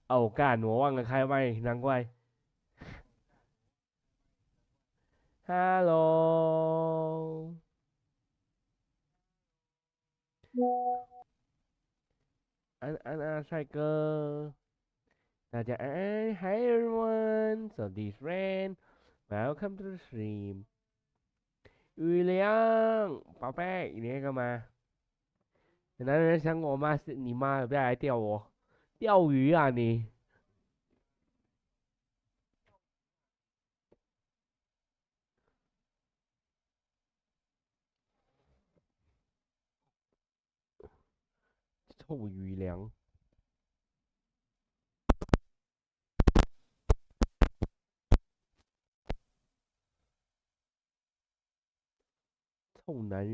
哦，干，我忘了开麦，难怪。Hello，安安啊，帅哥，大家安安，Hi everyone，so this Ren，welcome to the stream。雨良，宝贝，你在干嘛？有男人想我吗？是你妈，不要来钓我，钓鱼啊你！臭雨良，臭男人。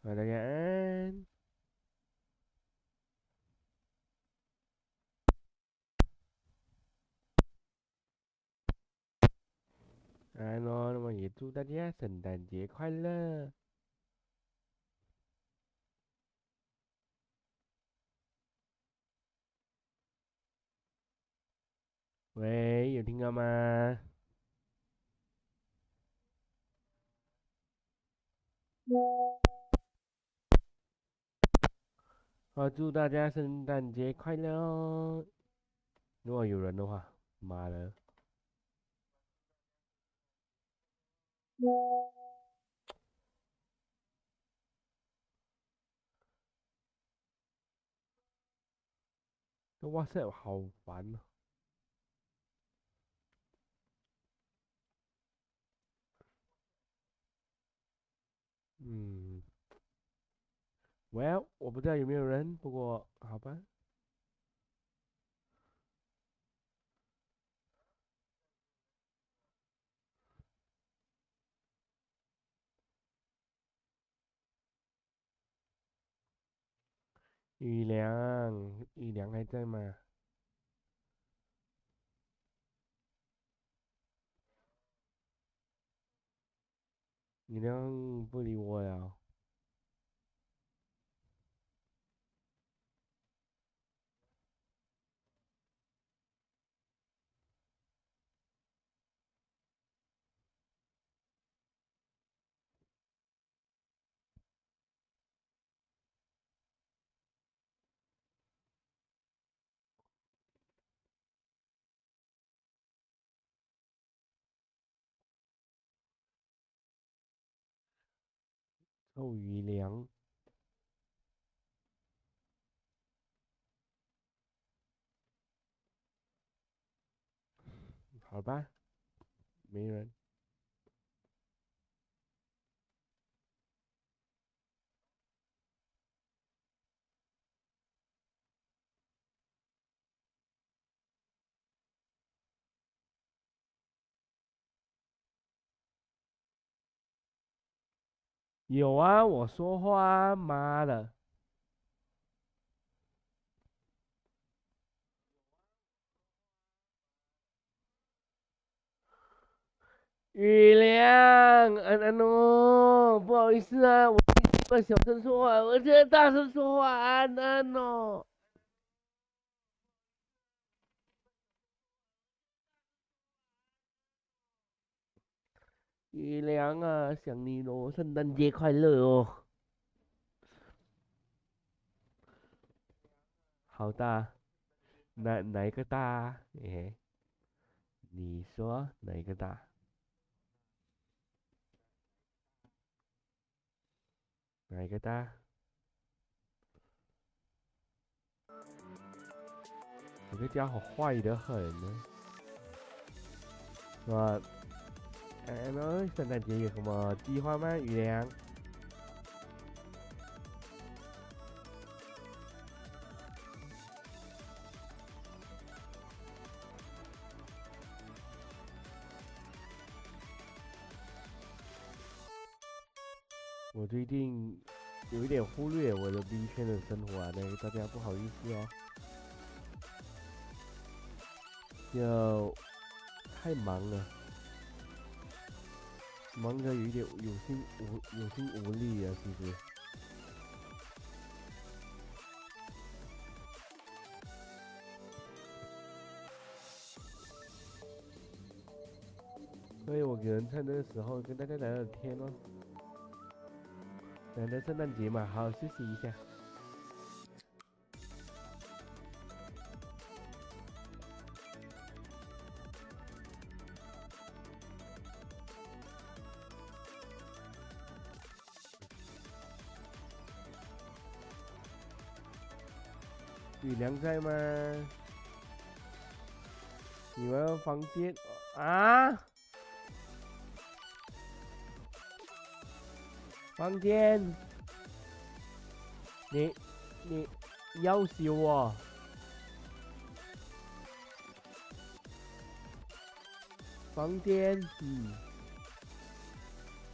好，大家安。安哦，那么也祝大家圣诞节快乐。喂，有听到吗？好，祝大家圣诞节快乐哦！如果有人的话，妈的，哇塞，好烦哦。嗯，Well，我不知道有没有人，不过好吧。雨良，雨良还在吗？你娘不理我呀？臭鱼粮。好吧，没人。有啊，我说话，妈的！雨良，喏，不好意思啊，我小声说话，我这大声说话，喏。雨良啊，想你喽，圣诞节快乐哦！好大，哪一个大？哎，你说哪一个大？哪一个大？这个家伙坏得很呢，是吧？喏，圣诞节有什么计划吗，雨良？我最近有一点忽略我的 B 圈的生活啊，那大家不好意思啊，就太忙了，忙得有一点有心无力啊，其实。所以我可能趁这个时候跟大家聊聊天哦。等着圣诞节嘛，好好休息一下。雨良在吗？你们房间啊？房间，你要求我？房间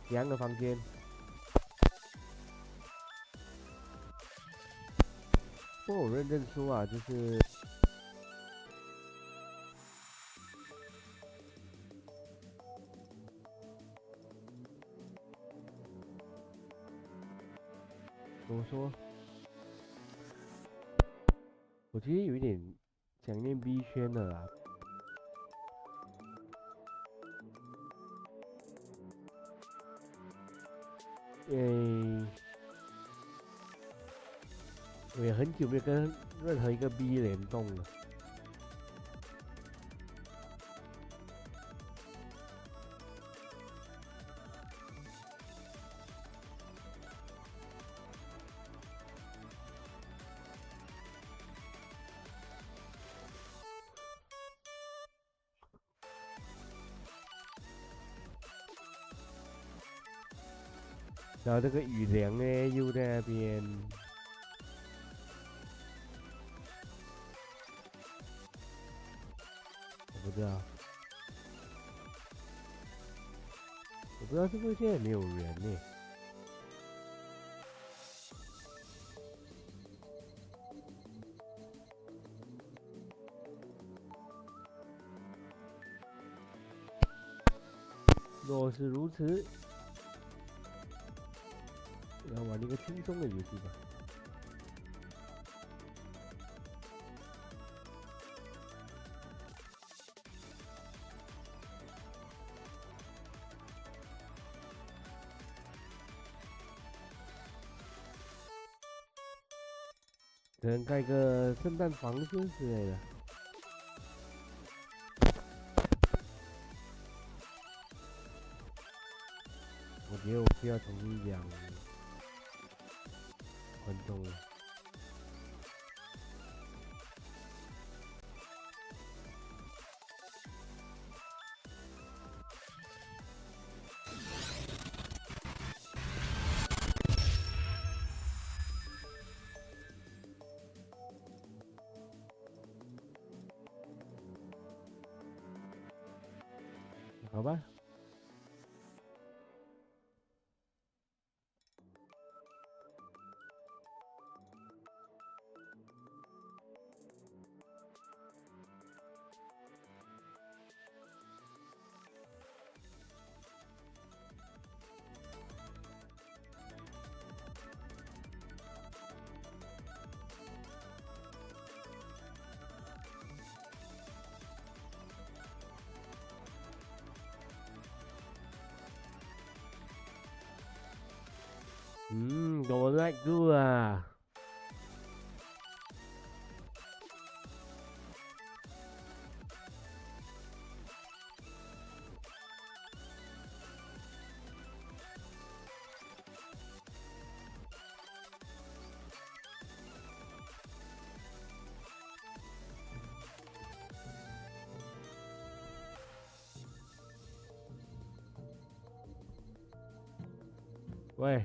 ，2个房间。不过我认真说啊，就是怎么说？我其实有一点想念 B 圈的啦。我也很久没有跟任何一个 B 联动了。然后这个雨良呢，又在那边，我不知道，是不是现在没有人呢？若是如此，来玩一个轻松的游戏吧。可能盖个圣诞房间之类的。我觉得我需要重新养观众了。好吧。我来做啊！喂。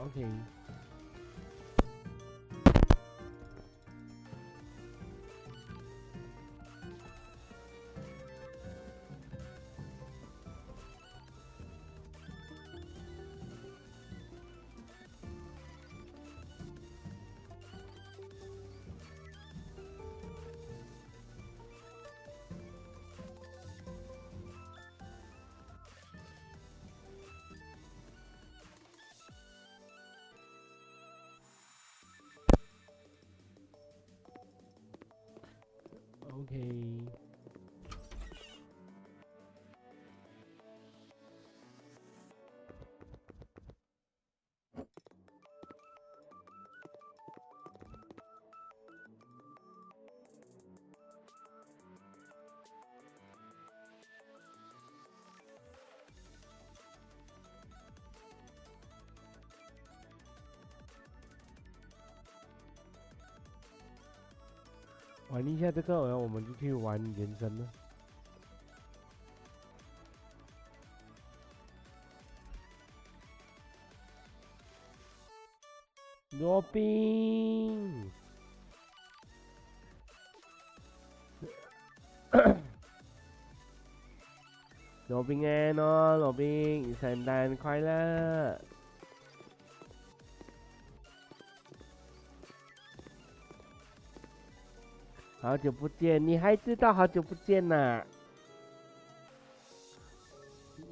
OK。OK。玩一下这个，然后我们就去玩原神了。罗宾，罗宾安哦，罗宾，圣诞快乐！好久不见，你还知道好久不见呐？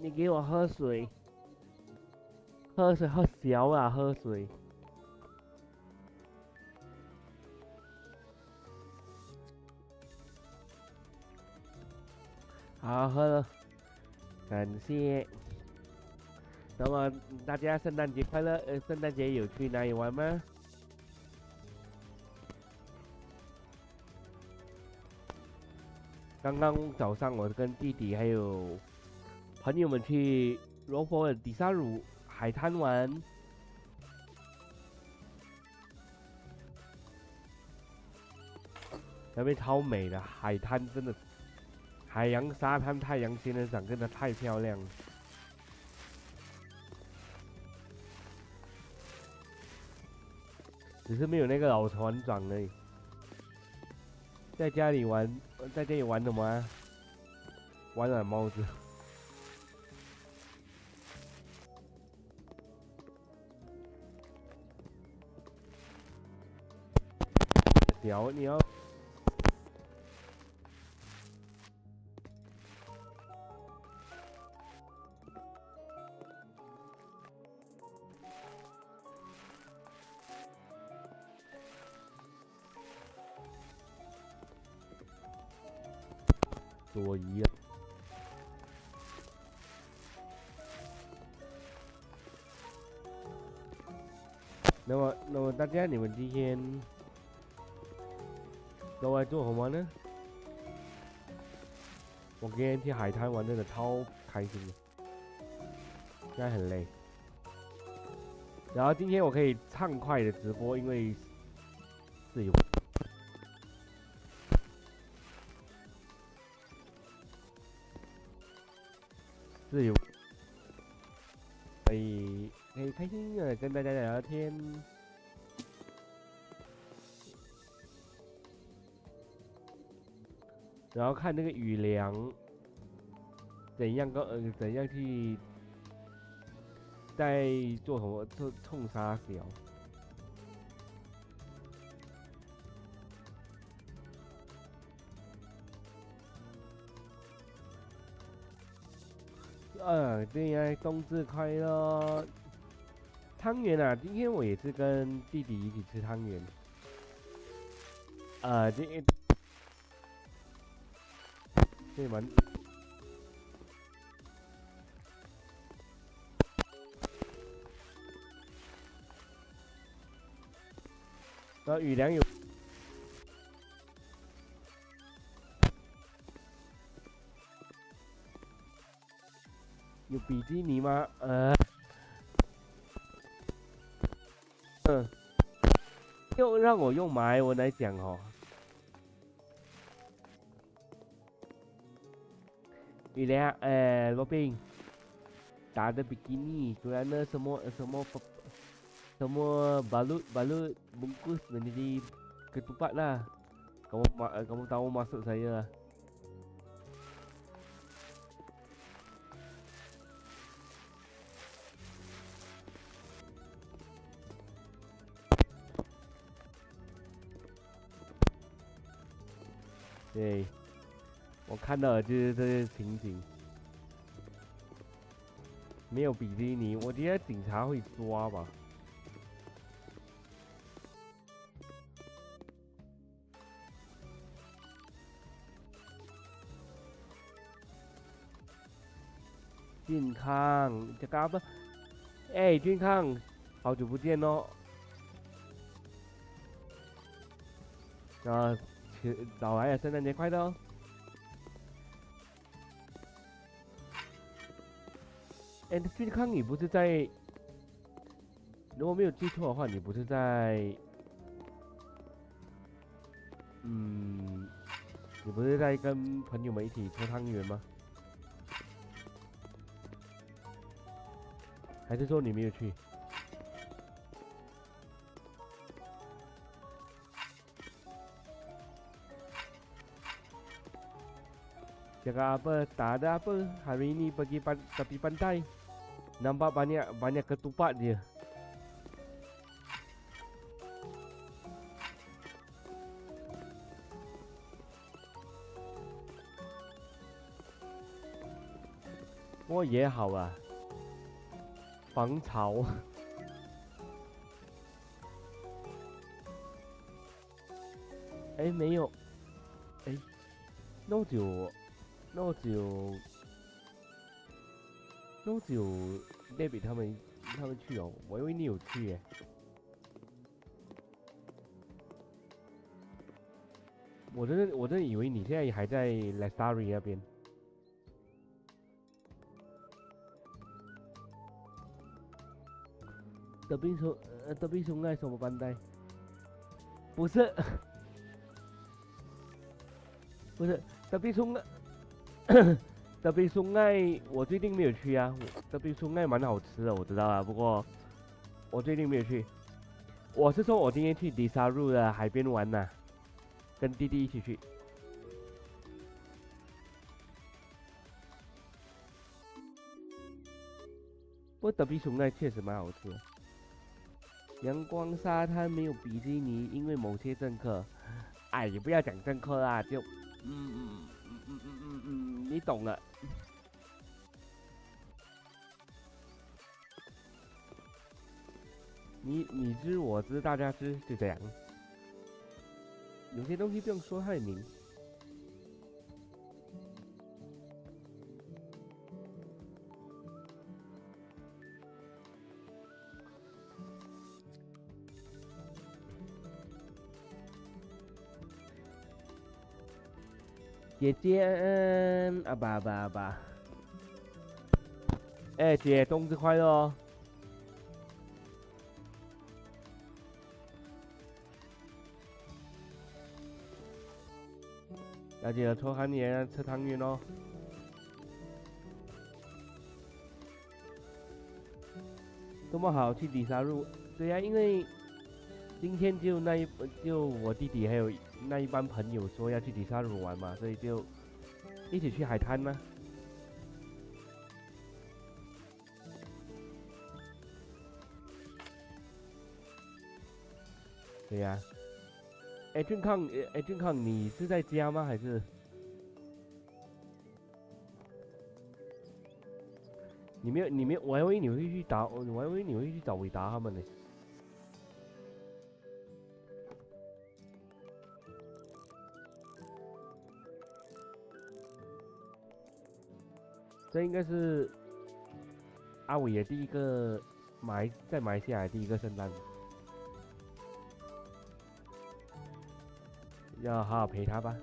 你给我喝水，喝水喝小啊，喝水。好，喝了，感谢。那么大家圣诞节快乐！圣诞节有去哪里玩吗？刚刚早上我跟弟弟还有朋友们去罗佛的底沙鲁海滩玩，那边超美的海滩，真的海洋沙滩太阳仙人掌真的太漂亮了。只是没有那个老船长而已。在家里玩什么啊？玩染帽子。屌，你要。左移啊！那么大家，你们今天都在做什么呢？我今天去海滩玩，真的超开心的，现在很累。然后今天我可以畅快的直播，因为自由。自由，可以开心的跟大家聊聊天，然后看那个雨良怎样去在做什么冲杀小。对呀，冬至快乐！汤圆啊，今天我也是跟弟弟一起吃汤圆。这蛮。然后雨良有。有比基尼吗？又让我用买文来讲哦。雨良，罗宾打的比基尼，虽然呢什么balut bungkus menjadi ketupat lah. Kamu tahu maksud saya lah.对，我看到的就是这些情景。没有比基尼，我觉得警察会抓吧。健康，这个不，健康，好久不见哦。早来了，圣诞节快乐哦！健康，你不是在？如果没有记错的话，你不是在？你不是在跟朋友们一起搓汤圆吗？还是说你没有去？Jaga apa? Tak ada apa. Hari ini pergi tepi pantai. Nampak banyak ketupat dia. Oh也好啊，防潮。没有。那只有 David 他们去哦，我以为你有去耶。我真的以为你现在还在 Lestari 那边。Tepi sungai sama pantai。不是，tepi sungai，我最近没有去啊。tepi sungai 蛮好吃的，我知道啊，不过我最近没有去。我是说我今天去迪沙路的海边玩呐。跟弟弟一起去。不过德比熊那确实蛮好吃的。阳光沙滩没有比基尼，因为某些政客，哎，也不要讲政客啦，就你懂了。你知我知大家知，就这样。有些东西不用说太明。姐姐啊爸，哎姐，冬至快乐哦！要记得抽韩年吃汤圆哦。多么好，去底沙路。对呀、因为今天就我弟弟还有那一班朋友说要去底沙路玩嘛，所以就一起去海滩嘛。对呀、哎，俊康，你是在家吗？还是你没有？我还以为你会去找，我还以为你会去找伟达他们呢。这应该是阿伟的第一个在马来西亚的第一个圣诞，要好好陪他吧。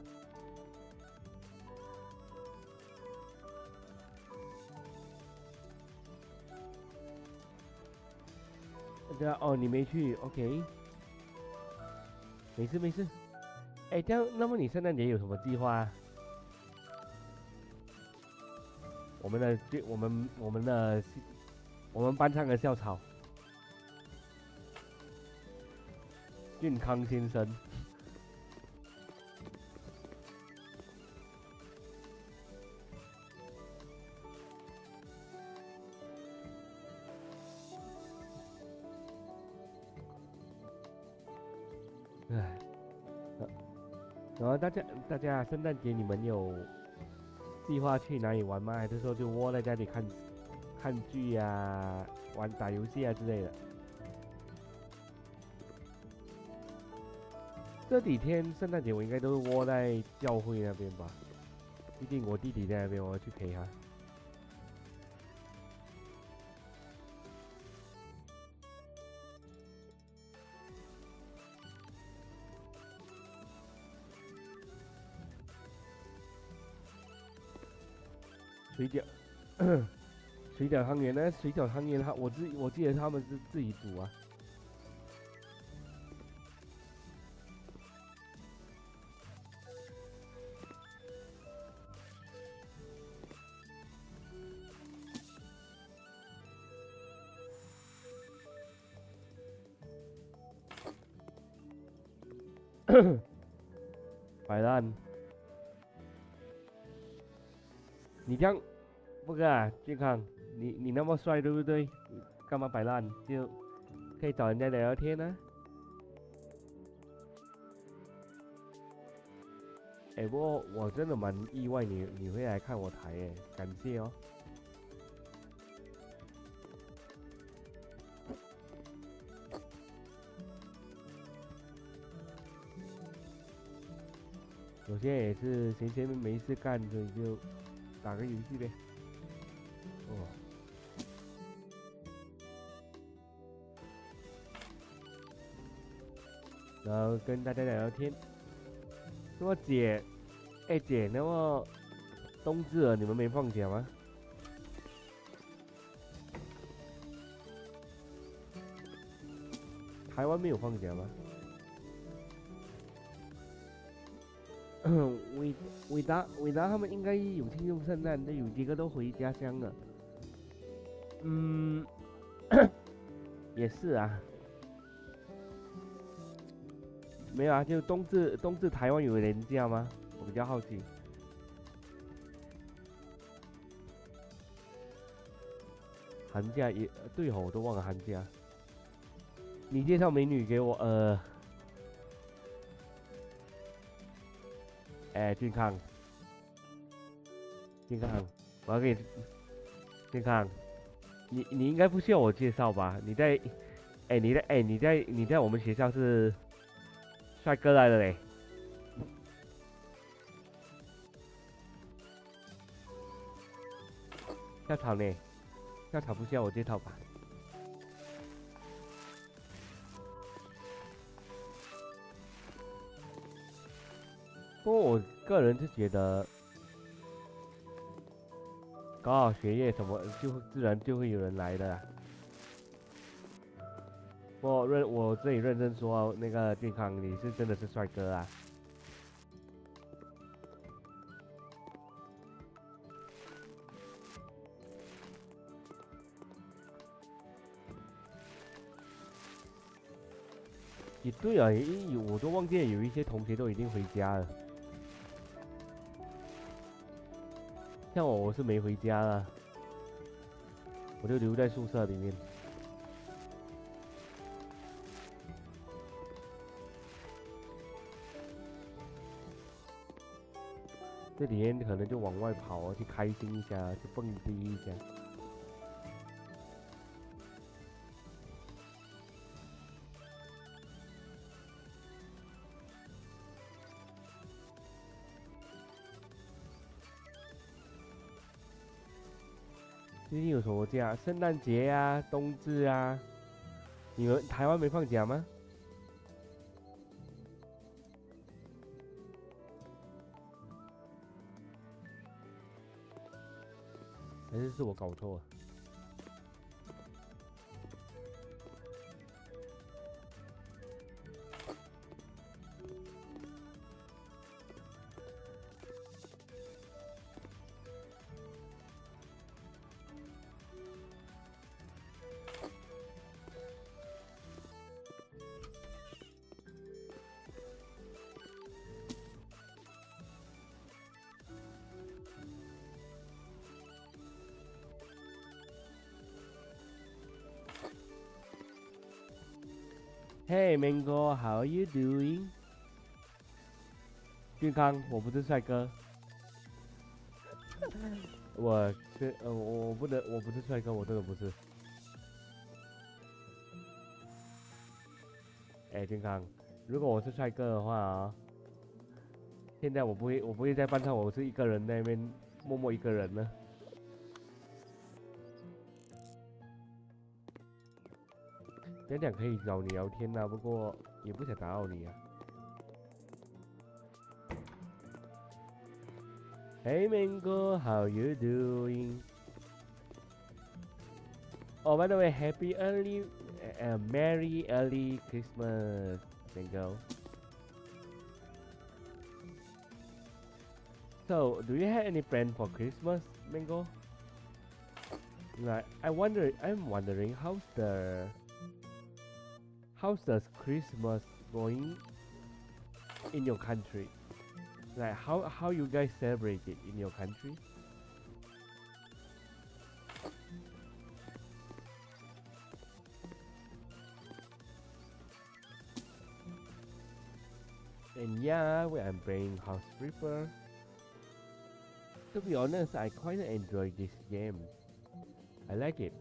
对啊，哦，你没去 ，OK， 没事。哎，这样，那么你圣诞节有什么计划啊？我们班上的校草，俊康先生。唉，然后大家圣诞节你们有计划去哪里玩吗？还是说就窝在家里看剧呀、打游戏啊之类的？这几天圣诞节我应该都是窝在教会那边吧，毕竟我弟弟在那边，我要去陪他。水饺汤圆呢？水饺汤圆我记得他们是自己煮啊。摆烂，你这样不哥啊，健康，你那么帅对不对？干嘛摆烂？就可以找人家聊聊天呢、哎，不过我真的蛮意外你会来看我台哎，感谢哦。我现在也是闲没事干，所以就打个游戏呗。哦，然后跟大家聊聊天。那么姐，哎姐，那么冬至了，你们没放假吗？台湾没有放假吗？伟达他们应该有庆祝圣诞，但有几个都回家乡了。也是啊。没有啊，就冬至台湾有连假吗？我比较好奇。寒假也对吼，我都忘了寒假。你介绍美女给我，健康，我要给你健康，你应该不需要我介绍吧？你在我们学校是帅哥来的嘞。校草呢？校草不需要我介绍吧？不过我个人是觉得，搞好学业什么，就自然就会有人来的啦。我这里认真说，那个健康，你是真的是帅哥啊！也对啊，我都忘记了有一些同学都已经回家了。像我是没回家了，我就留在宿舍里面。这几天可能就往外跑啊，去开心一下，去蹦迪一下。最近有什么假？圣诞节啊，冬至啊，你们台湾没放假吗？还是我搞错了？Hey Mango, how are you doing? 健康，我不是帅哥。我不是帅哥，我真的不是。健康，如果我是帅哥的话啊，现在我不会在班上，我是一个人在那边默默一个人呢。讲可以找你聊天呐，不过也不想打扰你啊。Hey Mango, how you doing? Oh, by the way, happy early, merry early Christmas, Mango. So, do you have any plan for Christmas, Mango? Like, I'm wondering how's the Christmas going in your country? Like how you guys celebrate it in your country? And yeah, when I'm playing House Flipper. To be honest, I quite enjoy this game. I like it.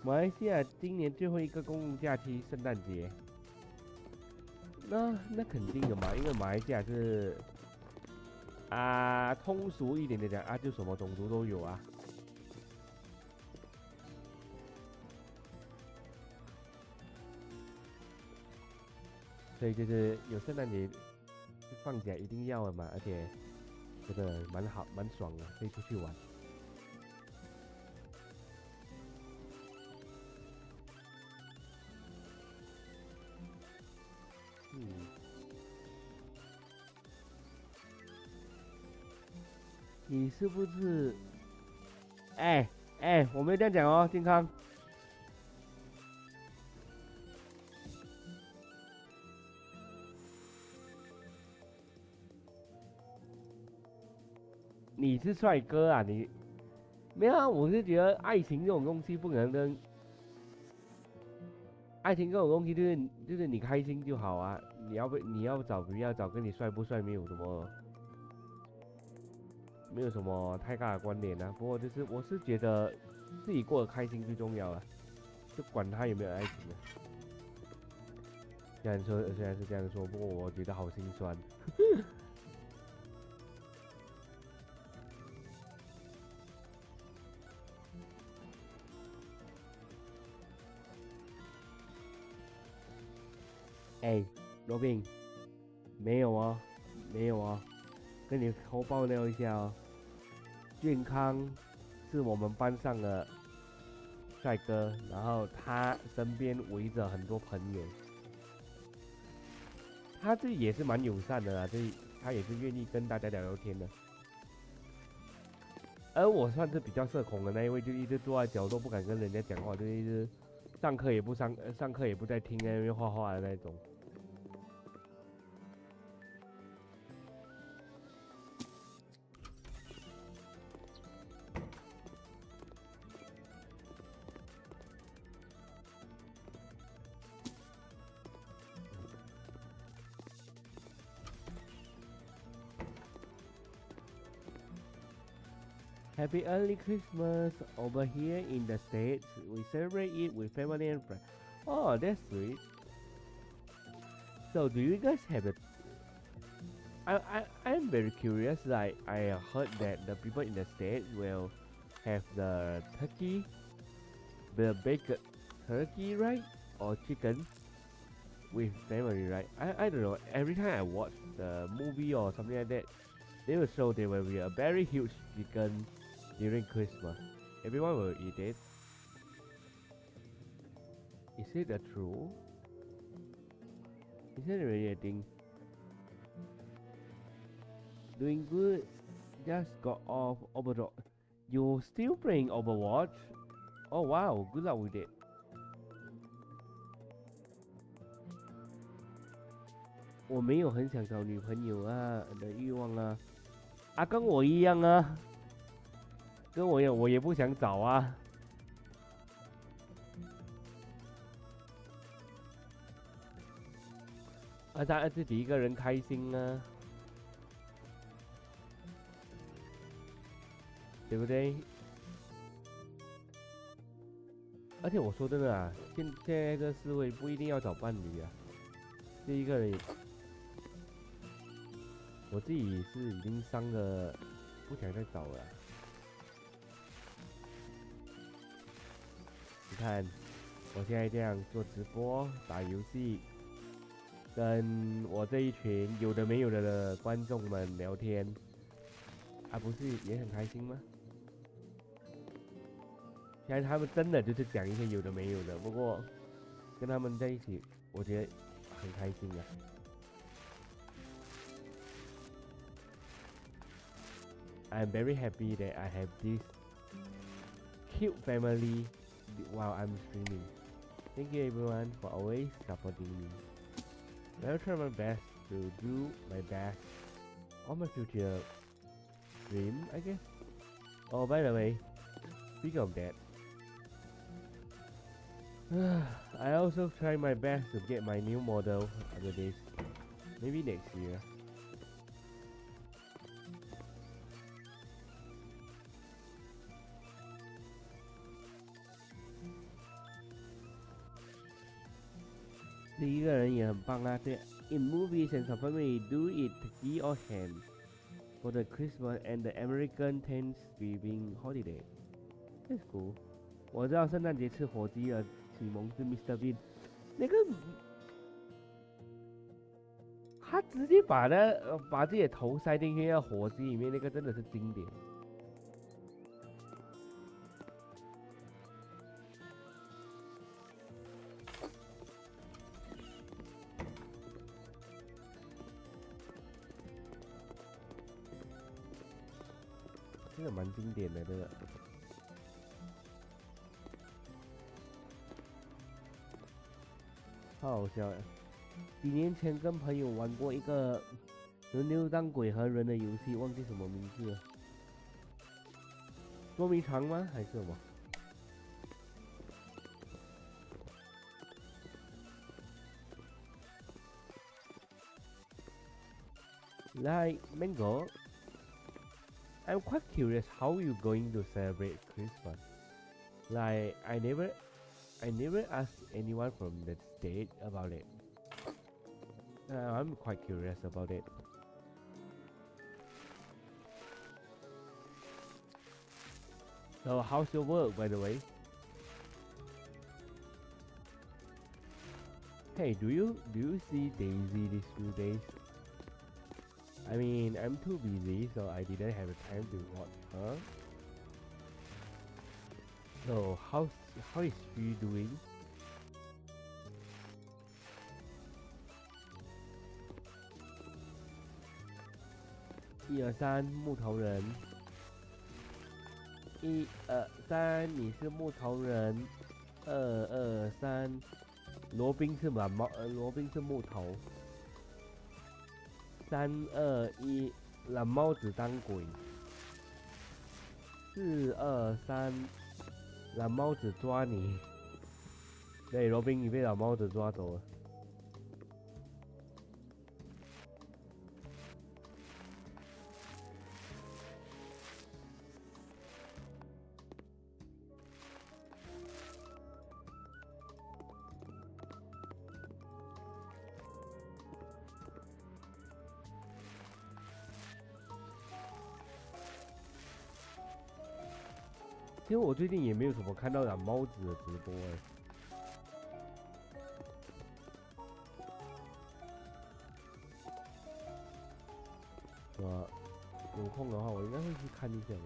马来西亚今年最后一个公共假期，圣诞节。那肯定的嘛，因为马来西亚是通俗一点的讲就什么种族都有啊。所以就是有圣诞节放假一定要的嘛，而且这个蛮好蛮爽的，可以出去玩。你是不是？我没有这样讲哦，健康。你是帅哥啊，你没有啊？我是觉得爱情这种东西不可能跟爱情这种东西就是你开心就好啊。你要找不要找跟你帅不帅没有什么太大的关联啊。不过就是我是觉得自己过得开心最重要啊，就管他有没有爱情啊。虽然是这样说，不过我觉得好心酸。哎，罗宾，没有哦，跟你偷爆料一下哦。健康是我们班上的帅哥，然后他身边围着很多朋友，他这也是蛮友善的啦，他也是愿意跟大家聊聊天的。而我算是比较社恐的那一位，就一直坐在角落不敢跟人家讲话，就一直上课也不在听，在那边画画的那种。Happy early Christmas over here in the States. We celebrate it with family and friends. Oh, that's sweet. So, do you guys have a? I'm very curious. Like I heard that the people in the States will have the turkey, the baked turkey, right, or chicken with family, right? I don't know. Every time I watch the movie or something like that, they will show there will be a very huge chicken during Christmas. Everyone will eat it. Is it a true? Is it really a thing? Doing good. Just got off Overwatch. You still playing Overwatch? Oh wow, good luck with it. 我没有很想找女朋友啊的欲望啊，跟我一样啊。跟我也不想找啊。他自己一个人开心啊，对不对？而且我说真的啊，现在这社会不一定要找伴侣啊，就一个人。我自己是已经伤了，不想再找了。你看，我现在这样做直播、打游戏，跟我这一群有的没有的观众们聊天，不是也很开心吗？现在他们真的就是讲一些有的没有的，不过跟他们在一起，我觉得很开心啊。I'm very happy that I have this cute family while I'm streaming. Thank you everyone for always supporting me. I'll try my best to do my best on my future stream, I guess. Oh, by the way, speaking of that, I also try my best to get my new model after this. Maybe next year.一个人也很棒啊，对。In movies and some family do eat turkey or ham for the Christmas and the American Thanksgiving holiday. That's cool. 我知道圣诞节吃火鸡的启蒙是 Mr. Bean， 那个他直接把自己的头塞进去那火鸡里面，那个真的是经典。真的蛮经典的这个。好好笑呀！几年前跟朋友玩过一个轮流当鬼和人的游戏，忘记什么名字了。捉迷藏吗？还是什么？Like Mango, I'm quite curious how you going to celebrate Christmas. Like I never asked anyone from the state about it. I'm quite curious about it. So how's your work, by the way? Hey, do you see Daisy these few days? I mean, I'm too busy, so I didn't have time to watch her. So how is she doing? 1、2、3，木头人。1、2、3，你是木头人。2、2、3，罗宾是蓝猫，罗宾是木头。3、2、1，蓝猫子当鬼。4、2、3，蓝猫子抓你。对，罗宾你被蓝猫子抓走了。其实我最近也没有什么看到蓝猫子的直播有空的话我应该会去看一下吧。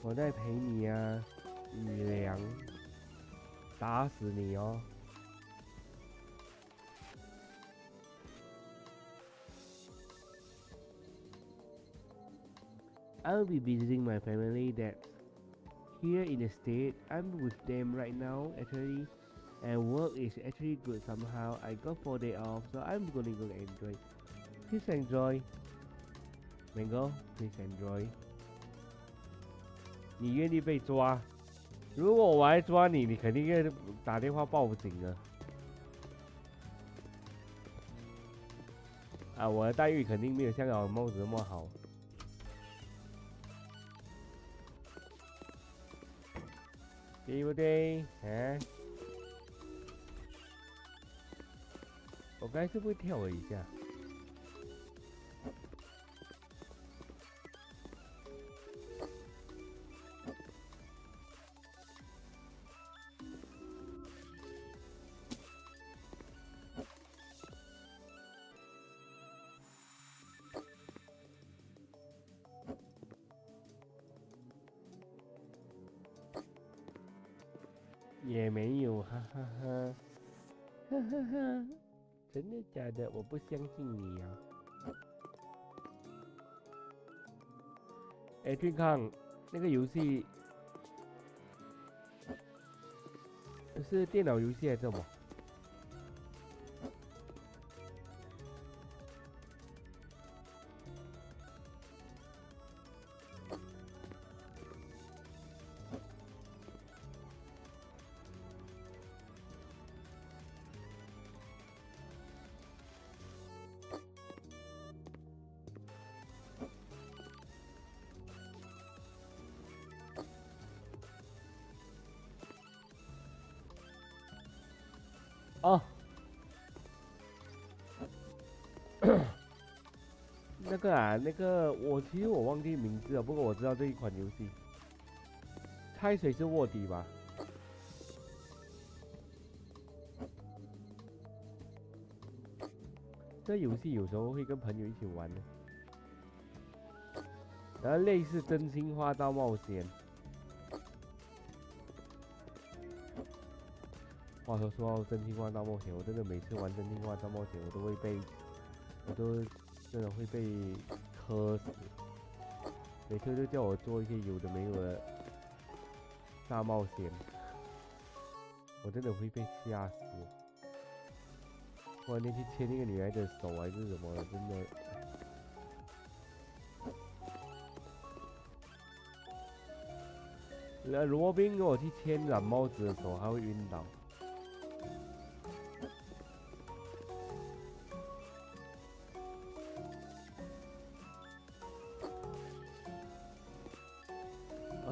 我在陪你啊，雨良，打死你哦！I'll be visiting my family that's here in the state. I'm with them right now actually, and work is actually good somehow. I got 4 days off, so I'm gonna go enjoy. Please enjoy, Mango. Please enjoy. 你愿意被抓？如果我来抓你，你肯定要打电话报警了。啊，我的待遇肯定没有香港的猫子那么好。对不对？啊？我刚才是不是跳了一下？也没有，哈哈哈，哈哈哈，真的假的？我不相信你啊！哎，俊康，那个游戏是电脑游戏还是什么？哦，那个啊，那个其实我忘记名字了，不过我知道这一款游戏。猜谁是卧底吧？这游戏有时候会跟朋友一起玩的，然后类似真心话大冒险。话说到真心话大冒险，我真的每次玩真心话大冒险，我都真的会被磕死。每次都叫我做一些有的没有的大冒险，我真的会被吓死。突然间去牵那个女孩的手还是什么的，真的。罗宾跟我去牵染帽子的手，他会晕倒。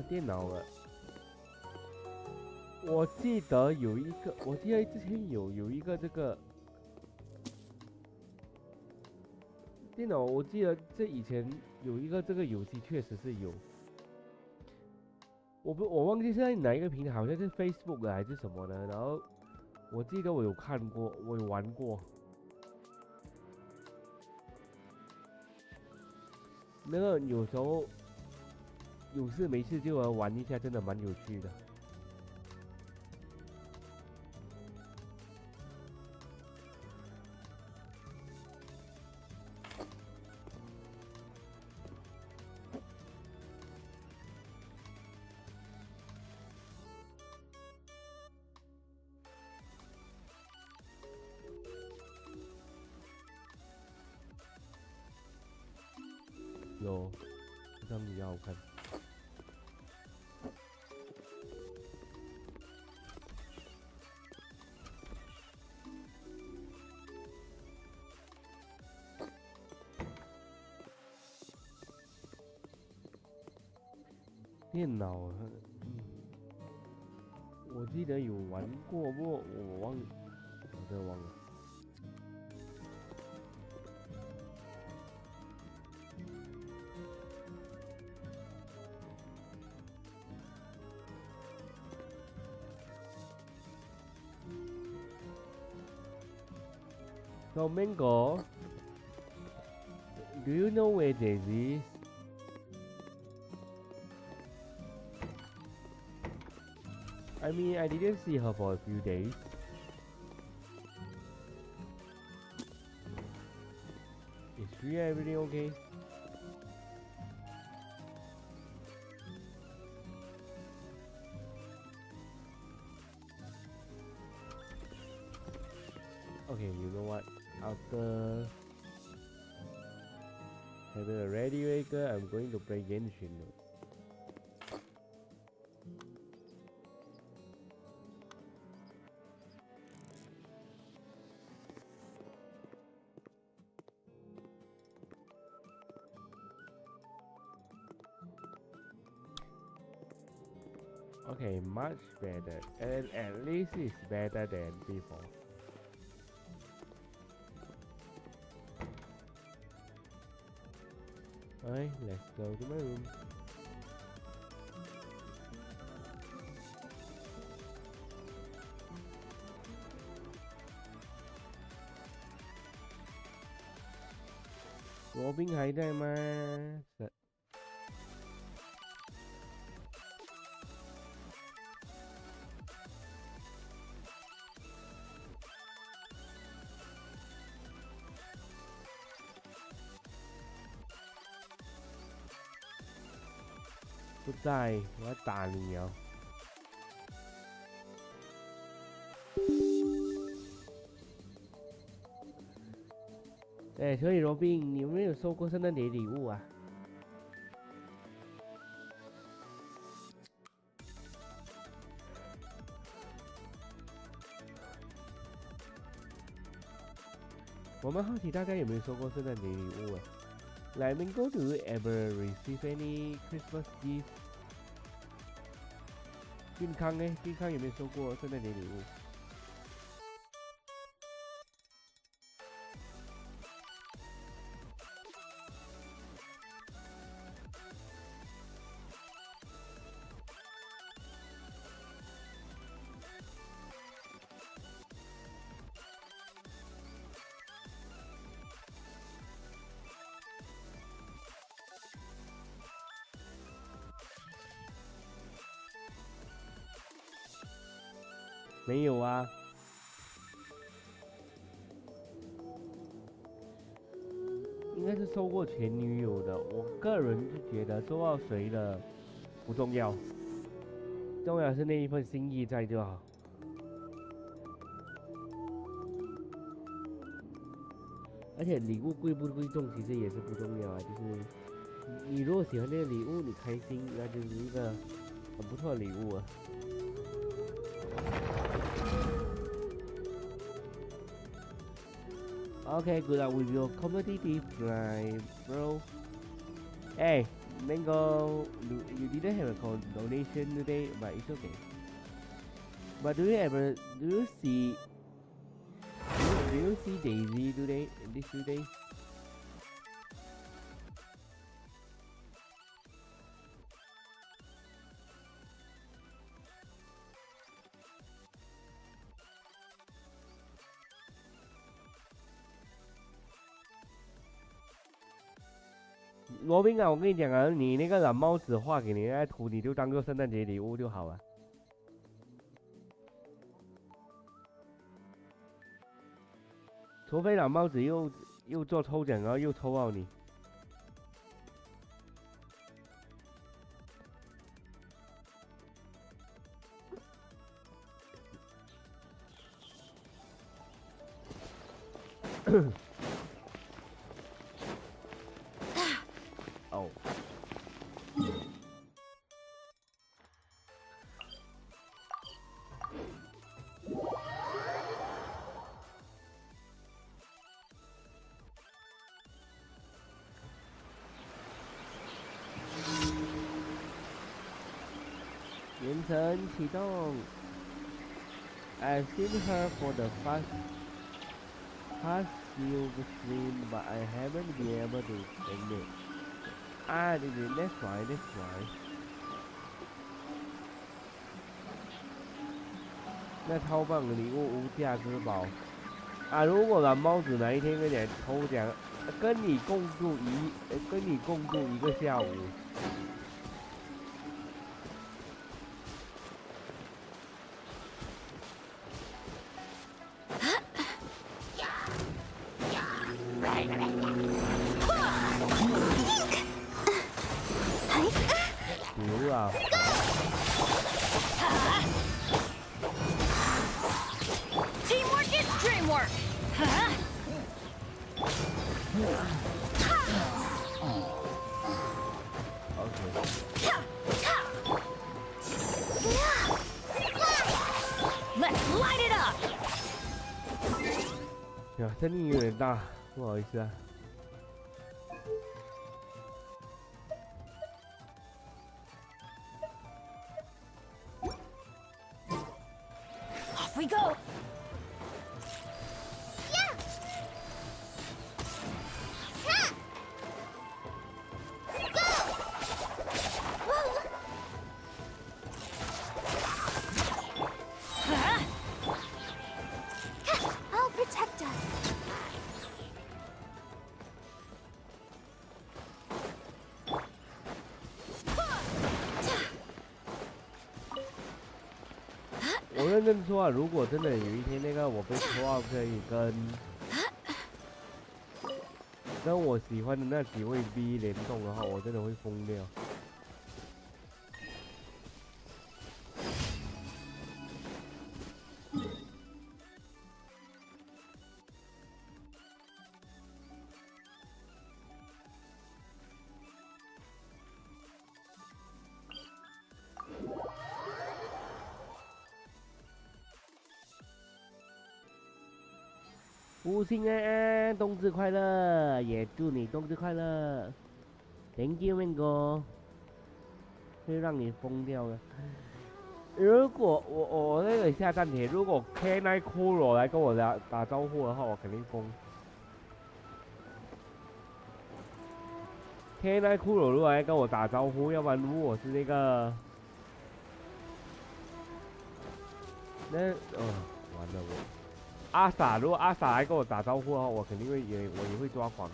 电脑了，我记得有一个，我记得之前有一个这个电脑，我记得这以前有一个这个游戏确实是有，我忘记是在哪一个平台，好像是 Facebook 的还是什么的，然后我记得我有看过，我有玩过，那个有时候。有事没事就来玩一下，真的蛮有趣的。有，这张比较好看。电脑，我记得有玩过，不过我真的忘了。So Mango, do you know where this is? I mean, I didn't see her for a few days. Is she everything okay? Okay, you know what? After having a radio maker, I'm going to play Genshin. Okay, much better. And at least it's better than before. Alright, let's go to my room. Robin 还在吗？不在，我要打你哦！所以罗宾，你有没有收过圣诞节礼物啊？我们好奇大家有没有收过圣诞节礼物啊？Like Mango, do you ever receive any Christmas gift? 健康呢？健康有没有收过圣诞节礼物？没有啊，应该是收过前女友的。我个人是觉得收到谁的不重要，重要是那一份心意在就好。而且礼物贵不贵重其实也是不重要啊，就是你如果喜欢这个礼物，你开心，那就是一个很不错的礼物啊。Okay, good luck with your competitive drive, bro. Hey, Mango, you didn't have a donation today, but it's okay. But do you see Daisy today, this today?罗宾啊，我跟你讲啊，你那个蓝帽子画给你那图，你就当做圣诞节礼物就好了。除非蓝帽子又做抽奖，然后又抽到你。哦。原神启动。I've seen her for the past few streams, but I haven't been able to admit. Ah, that's why. 那超棒的礼物无价之宝啊！如果蓝帽子哪一天跟你抽奖，跟你共度一个下午。声音有点大，不好意思啊。Off we go.我认真说啊，如果真的有一天那个我被抽到可以跟我喜欢的那几位 V 联动的话，我真的会疯掉。吴昕安安，冬至快乐！也祝你冬至快乐 ！Thank you, Mango， 会让你疯掉的。如果我那个下站帖，如果 K9 Kuro 来跟我打招呼的话，我肯定疯。K9 Kuro 如果来跟我打招呼，要不然如果是那个，完了我。阿傻，如果阿傻来跟我打招呼的话，我肯定会我也会抓狂。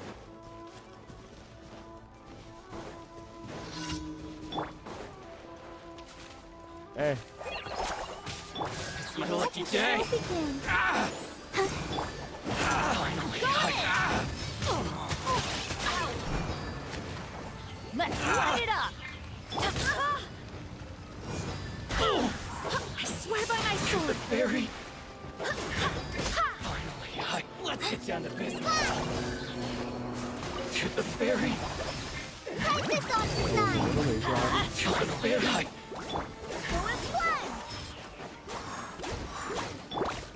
哎。It's my lucky day. Let's light it up! I swear by my sword! Fairy! Finally, let's get down to business. To the fairy! Put this on the side! To the fairy!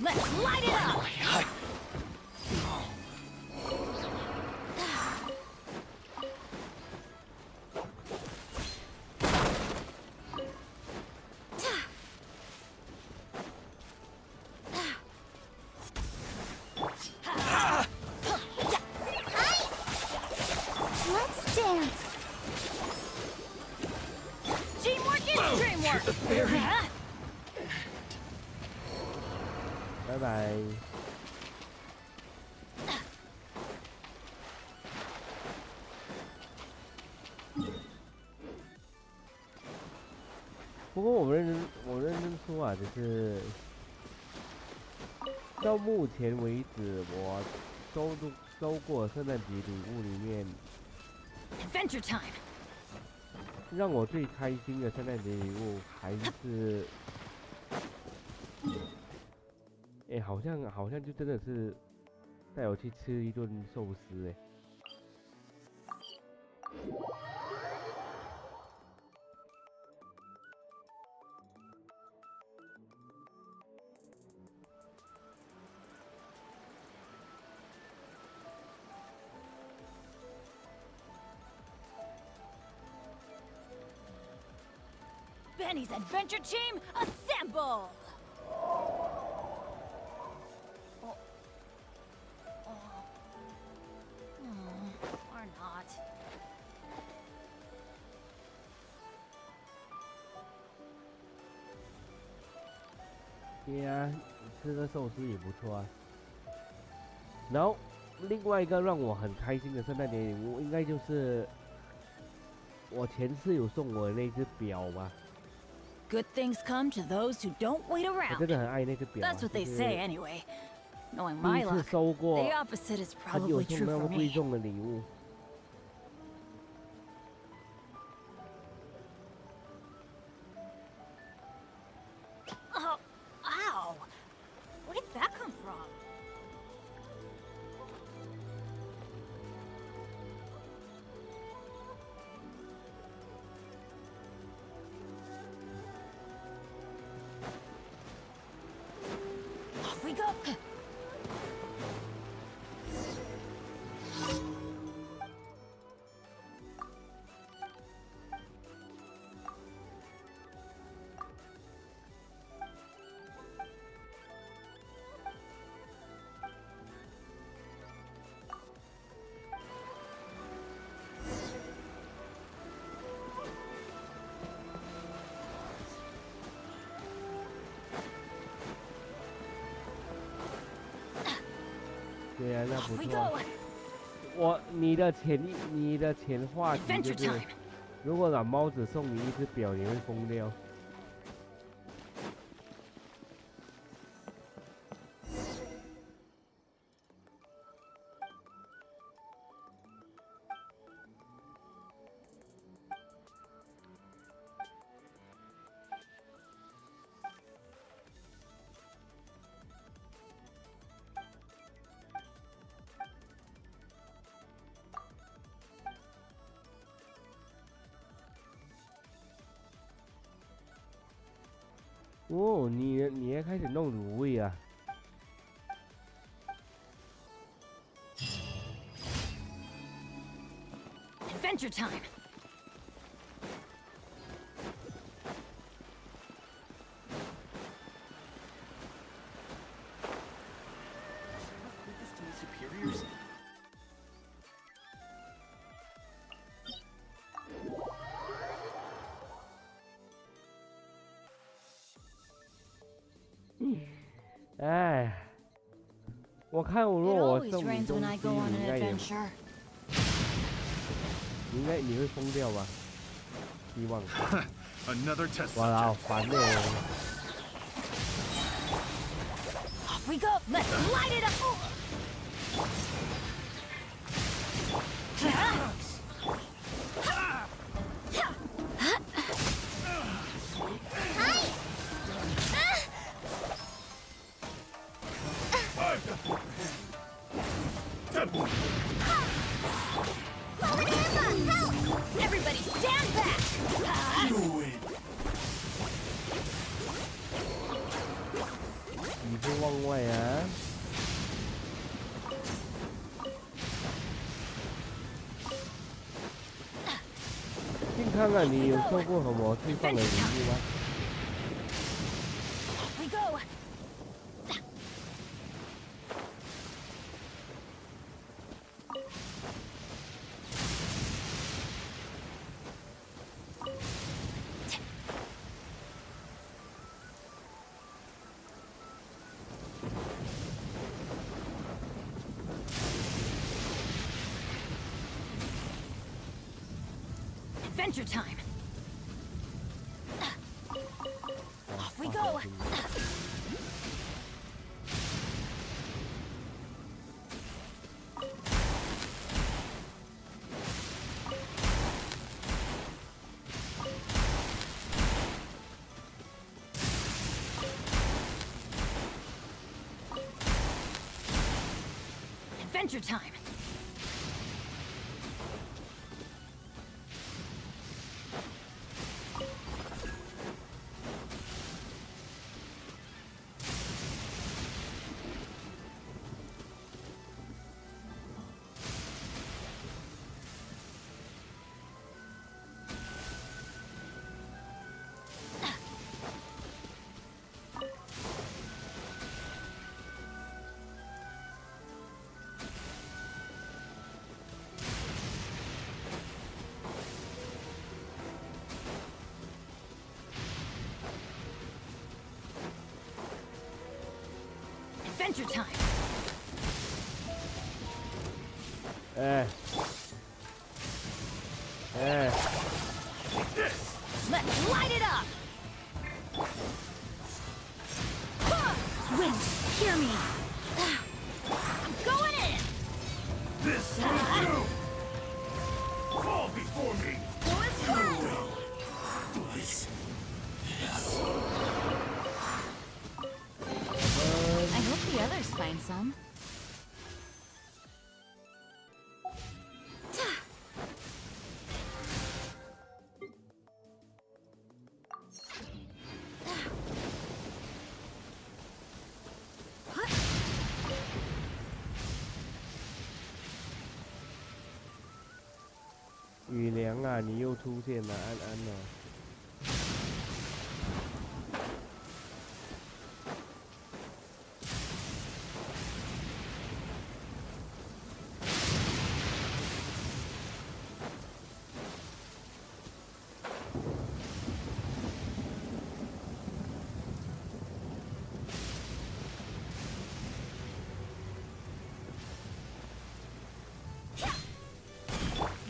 Let's light it up! Let's dance! Teamwork is dreamwork! Huh? 拜拜。不过我认真说啊，就是到目前为止，我收过圣诞节礼物里面， Adventure time! 让我最开心的圣诞节礼物还是，好像就真的是带我去吃一顿寿司Benny's adventure team, assemble! Or not. 对啊，吃个寿司也不错啊。然后另外一个让我很开心的圣诞节礼物，应该就是我前次有送我的那只表吧。 Good things come to those who don't wait 我 around. 真的很爱那只表、啊。 That's what they say anyway. Knowing 第 my 一次 luck, 收过 the opposite is 很有 probably 送 true 那 for 么贵 me. 重的礼物。 Oh, ow! Where did that come from? Off we go! 对啊，那 Off 不 we 错。 go! 你的前话题就 Adventure 是， time! 如果懒猫只送你一只表，你会疯掉。哦，你也开始弄卤味啊？ Adventure time! This to my superiors? 哎，我看如 It 果我 always 送你 rains 东 when I 西， go on 你 an 应该也， adventure. 你会疯掉吧？希望。 Another test 哇，好 subject. 烦呢。 Off we go! Let's light it up! 看看你有做过什么最棒的礼物吗？ We go. Adventure time. Off we go. Adventure time. Adventure time. 哎，哎， Let's light it up. Wind, hear me. I'm going in. This will do! Fall before me! Go as well. I hope the others find some. Huh? 雨良啊，你又出现了，安安哦。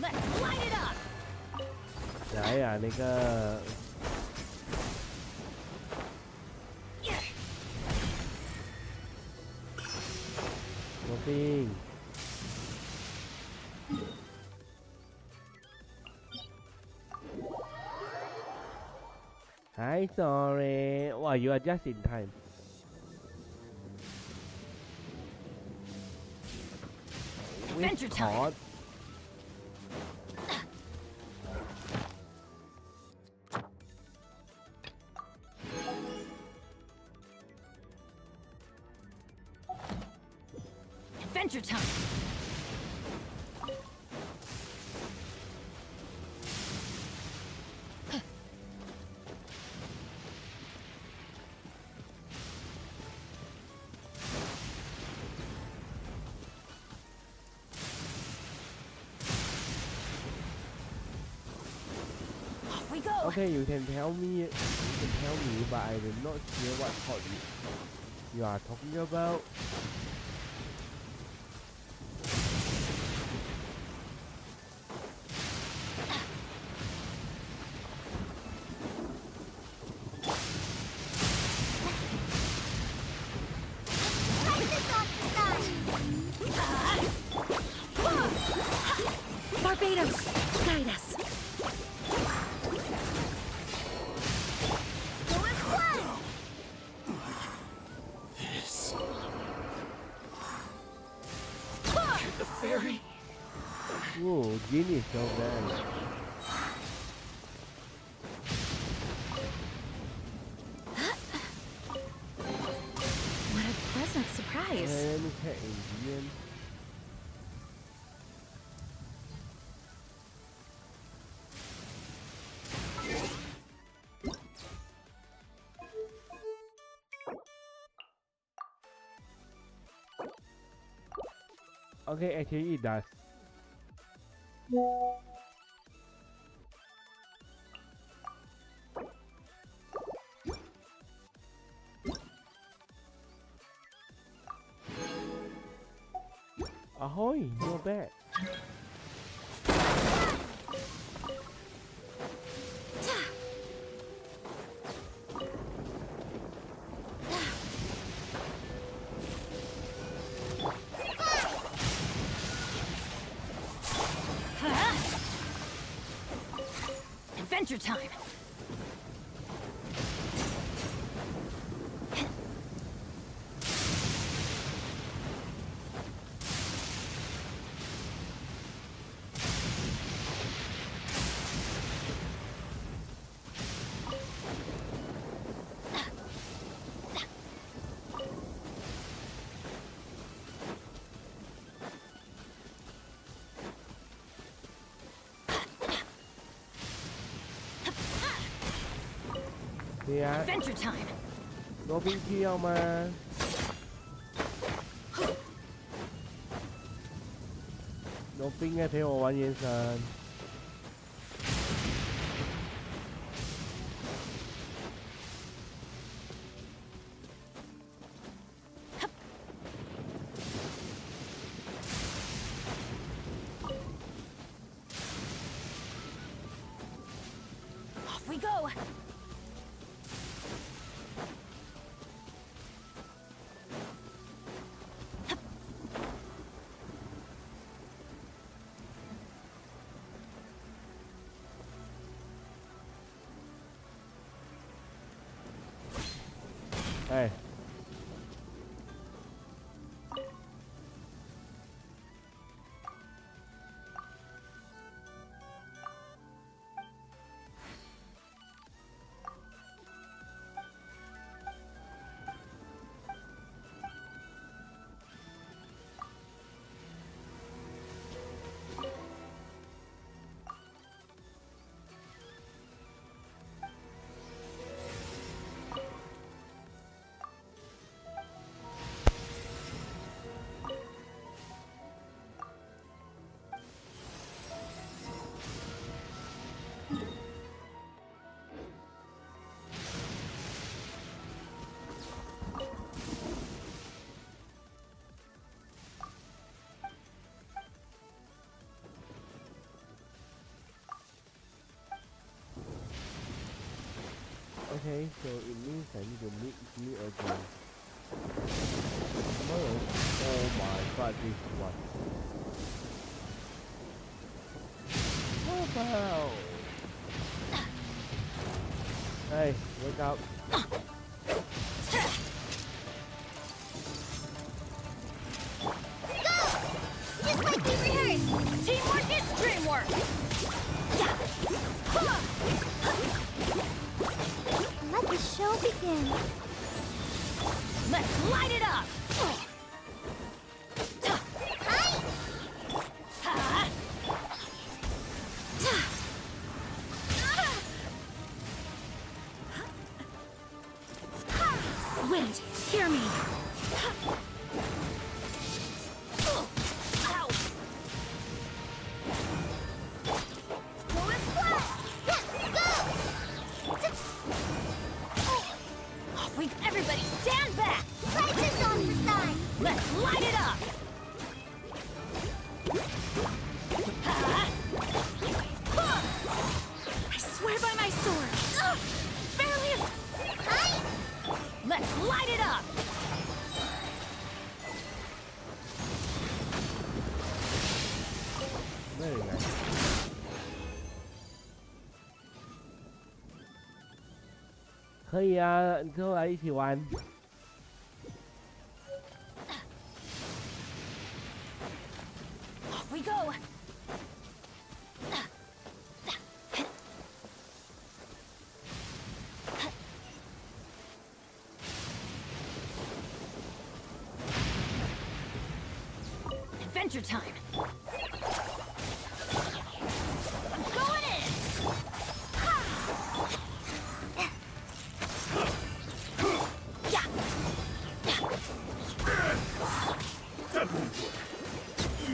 Let's light it up. 来呀、那个罗宾，Hi, sorry. Wow, you are just in time. Adventure time. Adventure time. Off we go. Okay, you can tell me, but I will not hear what part you are talking about. Barbados, guide us. Go as one. The fairy! Whoa, genius so bad. What a pleasant surprise. Let me check again. Okay, actually it does. Ahoy, not bad. Adventure time. Adventure time. 罗宾需要吗？罗宾应该陪我玩原神。Off we go. Hey. Okay, so it means I need to meet you again. Tomorrow. Oh my god, this one. Wow. Hey, wake up. Go! Just like we rehearsed! Teamwork is dreamwork! Let the show begin. Let's light it up! Wind, hear me! Ow! Everybody stand back! Light this on the side! Let's light it up! I swear by my sword! Barely a... Let's light it up! Very nice. Kìa, 可以啊，你之后来一起玩。Off we go. Adventure time. I'm going in. Yeah. That won't work.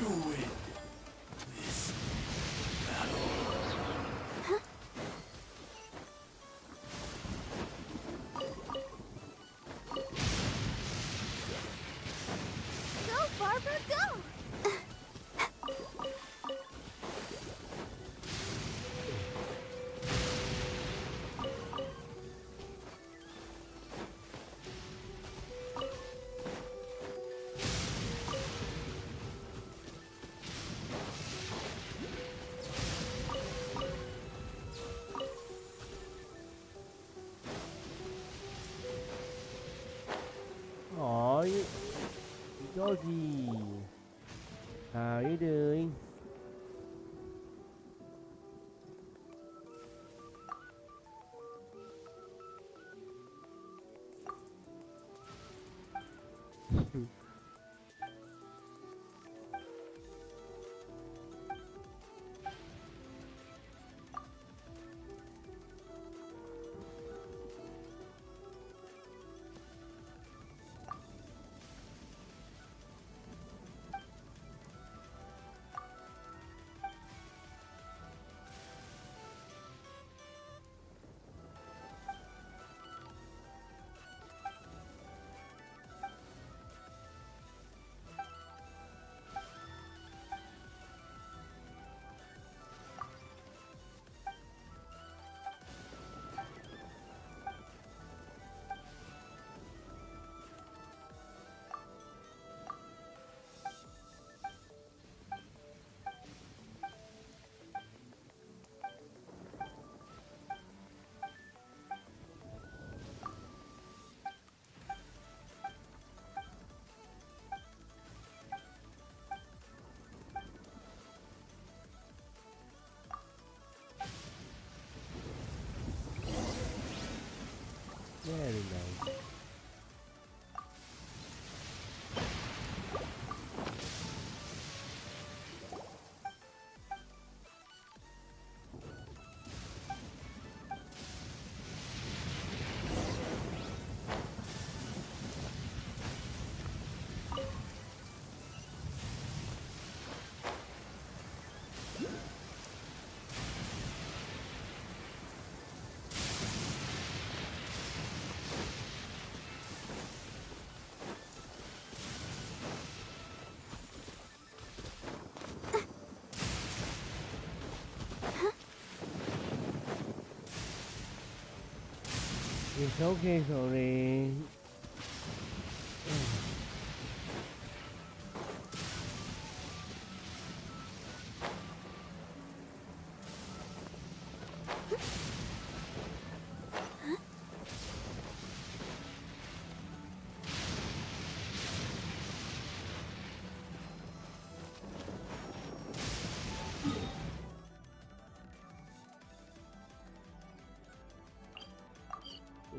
Rosie. How you doing? Very nice. It's okay, sorry.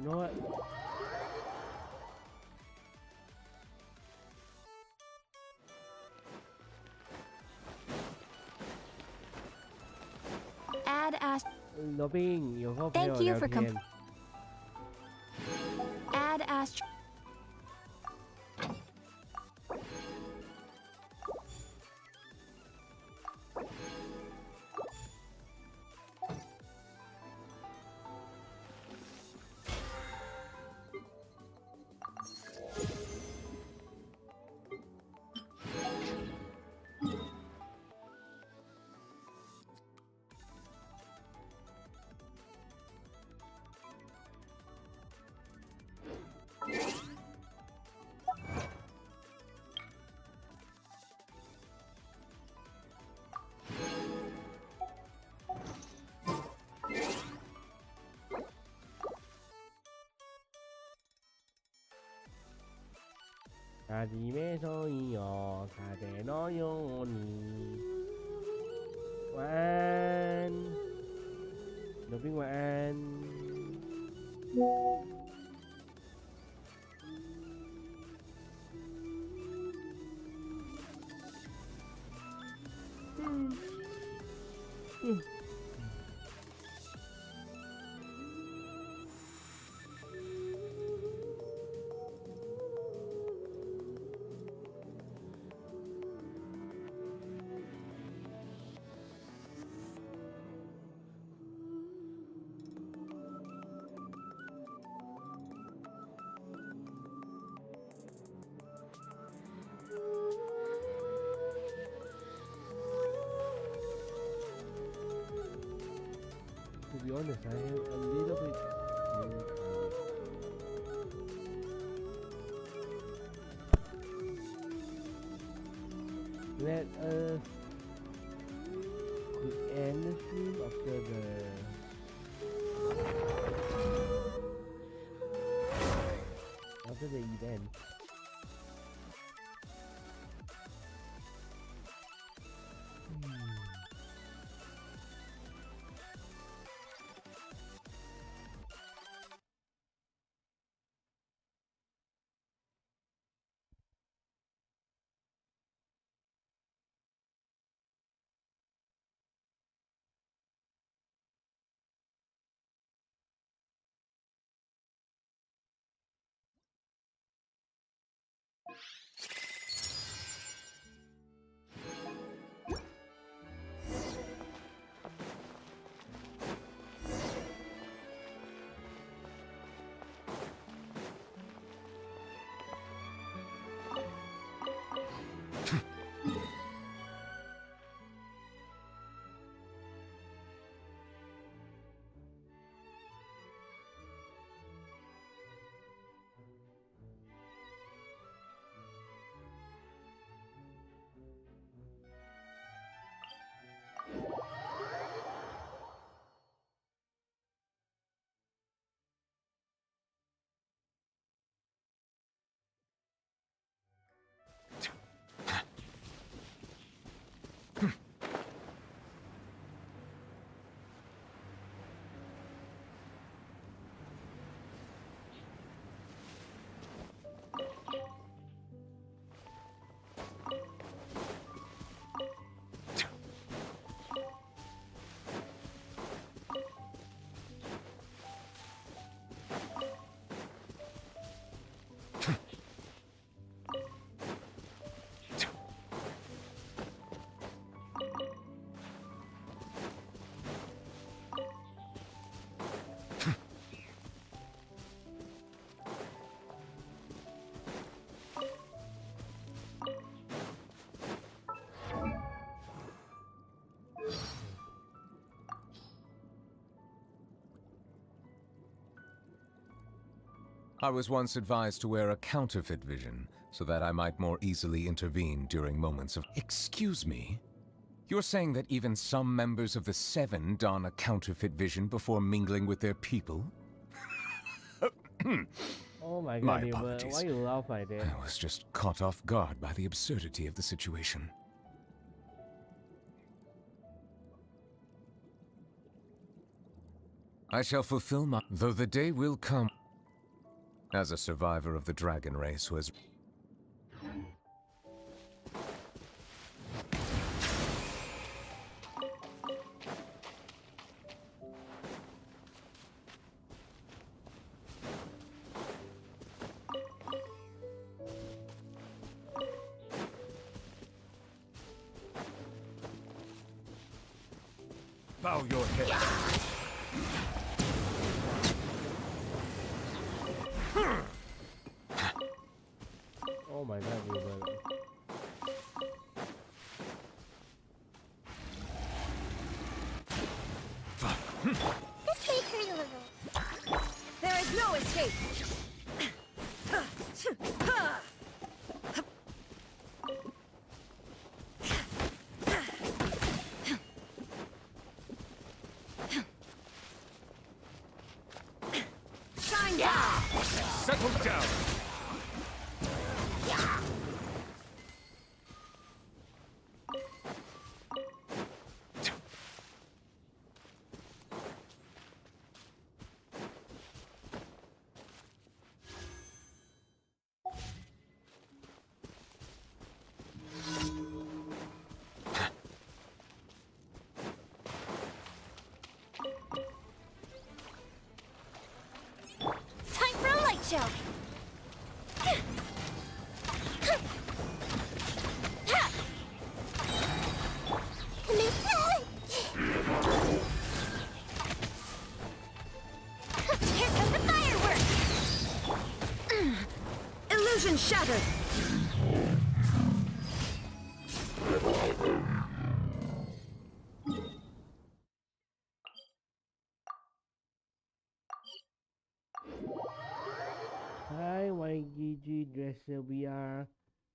You know what? Add as 罗宾有和朋友 Thank you 聊 for 天。 add asはじめそうよ風のように晚安罗宾晚安To be honest, I have a little bit let us end the stream after the event. I was once advised to wear a counterfeit vision so that I might more easily intervene during moments of... Excuse me? You're saying that even some members of the Seven don a counterfeit vision before mingling with their people? Oh my My god, Newman, apologies. why you laugh like that? I was just caught off guard by the absurdity of the situation. I shall fulfill my... Though the day will come... As a survivor of the dragon race who has... Bow your head. Oh my god, Newman. This may hurt a little. There is no escape. Shine down. Settle down. Time for a light show. Here comes the fireworks. Illusion shattered. Hi, YGG Dresser VR.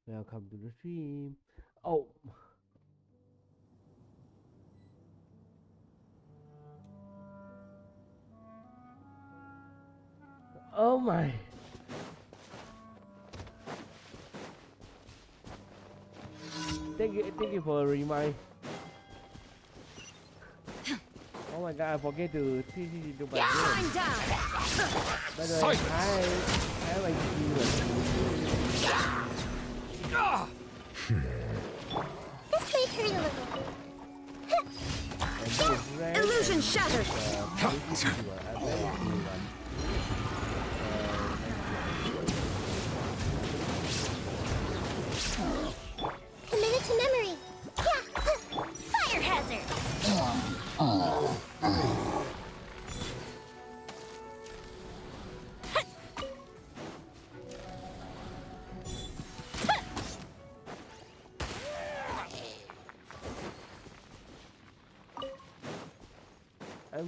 Welcome to the stream. Oh. Oh my. Thank you for a remind. Oh my god, I forget to do my game. I'm down. By the way, hi YGG. This may hurt a little. And that is Ren Illusion and, shattered.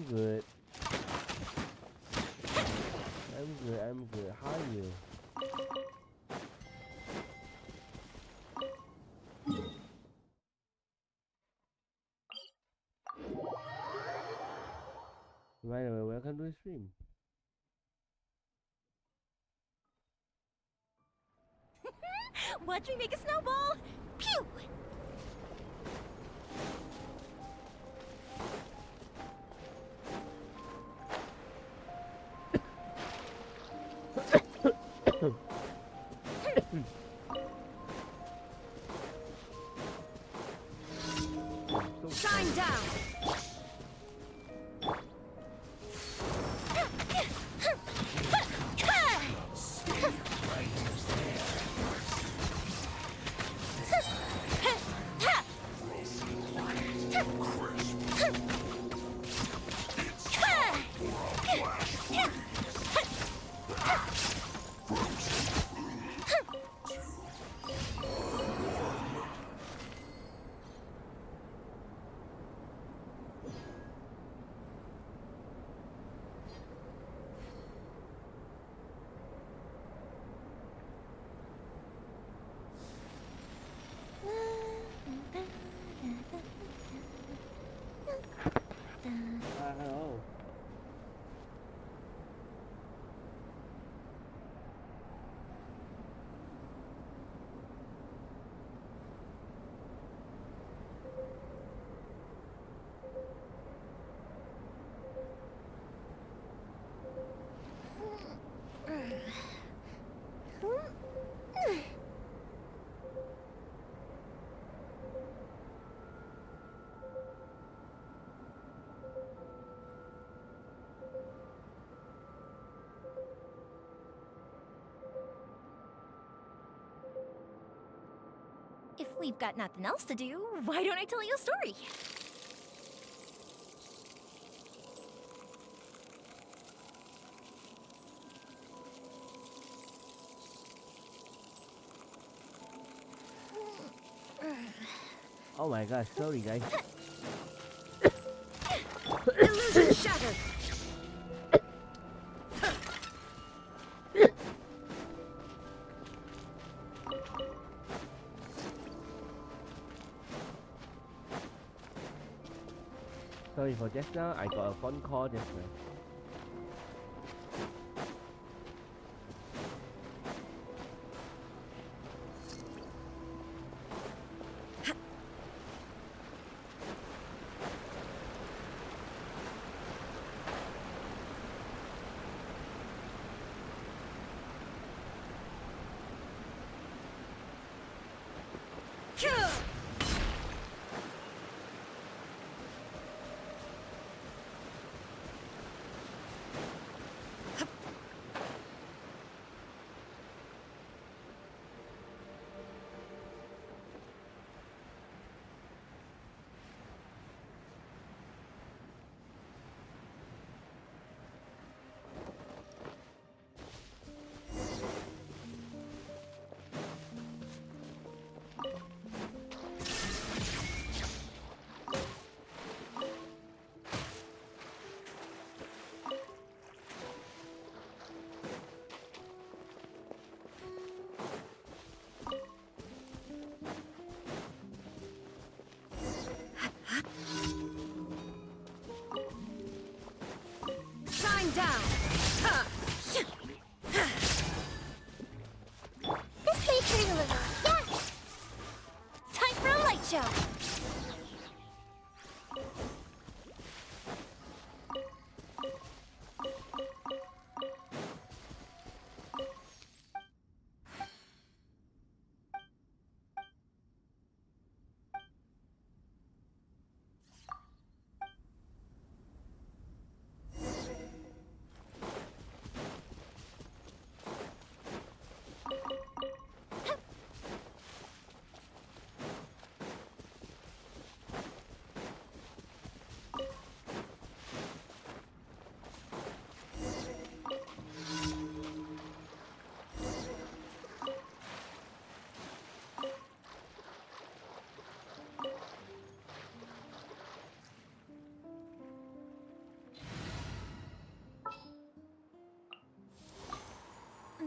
good. I'm good. How are you? By the way, welcome to the stream. Watch me make a snowball! Pew! Shine down! Hello. If we've got nothing else to do, why don't I tell you a story? Oh my god, sorry guys. Illusion shattered! Sorry for just now, I got a phone call just now.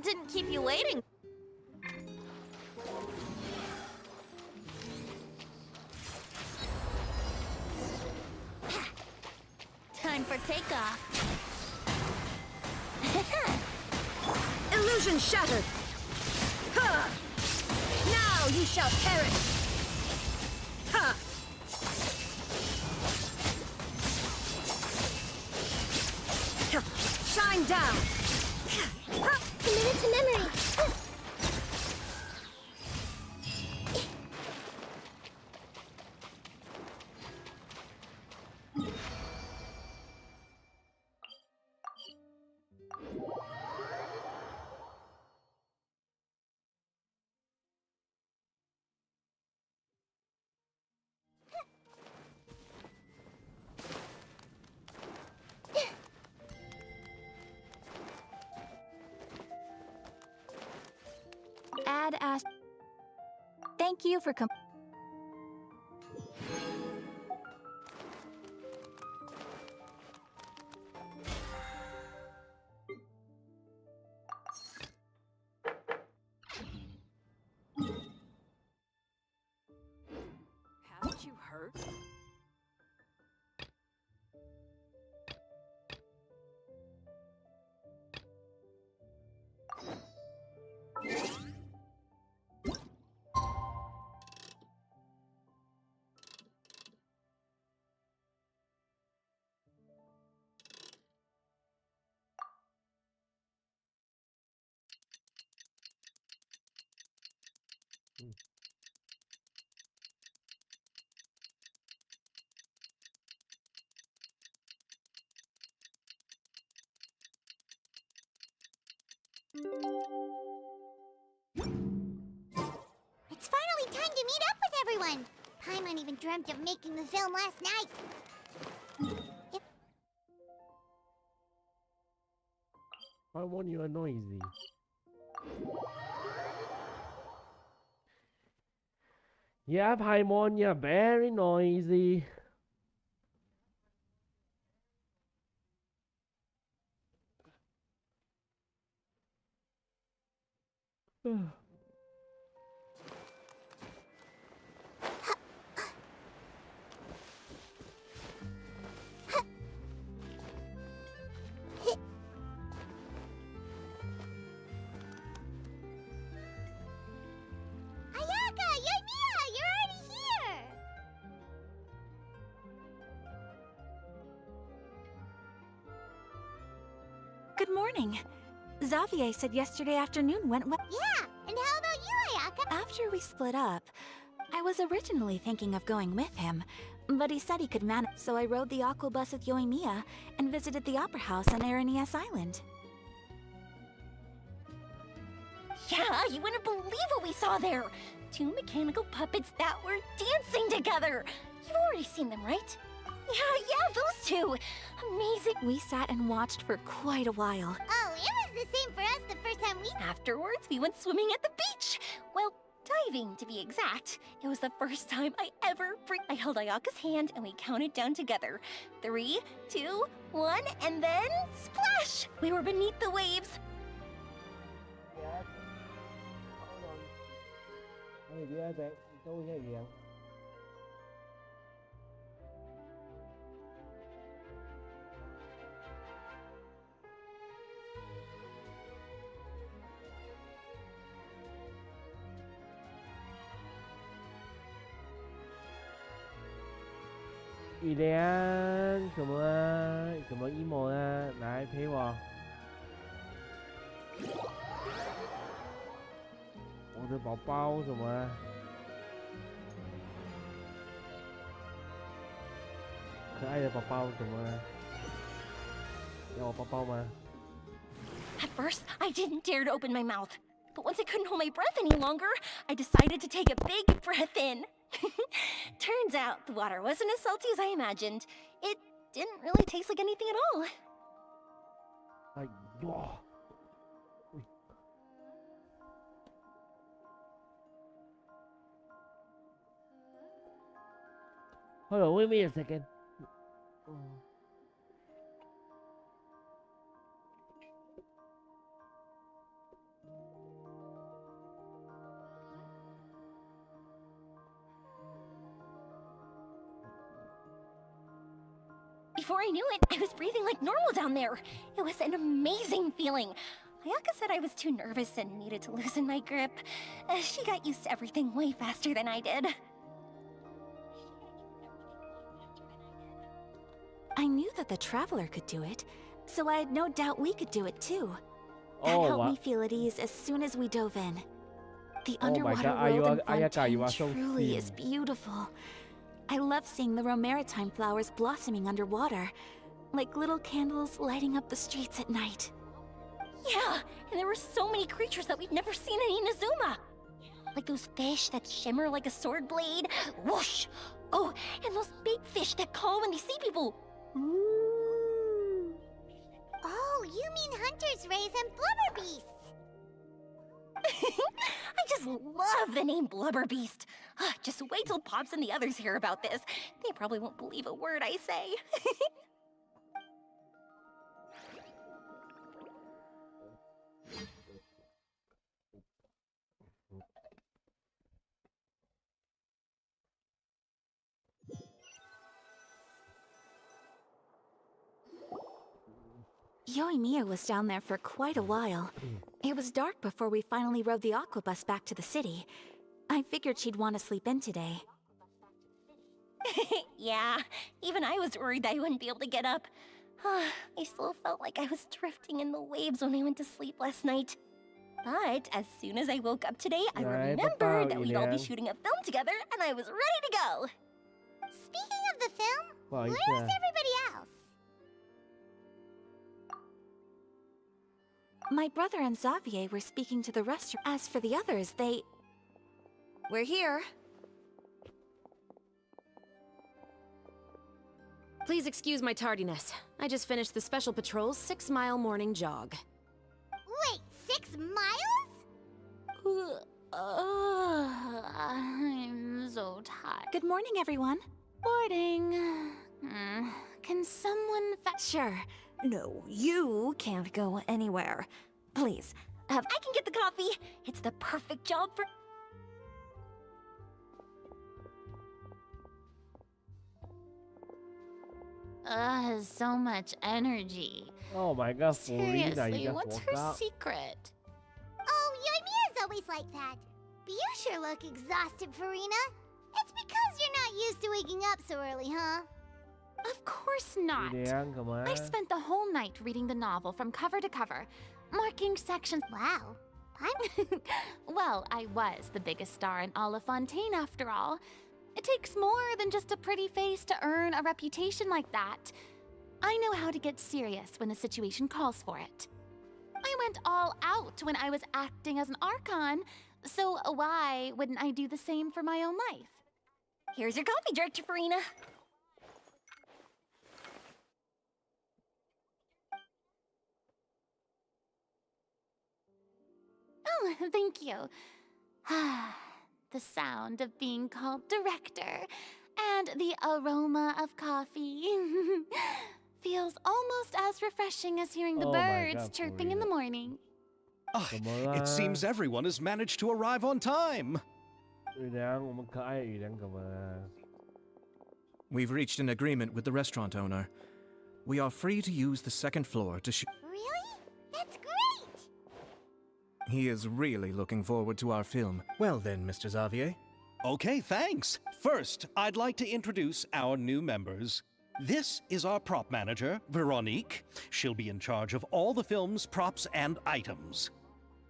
Didn't keep you waiting. Time for takeoff. Illusion shattered! Ha! Now you shall perish! Ha! Shine down! Committed to memory. Ad asked. Thank you for Haven't you heard? It's finally time to meet up with everyone. Paimon even dreamt of making the film last night. Paimon, you are noisy. Yeah, Paimon, you're very noisy. Ayaka, Yoimiya, you're already here. Good morning. Xavier said yesterday afternoon went well. Yeah, and how about you, Ayaka? After we split up, I was originally thinking of going with him, but he said he could manage, so I rode the aqua bus with Yoimiya and visited the opera house on Aranias Island. Yeah, you wouldn't believe what we saw there! Two mechanical puppets that were dancing together! You've already seen them, right? Yeah, those two! Amazing! We sat and watched for quite a while. Oh, it was the same for us the first time we... Afterwards, we went swimming at the beach! Well, diving, to be exact. It was the first time I ever I held Ayaka's hand and we counted down together. 3, 2, 1, and then splash! We were beneath the waves. Yes. 雨良，什么啊？什么阴谋啊？来陪我。我的宝宝什么啊？可爱的宝宝什么啊？要我抱抱吗？ At first, I didn't dare to open my mouth. But once I couldn't hold my breath any longer, I decided to take a big breath in. Turns out the water wasn't as salty as I imagined. It didn't really taste like anything at all. 哎呦！ Hold on, wait a second. before I knew it, I was breathing like normal down there. It was an amazing feeling. Ayaka said I was too nervous and needed to loosen my grip. She got used to everything way faster than I did. I knew that the Traveler could do it, so I had no doubt we could do it too. That Oh, helped wow. me feel at ease as soon as we dove in. The Oh my underwater God, world in Ayaka, you Fontaine are so truly is thin. beautiful. I love seeing the romaritime flowers blossoming underwater, like little candles lighting up the streets at night. Yeah, and there were so many creatures that we've never seen in Inazuma. Like those fish that shimmer like a sword blade. Whoosh! Oh, and those big fish that call when they see people. Ooh. Oh, you mean hunters, rays, and blubber beasts. I just love the name Blubber Beast. Just wait till Pops and the others hear about this. They probably won't believe a word I say. Yoimiya was down there for quite a while. It was dark before we finally rode the aquabus back to the city. I figured she'd want to sleep in today. Yeah, even I was worried I wouldn't be able to get up. I still felt like I was drifting in the waves when I went to sleep last night. But as soon as I woke up today, I Right, remembered that we'd all be Ilan. shooting a film together, and I was ready to go. Speaking of the film, Well, where's it's, everybody else? My brother and Xavier were speaking to the restaurant. As for the others, they... We're here. Please excuse my tardiness. I just finished the special patrol's 6-mile morning jog. Wait, 6 miles? I'm so tired. Good morning, everyone. Morning. Can someone Sure. No, you can't go anywhere. Please. I can get the coffee. It's the perfect job for... So much energy. oh my God, Furina, Seriously, you what's just her woke up. secret? Oh, Yoimiya's always like that. But you sure look exhausted, Farina. It's because you're not used to waking up so early, huh? Of course not. Ilan, come on. I spent the whole night reading the novel from cover to cover, marking sections. Wow. Well, I was the biggest star in all of Fontaine after all. It takes more than just a pretty face to earn a reputation like that. I know how to get serious when the situation calls for it. I went all out when I was acting as an Archon, so why wouldn't I do the same for my own life? Here's your coffee, Director Farina. Oh, thank you. The sound of being called director and the aroma of coffee feels almost as refreshing as hearing the Oh my birds God, chirping in the Furina. morning. Ah, Come it seems on. everyone has managed to arrive on time. Ilan, 我们可爱Ilan, come on. We've reached an agreement with the restaurant owner. We are free to use the second floor to shoot. Really? That's great! He is really looking forward to our film. Well then, Mr. Xavier. Okay, thanks. First, I'd like to introduce our new members. This is our prop manager, Veronique. She'll be in charge of all the film's props and items.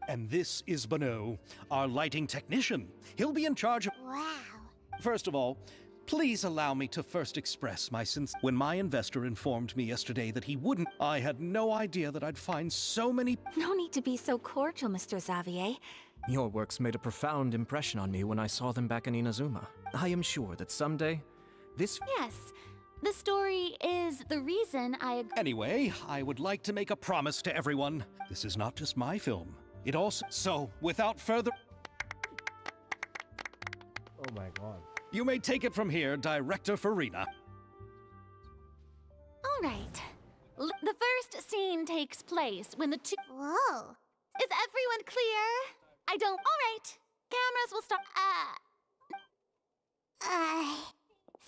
And this is Bono, our lighting technician. He'll be in charge of... Wow. First of all, please allow me to first express my When my investor informed me yesterday that he wouldn't, I had no idea that I'd find so many... No need to be so cordial, Mr. Xavier. Your works made a profound impression on me when I saw them back in Inazuma. I am sure that someday, this... Yes, the story is the reason I Anyway, I would like to make a promise to everyone. This is not just my film. It also... So, without further... Oh my God. You may take it from here, Director Farina. All right. The first scene takes place when the two... Whoa. Is everyone clear? I don't... All right. Cameras will start...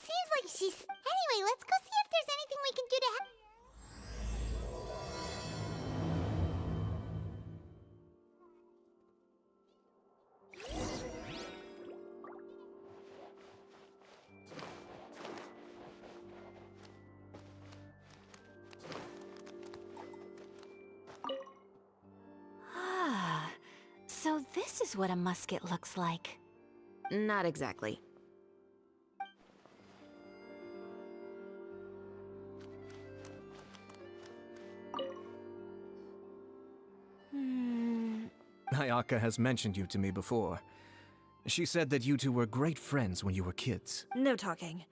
seems like she's... Anyway, let's go see if there's anything we can do to help. Ah, so this is what a musket looks like. Not exactly. Ayaka has mentioned you to me before. She said that you two were great friends when you were kids. No talking.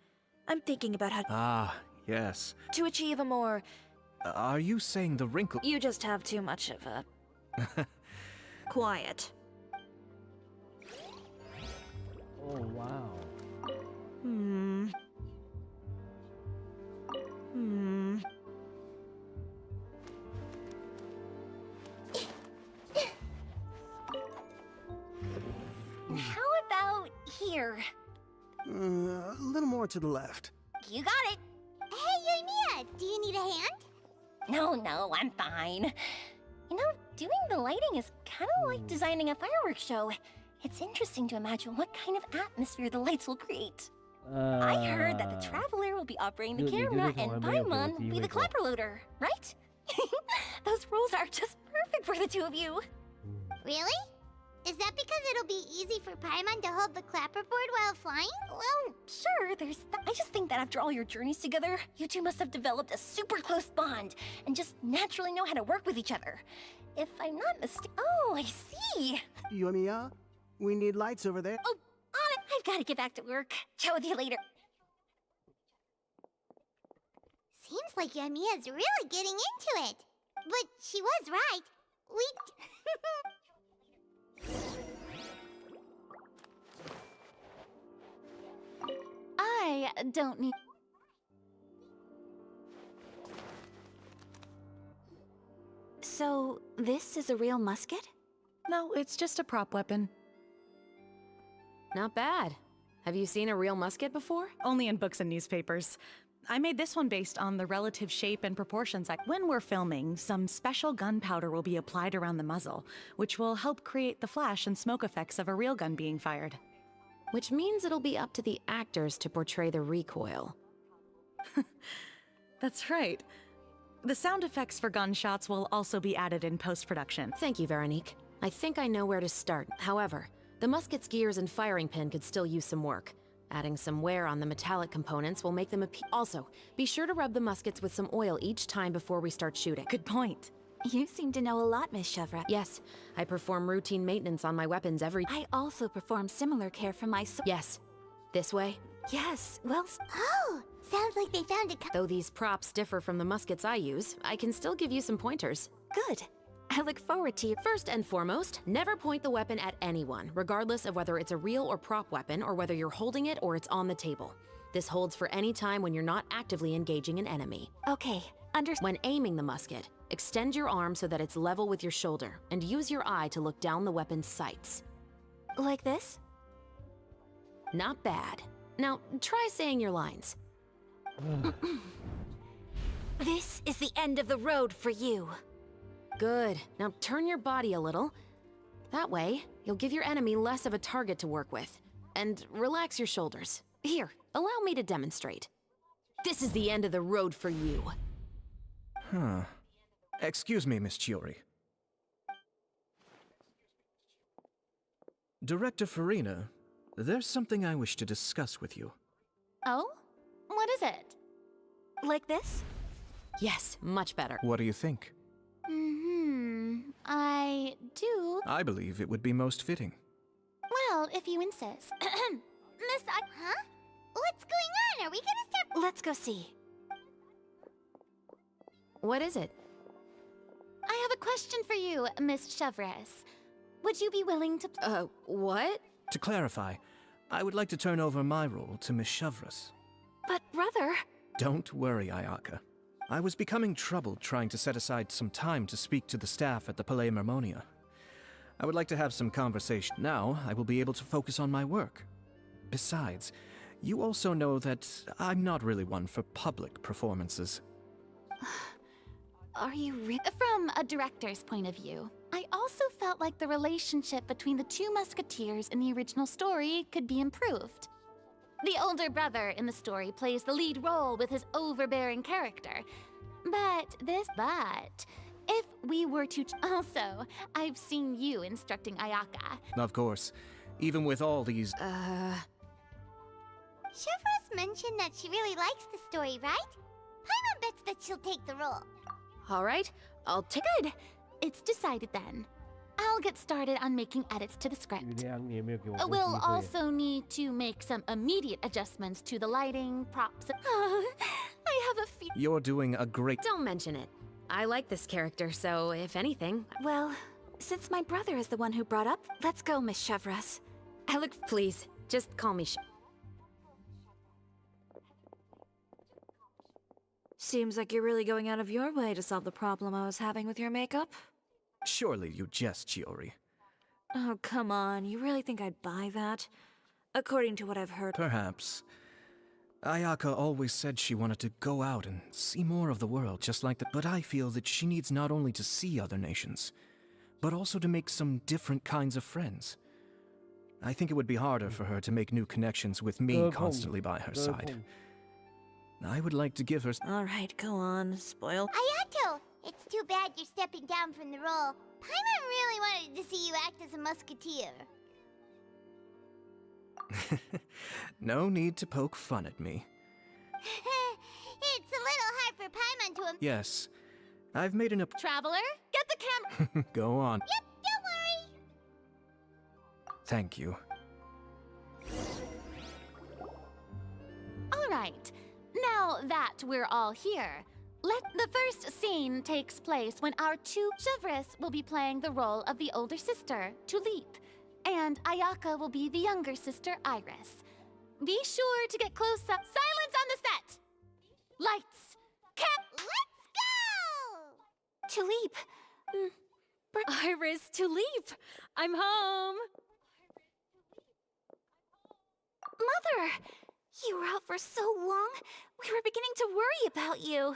I'm thinking about how Ah, yes. to achieve a more... Are you saying the wrinkle... You just have too much of a... quiet. Oh wow. How about here? A little more to the left. You got it. Hey, Yoimiya, do you need a hand? No, I'm fine. You know, doing the lighting is kind of like designing a fireworks show. It's interesting to imagine what kind of atmosphere the lights will create. I heard that the Traveler will be operating the camera and Paimon will be the clapper loader, right? Those roles are just perfect for the two of you. Really? Is that because it'll be easy for Paimon to hold the clapperboard while flying? Well, sure, there's that. I just think that after all your journeys together, you two must have developed a super close bond and just naturally know how to work with each other. If I'm not mistaken... Oh, I see. Yoimiya, we need lights over there. Oh, on it. I've got to get back to work. Chat with you later. Seems like Yoimiya's really getting into it. But she was right. I don't need... So, this is a real musket? No, it's just a prop weapon. Not bad. Have you seen a real musket before? Only in books and newspapers. I made this one based on the relative shape and proportions. When we're filming, some special gunpowder will be applied around the muzzle, which will help create the flash and smoke effects of a real gun being fired. Which means it'll be up to the actors to portray the recoil. That's right. The sound effects for gunshots will also be added in post-production. Thank you, Veronique. I think I know where to start. However, the musket's gears and firing pin could still use some work. Adding some wear on the metallic components will make them appear. Also, be sure to rub the muskets with some oil each time before we start shooting. Good point. You seem to know a lot, Miss Chevra. Yes, I perform routine maintenance on my weapons every... I also perform similar care for my Yes. This way? Yes, well... Oh, sounds like they found a... Though these props differ from the muskets I use, I can still give you some pointers. Good. I look forward to you. First and foremost, never point the weapon at anyone, regardless of whether it's a real or prop weapon or whether you're holding it or it's on the table. This holds for any time when you're not actively engaging an enemy. Okay, When aiming the musket, extend your arm so that it's level with your shoulder, and use your eye to look down the weapon's sights. Like this? Not bad. Now, try saying your lines. This is the end of the road for you. Good. Now turn your body a little. That way, you'll give your enemy less of a target to work with. And relax your shoulders. Here, allow me to demonstrate. This is the end of the road for you. Huh. Excuse me, Miss Chiori. Director Farina, there's something I wish to discuss with you. Oh? What is it? Like this? Yes, much better. What do you think? I do... I believe it would be most fitting. Well, if you insist. Miss, huh? What's going on? Are we gonna start... Let's go see. What is it? I have a question for you, Miss Chevres. Would you be willing to... What? To clarify, I would like to turn over my role to Miss Chevres. But brother... Don't worry, Ayaka. I was becoming troubled trying to set aside some time to speak to the staff at the Palais Mermonia. I would like to have some conversation. Now, I will be able to focus on my work. Besides, You also know that I'm not really one for public performances. Are you From a director's point of view, I also felt like the relationship between the two musketeers in the original story could be improved. The older brother in the story plays the lead role with his overbearing character. But if we were to... Also, I've seen you instructing Ayaka. Of course. Even with all these... Chevro's mentioned that she really likes the story, right? Paimon bets that she'll take the role. All right, I'll take Good. It's decided then. I'll get started on making edits to the script. We'll also need to make some immediate adjustments to the lighting, props... I have a feeling... You're doing a great... Don't mention it. I like this character, so if anything... Well, since my brother is the one who brought up, let's go, Miss Chevras. Please, just call me Seems like you're really going out of your way to solve the problem I was having with your makeup. Surely you jest, Chiori. Oh, come on. You really think I'd buy that? According to what I've heard... Perhaps. Ayaka always said she wanted to go out and see more of the world, just like that. But I feel that she needs not only to see other nations, but also to make some different kinds of friends. I think it would be harder for her to make new connections with me constantly by her side. I would like to give her... All right, go on, spoil... Ayato! It's too bad you're stepping down from the role. Paimon really wanted to see you act as a musketeer. No need to poke fun at me. It's a little hard for Paimon to... Yes, I've made an... Traveler, get the camera... Go on. Yep, don't worry. Thank you. All right. Now that we're all here, the first scene takes place when our two Chevres will be playing the role of the older sister, Tulip, and Ayaka will be the younger sister, Iris. Be sure to get close up. Silence on the set! Lights! Let's go! Tulip! Iris, Tulip! I'm home! Mother! You were out for so long, we were beginning to worry about you.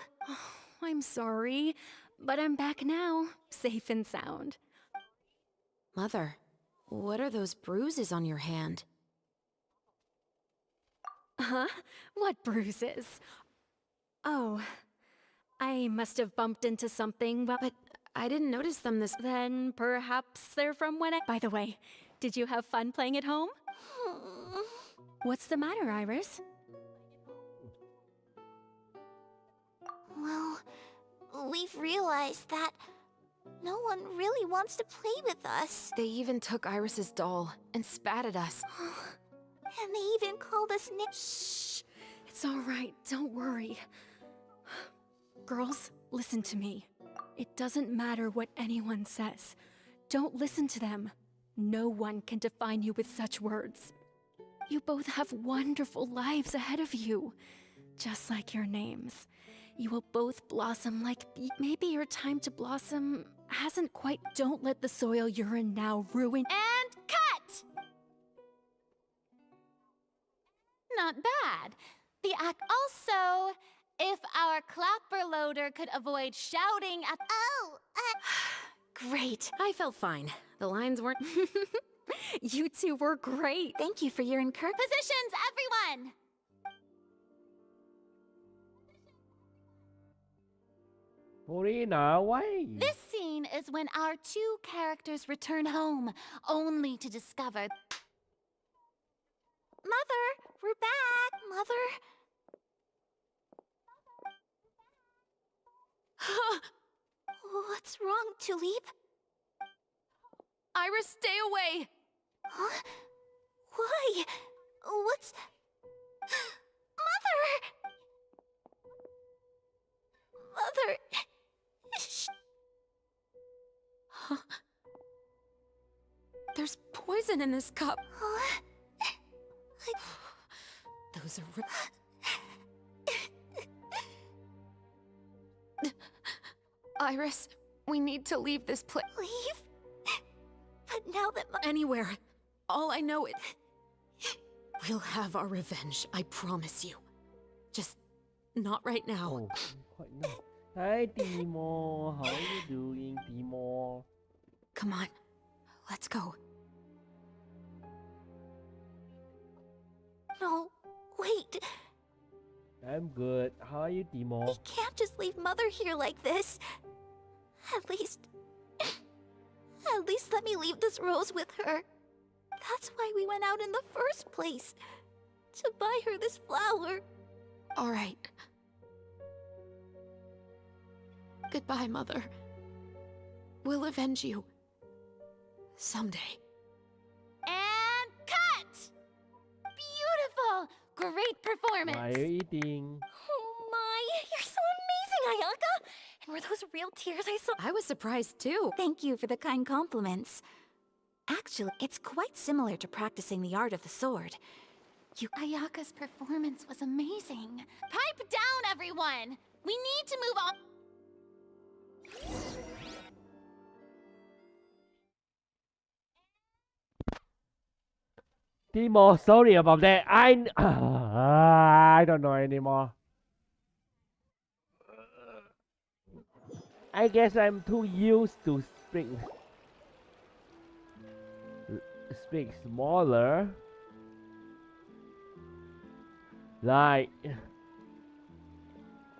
I'm sorry, but I'm back now, safe and sound. Mother, what are those bruises on your hand? Huh? What bruises? Oh, I must have bumped into something, but I didn't notice them this... Then perhaps they're from when I... By the way, did you have fun playing at home? What's the matter, Iris? Well, we've realized that no one really wants to play with us. They even took Iris's doll and spat at us. And they even called us Shh! It's all right, don't worry. Girls, listen to me. It doesn't matter what anyone says. Don't listen to them. No one can define you with such words. You both have wonderful lives ahead of you. Just like your names. You will both blossom like... Maybe your time to blossom hasn't quite... Don't let the soil you're in now ruin... And cut! Not bad. The act also... If our clapper loader could avoid shouting at... Oh, Great. I felt fine. The lines weren't... You two were great. Thank you for your encouragement. Positions, everyone! Purina, why? This scene is when our two characters return home, only to discover... Mother, we're back. Mother? What's wrong, Tulip? Iris, stay away! Huh? Why? What's... Mother! Mother... Huh? There's poison in this cup. Huh? Those are... Iris, we need to leave this place. Leave? But now that Anywhere. All I know is... We'll have our revenge, I promise you. Just not right now. Oh, quite nice. Hi, Timo. How are you doing, Timo? Come on, let's go. No, wait. I'm good. How are you, Timo? We can't just leave Mother here like this. At least let me leave this rose with her. That's why we went out in the first place. To buy her this flower. All right. Goodbye, Mother. We'll avenge you. Someday. And cut! Beautiful! Great performance! Why are you eating? Oh my, you're so amazing, Ayaka! And were those real tears I saw? I was surprised too. Thank you for the kind compliments. Actually, it's quite similar to practicing the art of the sword. Ayaka's performance was amazing. Pipe down, everyone! We need to move on. Timo, sorry about that. I don't know anymore. I guess I'm too used to speak smaller. Like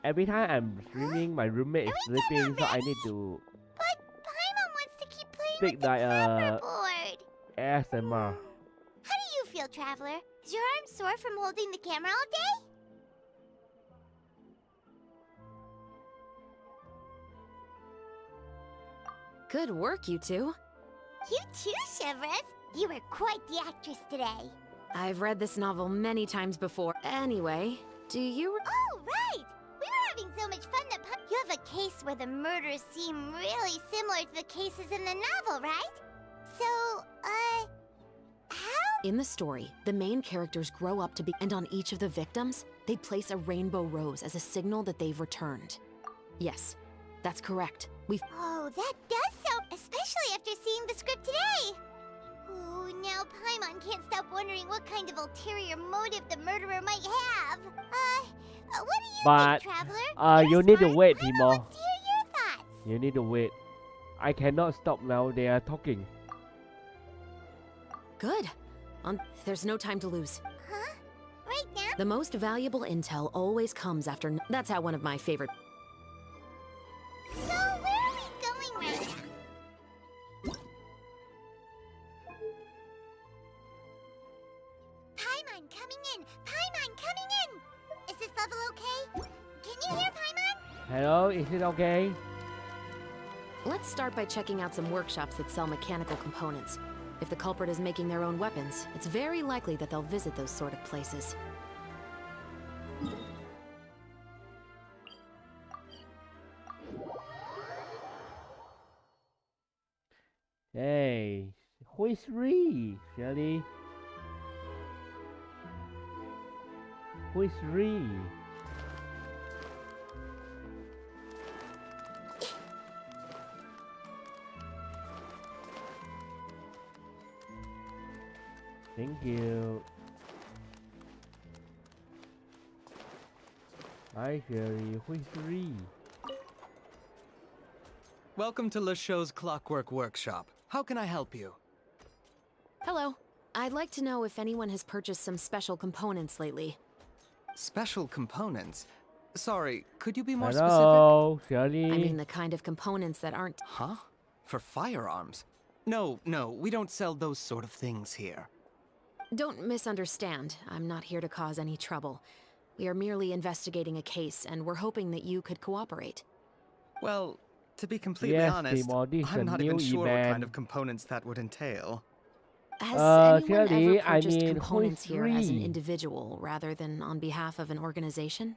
every time I'm streaming, my roommate is sleeping, so I need to But Paimon wants to keep playing speak with the like camera board. ASMR. How do you feel, Traveler? Is your arm sore from holding the camera all day? Good work, you two. You too, Shivers. You were quite the actress today. I've read this novel many times before. Anyway, do you... Oh, right! We were having so much fun that you have a case where the murders seem really similar to the cases in the novel, right? So, how? In the story, the main characters grow up to be... And on each of the victims, they place a rainbow rose as a signal that they've returned. Yes, that's correct. Oh, that does sound... Especially after seeing the script today! Oh, now Paimon can't stop wondering what kind of ulterior motive the murderer might have. What do you think, Traveler? You need to wait, Paimon Timo. wants to hear your thoughts. You need to wait. I cannot stop now. They are talking. Good. There's no time to lose. Huh? Right now? The most valuable intel always comes after... That's how one of my favorite... So, where are we going right now? Paimon coming in! Paimon coming in! Is this level okay? Can you hear Paimon? Hello, is it okay? Let's start by checking out some workshops that sell mechanical components. If the culprit is making their own weapons, it's very likely that they'll visit those sort of places. Hey, who is Ree, Shelly? Who is Ree? Thank you. Hi, Sherry. Who is Ree? Welcome to LeChaux's Clockwork Workshop. How can I help you? Hello. I'd like to know if anyone has purchased some special components lately. Special components? Sorry, could you be more Hello, specific? Shelly. I mean the kind of components that aren't... Huh? For firearms? No, we don't sell those sort of things here. Don't misunderstand. I'm not here to cause any trouble. We are merely investigating a case, and we're hoping that you could cooperate. Well, to be completely Yes, honest, Timo, this is I'm a not even new sure what event. kind of components that would entail. Has anyone Shelly, ever I purchased mean, who components is here as an Ree? individual rather than on behalf of an organization?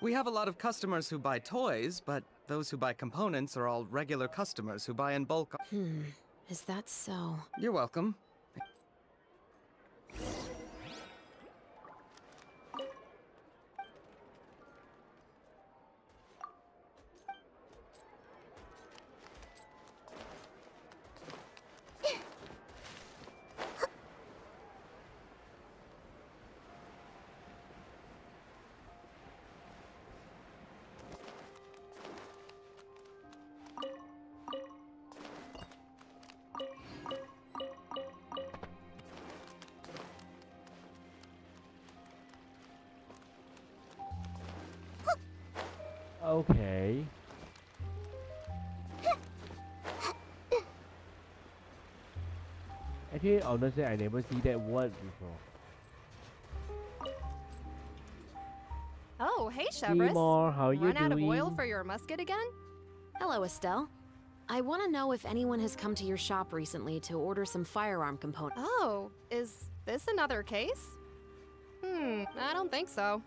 We have a lot of customers who buy toys, but those who buy components are all regular customers who buy in bulk. Is that so? You're welcome. Okay. Actually, honestly, I never see that word before. Oh, hey, Shebris. Seymour, how you Run out of doing? oil for your musket again? Hello, Estelle. I want to know if anyone has come to your shop recently to order some firearm components. Oh, is this another case? I don't think so.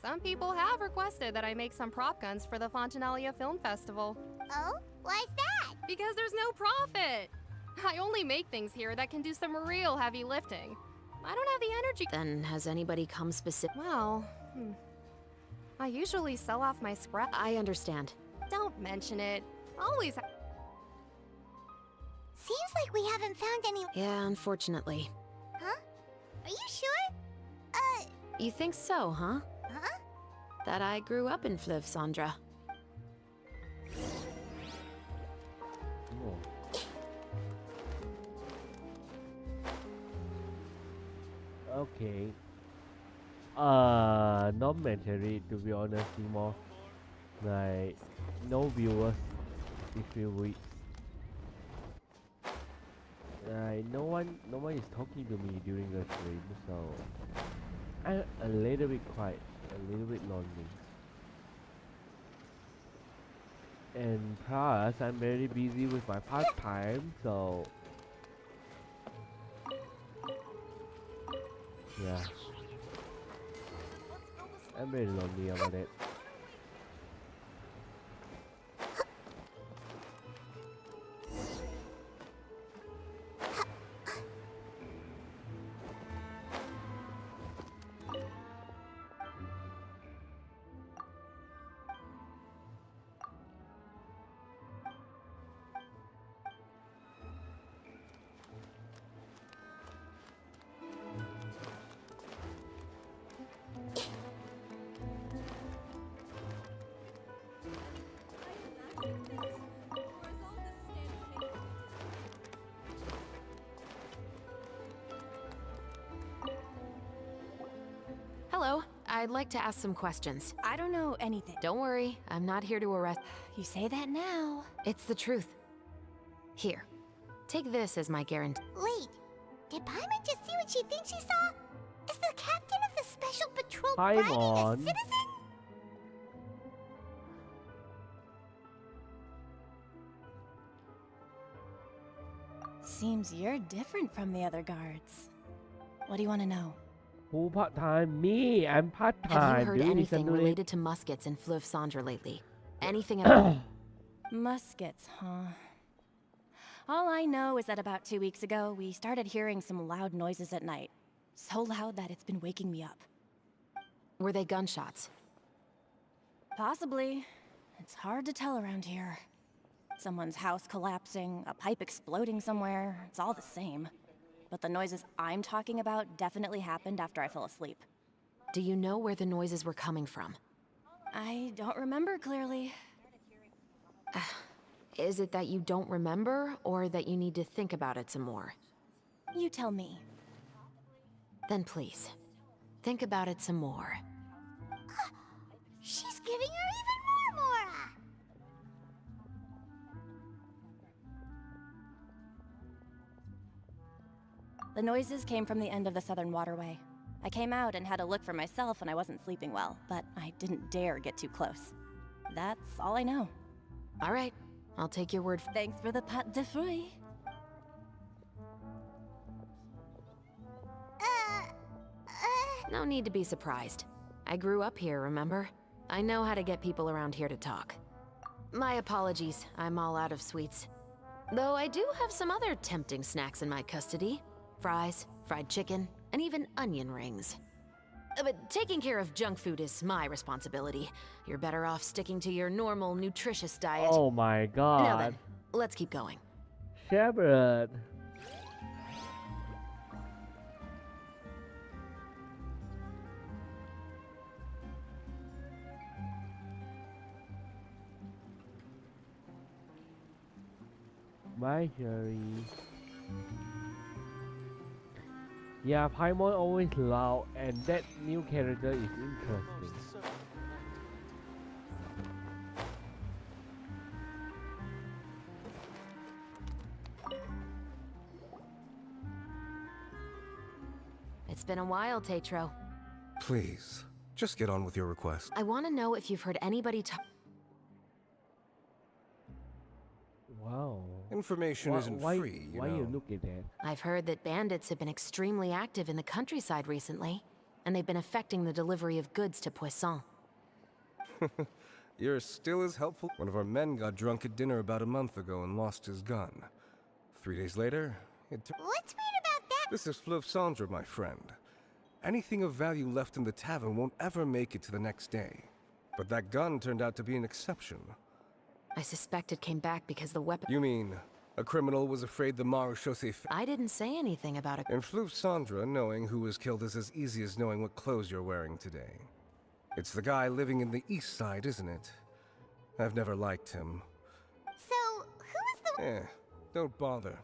Some people have requested that I make some prop guns for the Fontanalia Film Festival. Oh? Why's that? Because there's no profit! I only make things here that can do some real heavy lifting. I don't have the energy. Then has anybody come specific? Well, I usually sell off my scrap. I understand. Don't mention it. Always. Seems like we haven't found any. Yeah, unfortunately. Huh? Are you sure? You think so, huh? Huh? That I grew up in Fleuve Sandra. Oh. Okay. Not mandatory to be honest, Seymour. Like, no viewers this few weeks. No one is talking to me during the stream, so I'm a little bit quiet, a little bit lonely. And plus, I'm very busy with my part-time, so yeah, I'm very lonely about it. Hello. I'd like to ask some questions. I don't know anything. Don't worry, I'm not here to arrest. You say that now. It's the truth. Here, take this as my guarantee. Wait, did Paimon just see what she thinks she saw? Is the captain of the Special Patrol bribing a citizen? Seems you're different from the other guards. What do you want to know? Who part-time? Me, I'm part-time. Have you heard Do you anything listen to it? related to muskets in Fleuve Sandra lately? Anything at all? Muskets, huh? All I know is that about 2 weeks ago, we started hearing some loud noises at night. So loud that it's been waking me up. Were they gunshots? Possibly. It's hard to tell around here. Someone's house collapsing, a pipe exploding somewhere, it's all the same. But the noises I'm talking about definitely happened after I fell asleep. Do you know where the noises were coming from? I don't remember clearly. Is it that you don't remember, or that you need to think about it some more? You tell me. Then please, think about it some more. She's giving her even more Mora! The noises came from the end of the Southern Waterway. I came out and had a look for myself when I wasn't sleeping well, but I didn't dare get too close. That's all I know. All right, I'll take your word. Thanks for the pâte de fruits. No need to be surprised. I grew up here, remember? I know how to get people around here to talk. My apologies, I'm all out of sweets. Though I do have some other tempting snacks in my custody. Fries, fried chicken, and even onion rings. But taking care of junk food is my responsibility. You're better off sticking to your normal, nutritious diet. Oh my god. Now then, let's keep going. Shepard. My Sherry. Yeah, Paimon always loud, and that new character is interesting. It's been a while, Tetro. Please, just get on with your request. I want to know if you've heard anybody talk. Wow. Information isn't free, you why know. you look at that? I've heard that bandits have been extremely active in the countryside recently, and they've been affecting the delivery of goods to Poisson. You're still as helpful. One of our men got drunk at dinner about a month ago and lost his gun. 3 days later, What's weird about that? This is Fleuve Cendre, my friend. Anything of value left in the tavern won't ever make it to the next day. But that gun turned out to be an exception. I suspect it came back because the weapon— You mean, a criminal was afraid the Marechaussee— I didn't say anything about it. In Fleuve Cendre, knowing who was killed is as easy as knowing what clothes you're wearing today. It's the guy living in the east side, isn't it? I've never liked him. So, who is the— Don't bother.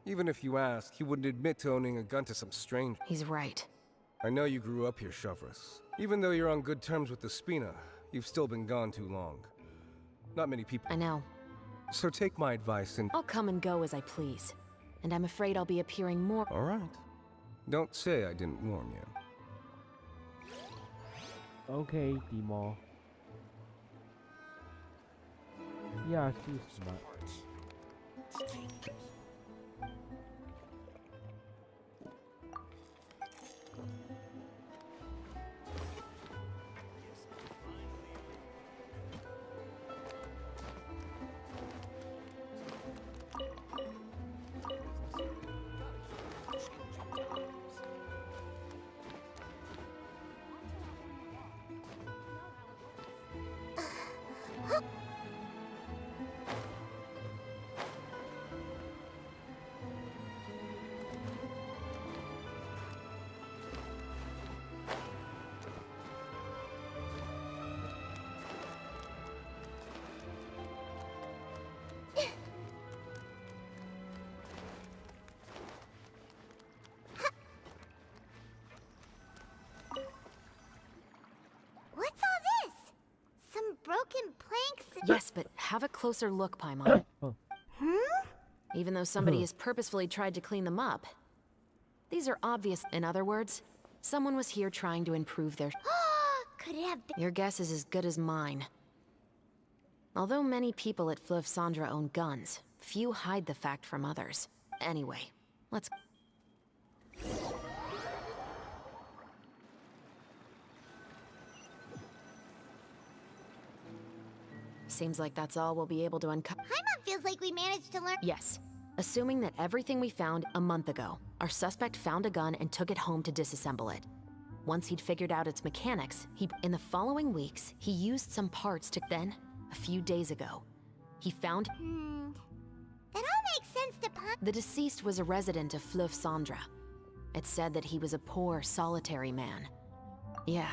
Even if you ask, he wouldn't admit to owning a gun to some stranger. He's right. I know you grew up here, Chevres. Even though you're on good terms with the Spina, you've still been gone too long. Not many people— I know. So take my advice and— I'll come and go as I please. And I'm afraid I'll be appearing more— All right. Don't say I didn't warn you. Okay, Timo. Yeah, she's smart. What's all this? Some broken planks? Yes, but have a closer look, Paimon. Hmm? Even though somebody has purposefully tried to clean them up. These are obvious. In other words, someone was here trying to improve their— Could it have been— Your guess is as good as mine. Although many people at Fleuve Cendre own guns, few hide the fact from others. Anyway, let's— Seems like that's all we'll be able to uncover. Paimon feels like we managed to learn— Yes. Assuming that everything we found a month ago, our suspect found a gun and took it home to disassemble it. Once he'd figured out its mechanics, in the following weeks, he used some parts to— Then, a few days ago, he found— That all makes sense to The deceased was a resident of Fleuve Cendre. It said that he was a poor, solitary man. Yeah,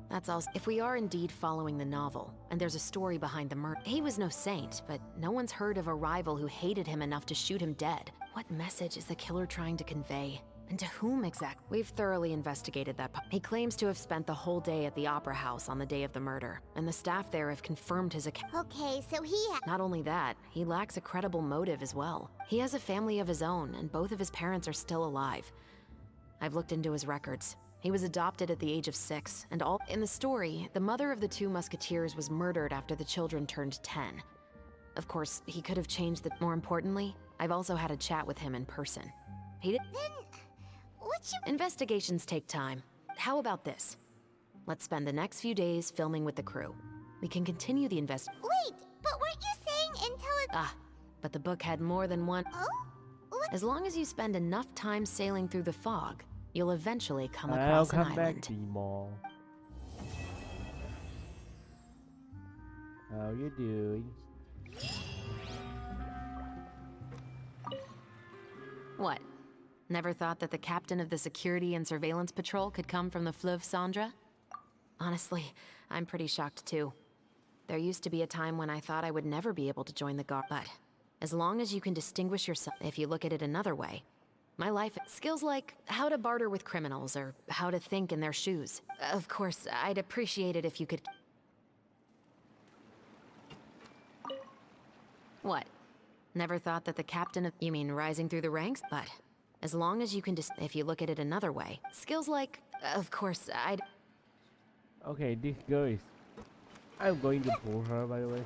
that's all. If we are indeed following the novel, and there's a story behind the murder— He was no saint, but no one's heard of a rival who hated him enough to shoot him dead. What message is the killer trying to convey? And to whom exactly? We've thoroughly investigated that. He claims to have spent the whole day at the Opera House on the day of the murder, and the staff there have confirmed his account. Okay, so he Not only that, he lacks a credible motive as well. He has a family of his own, and both of his parents are still alive. I've looked into his records. He was adopted at the age of 6, and all— In the story, the mother of the 2 musketeers was murdered after the children turned 10. Of course, he could have changed the— More importantly, I've also had a chat with him in person. He did— Investigations take time. How about this? Let's spend the next few days filming with the crew. We can continue the Wait, but weren't you saying until it— Ah, but the book had more than one— Oh? As long as you spend enough time sailing through the fog, you'll eventually come I'll across an come back, island. Timo. How you doing? What? Never thought that the captain of the security and surveillance patrol could come from the Fleuve Cendre? Honestly, I'm pretty shocked too. There used to be a time when I thought I would never be able to join the guard, but as long as you can distinguish yourself— If you look at it another way, my life— Skills like how to barter with criminals or how to think in their shoes. Of course, I'd appreciate it if you could— What? Never thought that the captain of— You mean rising through the ranks? But As long as you can if you look at it another way. Skills like, of course, Okay, this girl is... I'm going to pull her, by the way.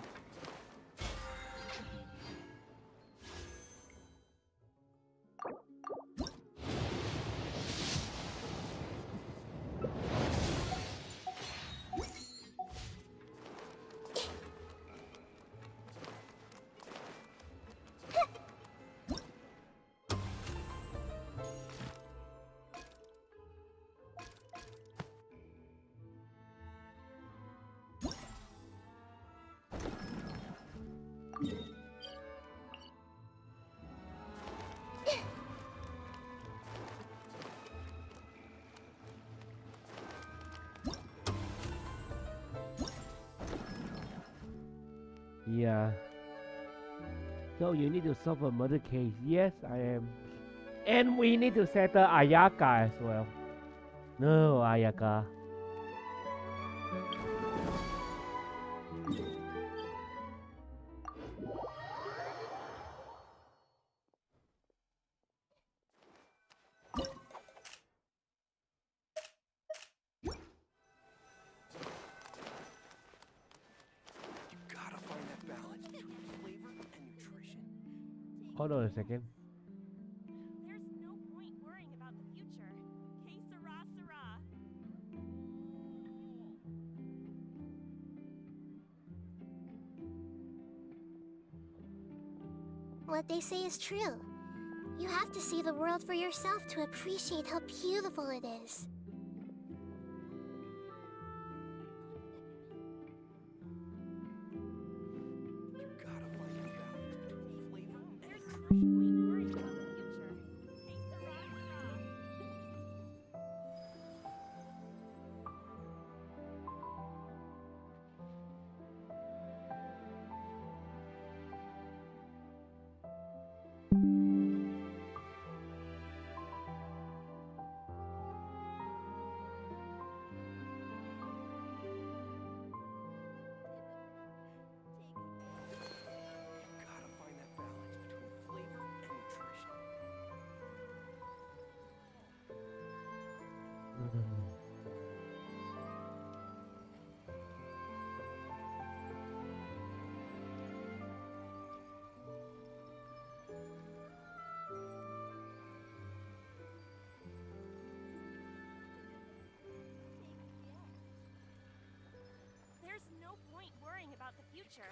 Yeah. So you need to solve a murder case. Yes, I am. And we need to settle Ayaka as well. No, Ayaka. Hold on a second. There's no point worrying about the future. Que sera, sera. What they say is true. You have to see the world for yourself to appreciate how beautiful it is. There's no point worrying about the future.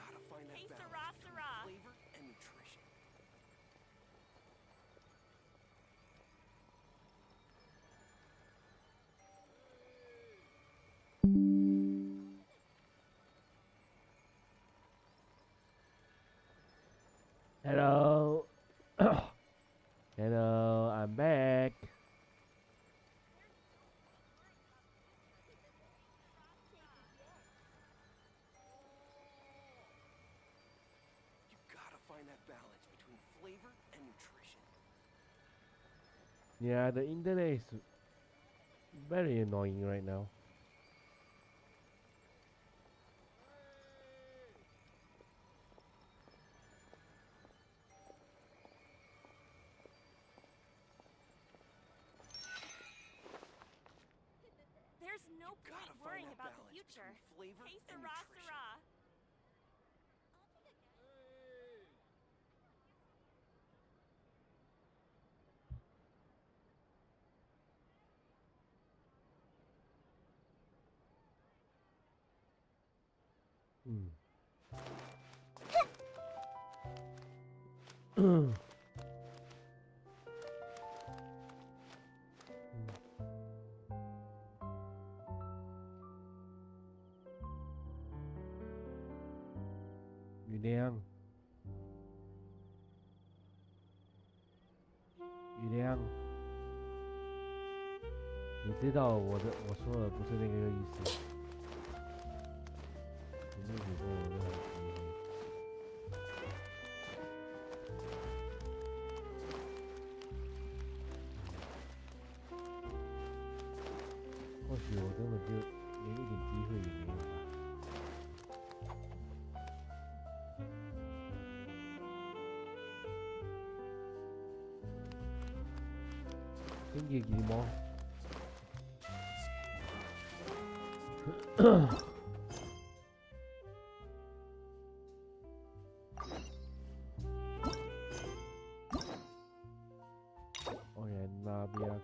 Que sera, sera. Flavor and nutrition. Hello. Hello, I'm back. Flavor and nutrition. Yeah, the internet is very annoying right now. There's no point worrying about the future. Que sera, sera. Yu Liang. Yu Liang. 你知道我说的不是那个意思。你没有给过我任何机会。或许我根本就连一点机会也没有吧。升级几毛？哦耶，那边可。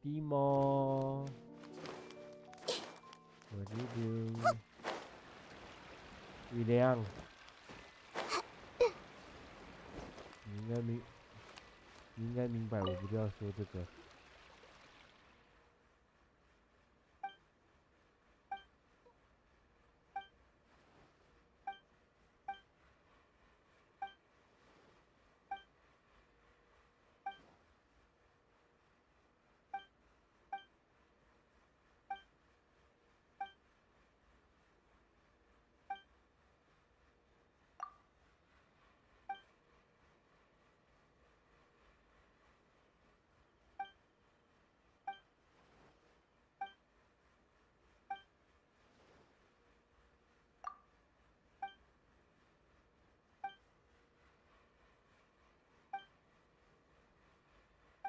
低毛，我这边雨亮，你应该明白，我不是要说这个。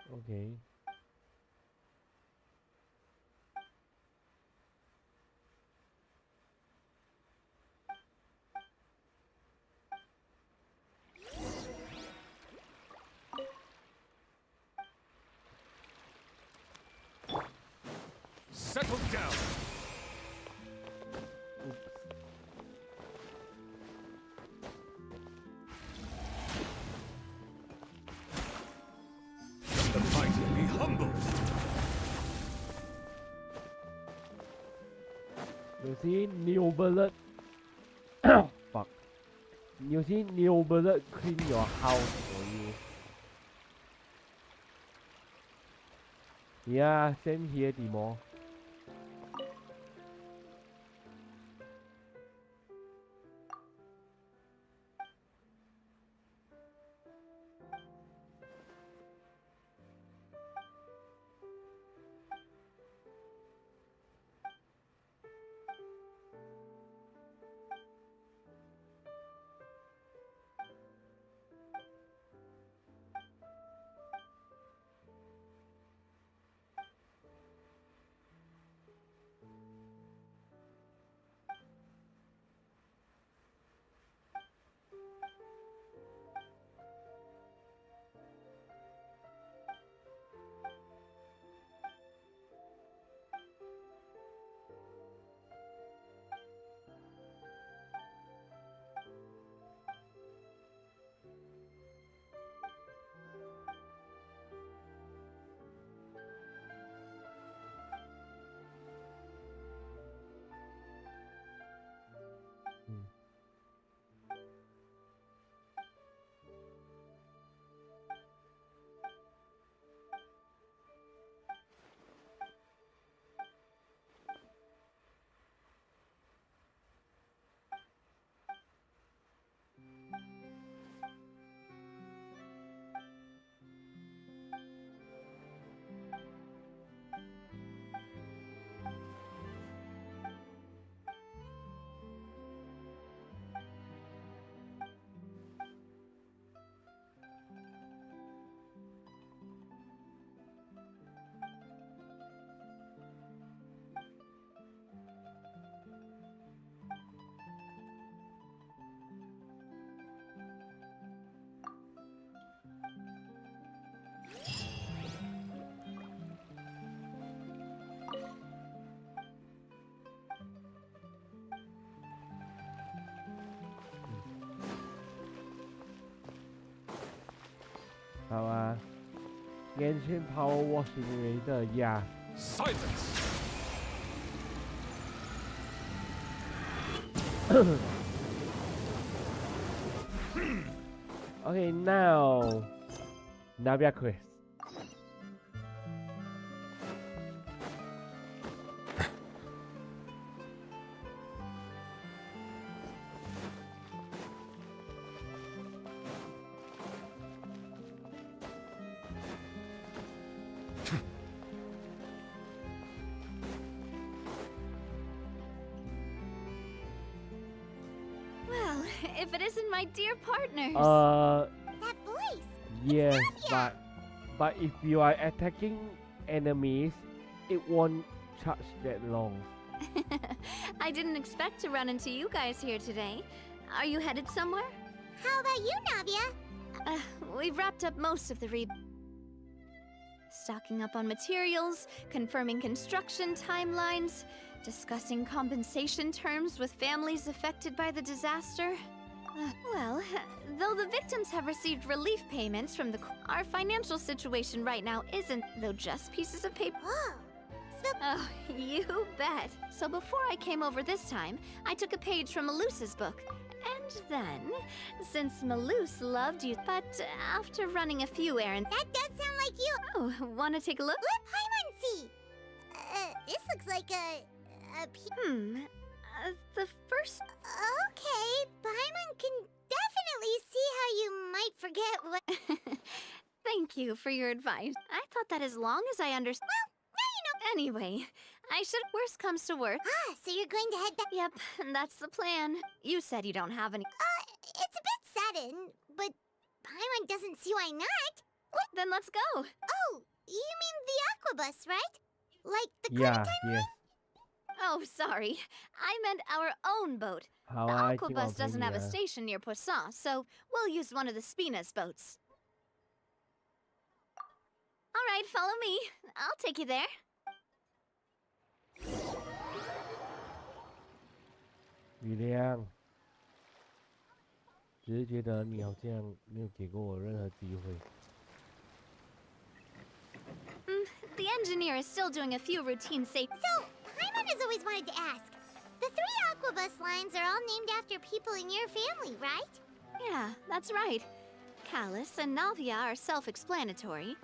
OK。Settle down. The mighty be humbled. 有些牛不了，fuck。有些牛不了 clean your house for you. Yeah, same here, Demo. Power Genshin Power Wash Simulator, yeah. Silence. Okay, now Navia quest. Well, if it isn't my dear partners. That voice. Yes, but if you are attacking enemies, it won't charge that long. I didn't expect to run into you guys here today. Are you headed somewhere? How about you, Navia? We've wrapped up most of the stocking up on materials, confirming construction timelines, discussing compensation terms with families affected by the disaster. Well, though the victims have received relief payments from our financial situation right now isn't, though, just pieces of paper. Whoa. Oh, you bet. So before I came over this time, I took a page from Malus's book. And then, since Malus loved you, but after running a few errands... That does sound like you! Oh, wanna take a look? Let Paimon see! This looks like the first... Okay, Paimon can definitely see how you might forget what... Thank you for your advice. I thought that as long as I understand... Well, now you know... Anyway, I should... Worst comes to worst. Ah, so you're going to head back... Yep, that's the plan. You said you don't have any... It's a bit sudden, but Paimon doesn't see why not. What? Then let's go. Oh, you mean the Aquabus, right? Like the Clementine one? Oh, sorry. I meant our own boat. The Aquabus doesn't have a station near Poisson, so we'll use one of the Spina's boats. All right, follow me. I'll take you there. 雨亮，只是觉得你好像没有给过我任何机会。The engineer is still doing a few routine safety. So, Paimon has always wanted to ask. The 3 Aquabus lines are all named after people in your family, right? Yeah, that's right. Callus and Navia are self-explanatory,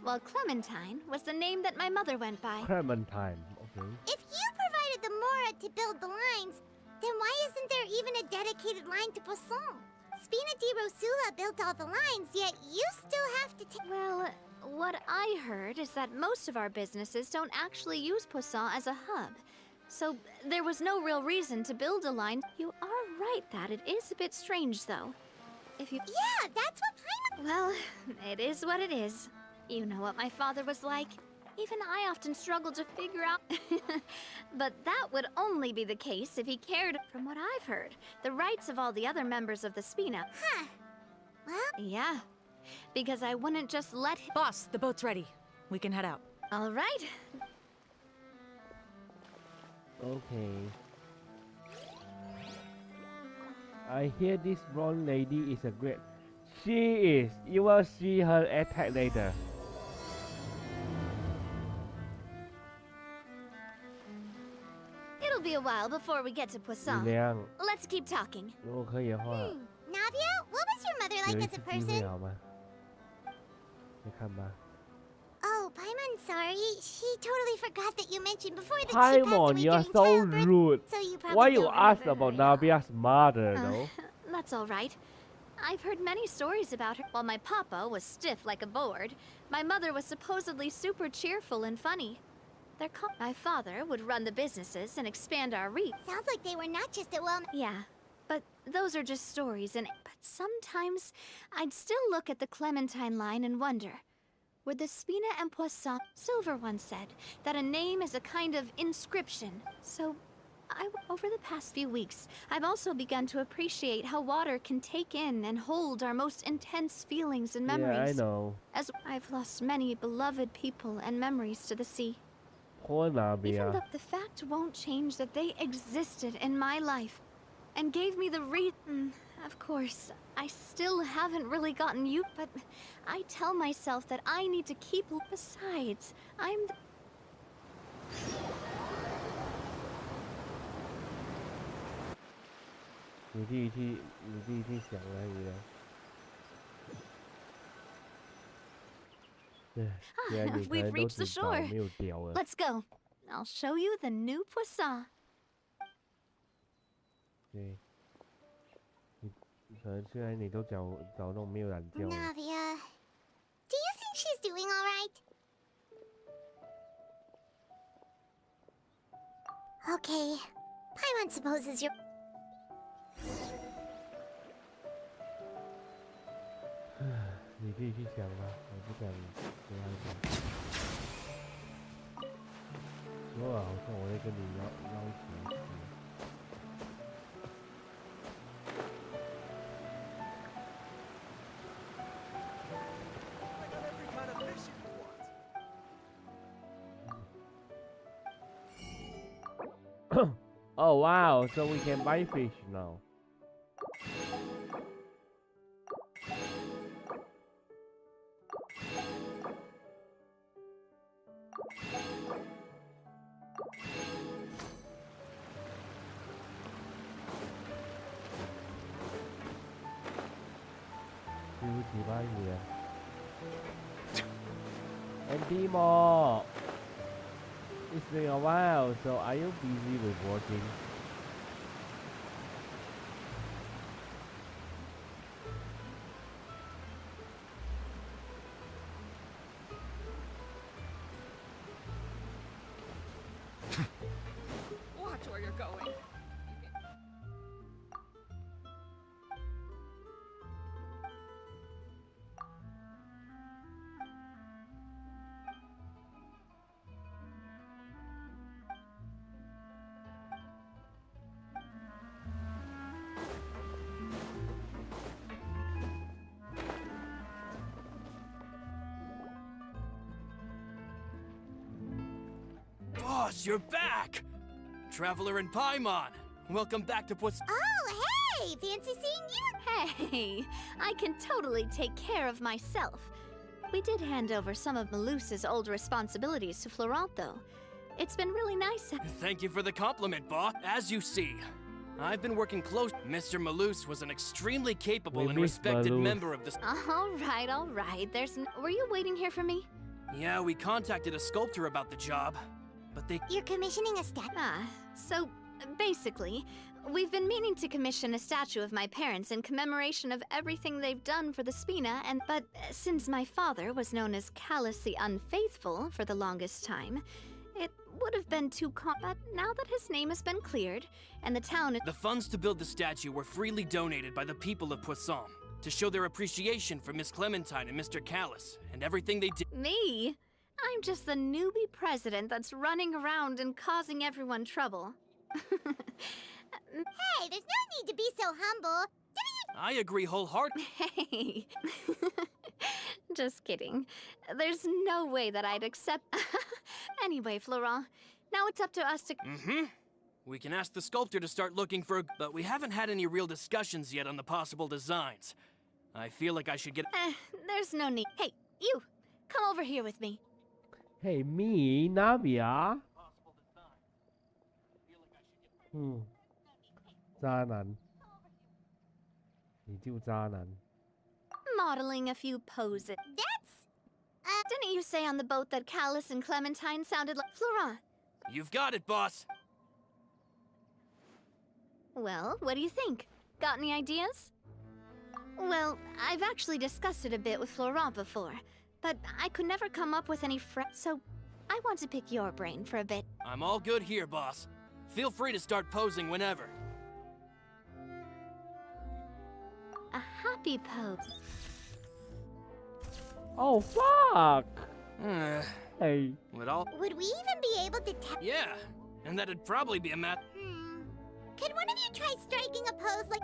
while Clementine was the name that my mother went by. Clementine, okay. If you provided the Mora to build the lines, then why isn't there even a dedicated line to Poisson? Spina di Rosula built all the lines, yet you still have to take... Well, what I heard is that most of our businesses don't actually use Poisson as a hub. So there was no real reason to build a line. You are right that it is a bit strange, though. If you... Yeah, that's what Paimon... Well, it is what it is. You know what my father was like. Even I often struggle to figure out... But that would only be the case if he cared, from what I've heard, the rights of all the other members of the Spina. Huh. Well... Yeah. Because I wouldn't just let him... Boss, the boat's ready. We can head out. All right. Okay. I hear this blonde lady is a great... She is. You will see her attack later. It'll be a while before we get to Poisson. 雨亮， Let's keep talking. 如果可以的话， Navia, what was your mother 有 like 一 as 次 a 机会 person? 好吗？你看吧。 Oh, Paimon, sorry. She totally forgot that you mentioned before that she Paimon, passed away you are during so childbirth. rude. So you probably Why you don't ask remember about her at all. Navia's mother, though? That's all right. I've heard many stories about her. While my papa was stiff like a board, my mother was supposedly super cheerful and funny. My father would run the businesses and expand our reach. Sounds like they were not just a well... Yeah, but those are just stories, and but sometimes I'd still look at the Clementine line and wonder, would the Spina and Poisson... Silver once said that a name is a kind of inscription, so over the past few weeks, I've also begun to appreciate how water can take in and hold our most intense feelings and memories. Yeah, I know. As I've lost many beloved people and memories to the sea. Poor Navia. Even though the fact won't change that they existed in my life and gave me the reason. Of course, I still haven't really gotten you, but I tell myself that I need to keep... Besides, I'm... 你自己去想而已啊。既然你可能 We've 都 reached the 知道 shore. 没有屌了。 Let's go. I'll show you the new Poisson. 对，你可能虽然你都找那种没有懒觉的。 Navia, do you think she's doing all right? Okay, Paimon supposes you're... 自己去想吧，我不想跟他讲。说了好像我在跟你要求。Oh wow, so we can buy fish now. And Timo, it's been a while, so are you busy with working? Watch where you're going. Boss, you're back! Traveler and Paimon, welcome back to Puss. Oh, hey! Fancy seeing you! Hey, I can totally take care of myself. We did hand over some of Malus's old responsibilities to Florent, though. It's been really nice. Thank you for the compliment, boss. As you see, I've been working close. Mr. Malus was an extremely capable and respected member of the... All right. Were you waiting here for me? Yeah, we contacted a sculptor about the job, but they... You're commissioning a statue? So, basically, we've been meaning to commission a statue of my parents in commemoration of everything they've done for the Spina, but since my father was known as Callus the Unfaithful for the longest time, it would have been too but now that his name has been cleared, and the town... The funds to build the statue were freely donated by the people of Poisson to show their appreciation for Miss Clementine and Mr. Callus, and everything they did... Me? I'm just the newbie president that's running around and causing everyone trouble. Hey, there's no need to be so humble. I agree wholeheartedly. Hey. Just kidding. There's no way that I'd accept... Anyway, Florent, now it's up to us to... We can ask the sculptor to start looking for... But we haven't had any real discussions yet on the possible designs. I feel like I should get... There's no need. Hey, you! Come over here with me. Hey, me, Navia. 渣男，你就渣男。 Modeling a few poses. Didn't you say on the boat that Callus and Clementine sounded like Florent? You've got it, boss. Well, what do you think? Got any ideas? Well, I've actually discussed it a bit with Florent before, but I could never come up with any so I want to pick your brain for a bit. I'm all good here, boss. Feel free to start posing whenever. A happy pose. Oh, fuck! Hey. Would we even be able to tap? Yeah, and that'd probably be a match. Could one of you try striking a pose like...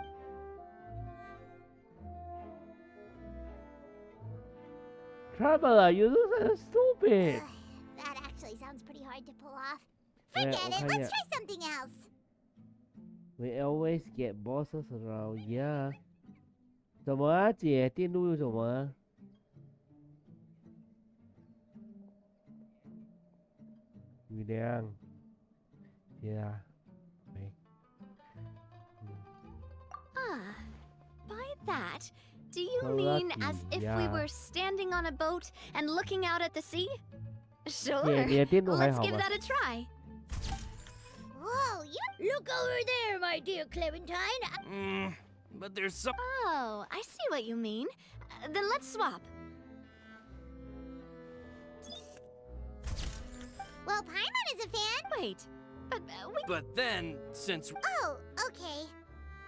Traveler, you look so stupid! That actually sounds pretty hard to pull off. Forget it, let's try something else. We always get bosses around, yeah. 怎么啊，姐？电路又怎么啊？雨良，姐啊，没。By that, do you mean as if we were standing on a boat and looking out at the sea? Sure, let's give that a try. Whoa, you look over there, my dear Clementine. But there's some... Oh, I see what you mean. Then let's swap. Well, Paimon is a fan. Wait, but we... But then, since... Oh, okay.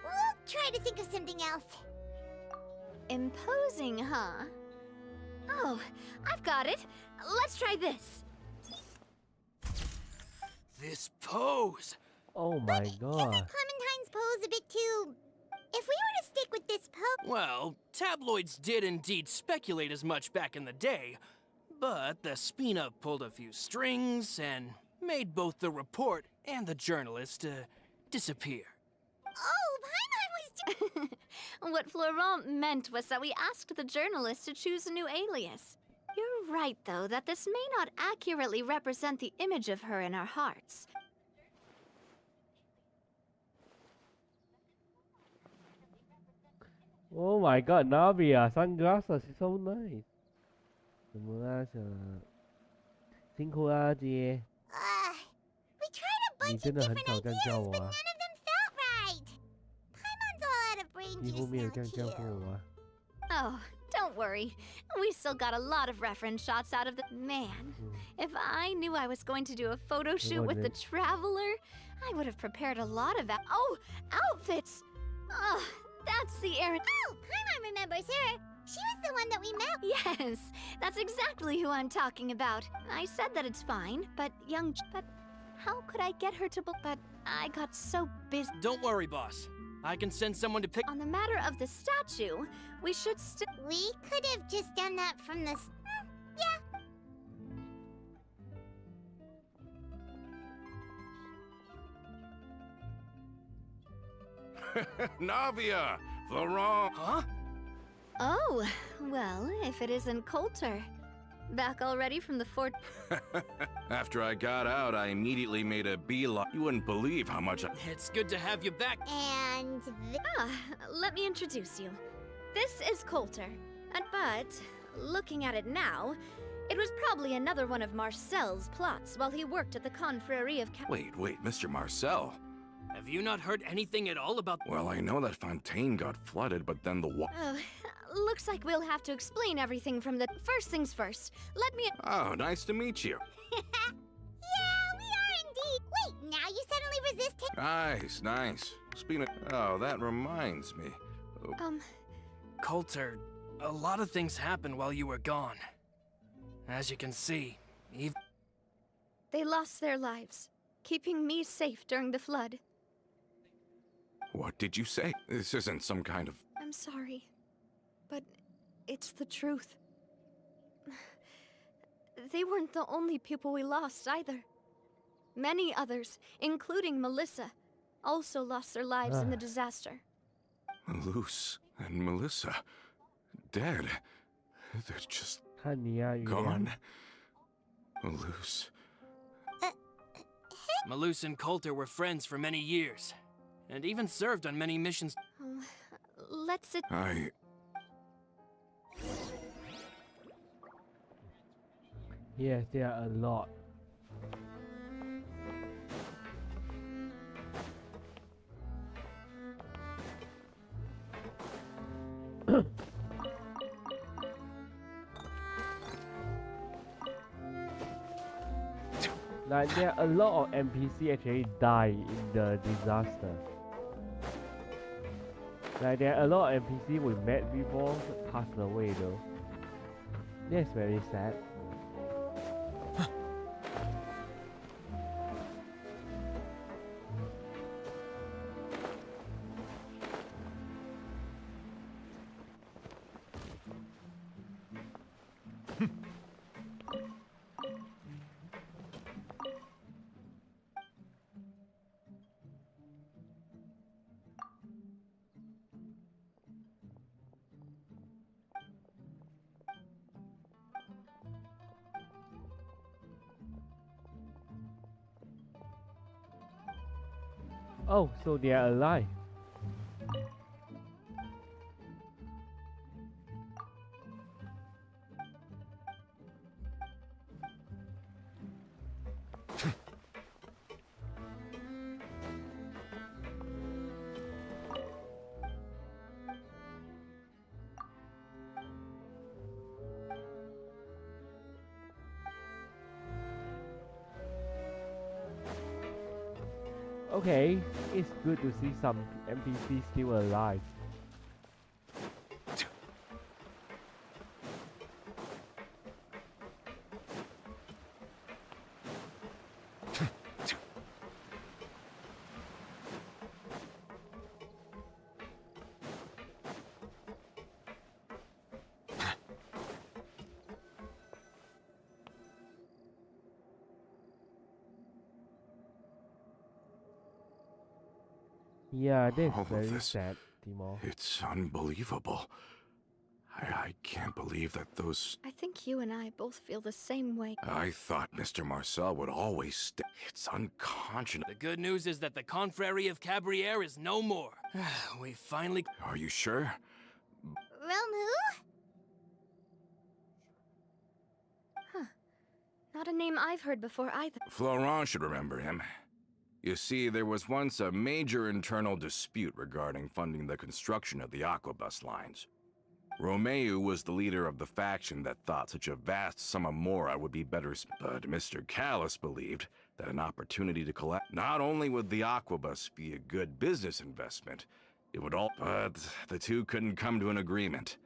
We'll try to think of something else. Imposing, huh? Oh, I've got it. Let's try this. This pose! Oh my god. Isn't Clementine's pose a bit too... If we were to stick with this pose... Well, tabloids did indeed speculate as much back in the day, but the Spina pulled a few strings and made both the report and the journalist disappear. Oh, Paimon was... What Florent meant was that we asked the journalist to choose a new alias. You're right, though, that this may not accurately represent the image of her in our hearts. Oh my god, Navia, sunglasses is so nice. 什么啊，辛苦啊，姐。We tried a bunch of different ideas, but none of them felt right. Paimon's all out of brain juice now, too. Oh, don't worry. We still got a lot of reference shots out of the... Man, if I knew I was going to do a photo shoot with the Traveler, I would have prepared a lot of... outfits! Oh, that's the errand... Oh, Paimon remembers her. She was the one that we met. Yes, that's exactly who I'm talking about. I said that it's fine, but But how could I get her to book? But I got so busy. Don't worry, boss. I can send someone to pick... On the matter of the statue, we should We could have just done that from the... yeah. Navia! Florent! Huh? Oh, well, if it isn't Coulter. Back already from the fort... After I got out, I immediately made a beeline. You wouldn't believe how much It's good to have you back. And... let me introduce you. This is Coulter. But, looking at it now, it was probably another one of Marcel's plots while he worked at the Confrérie of... Wait, Mr. Marcel? Have you not heard anything at all about... Well, I know that Fontaine got flooded, but then the Oh, looks like we'll have to explain everything from the... First things first, let me... Oh, nice to meet you. Yeah, we are indeed. Wait, now you suddenly resist it? Nice. Speaking of... Oh, that reminds me. Coulter, a lot of things happened while you were gone. As you can see, They lost their lives, keeping me safe during the flood. What did you say? This isn't some kind of... I'm sorry, but it's the truth. They weren't the only people we lost, either. Many others, including Melissa, also lost their lives in the disaster. Luce and Melissa... dead. They're just... gone. Luce... Malus and Coulter were friends for many years, and even served on many missions. Let's sit... Yes, there are a lot. Like there are a lot of NPC actually die in the disaster. Like there are a lot of NPC we met before passed away though. That's very sad. Oh, so they are alive. Okay, it's good to see some NPCs still alive. Yeah, that's All of very this. sad, Timo. It's unbelievable. I can't believe that those... I think you and I both feel the same way. I thought Mr. Marcel would always stay. It's unconscionable. The good news is that the Confrérie of Cabriere is no more. We finally... Are you sure? Realm who? Huh. Not a name I've heard before either. Florent should remember him. You see, there was once a major internal dispute regarding funding the construction of the Aquabus lines. Romeu was the leader of the faction that thought such a vast sum of mora would be better but Mr. Callis believed that an opportunity to collect not only would the Aquabus be a good business investment, it would all... But the two couldn't come to an agreement.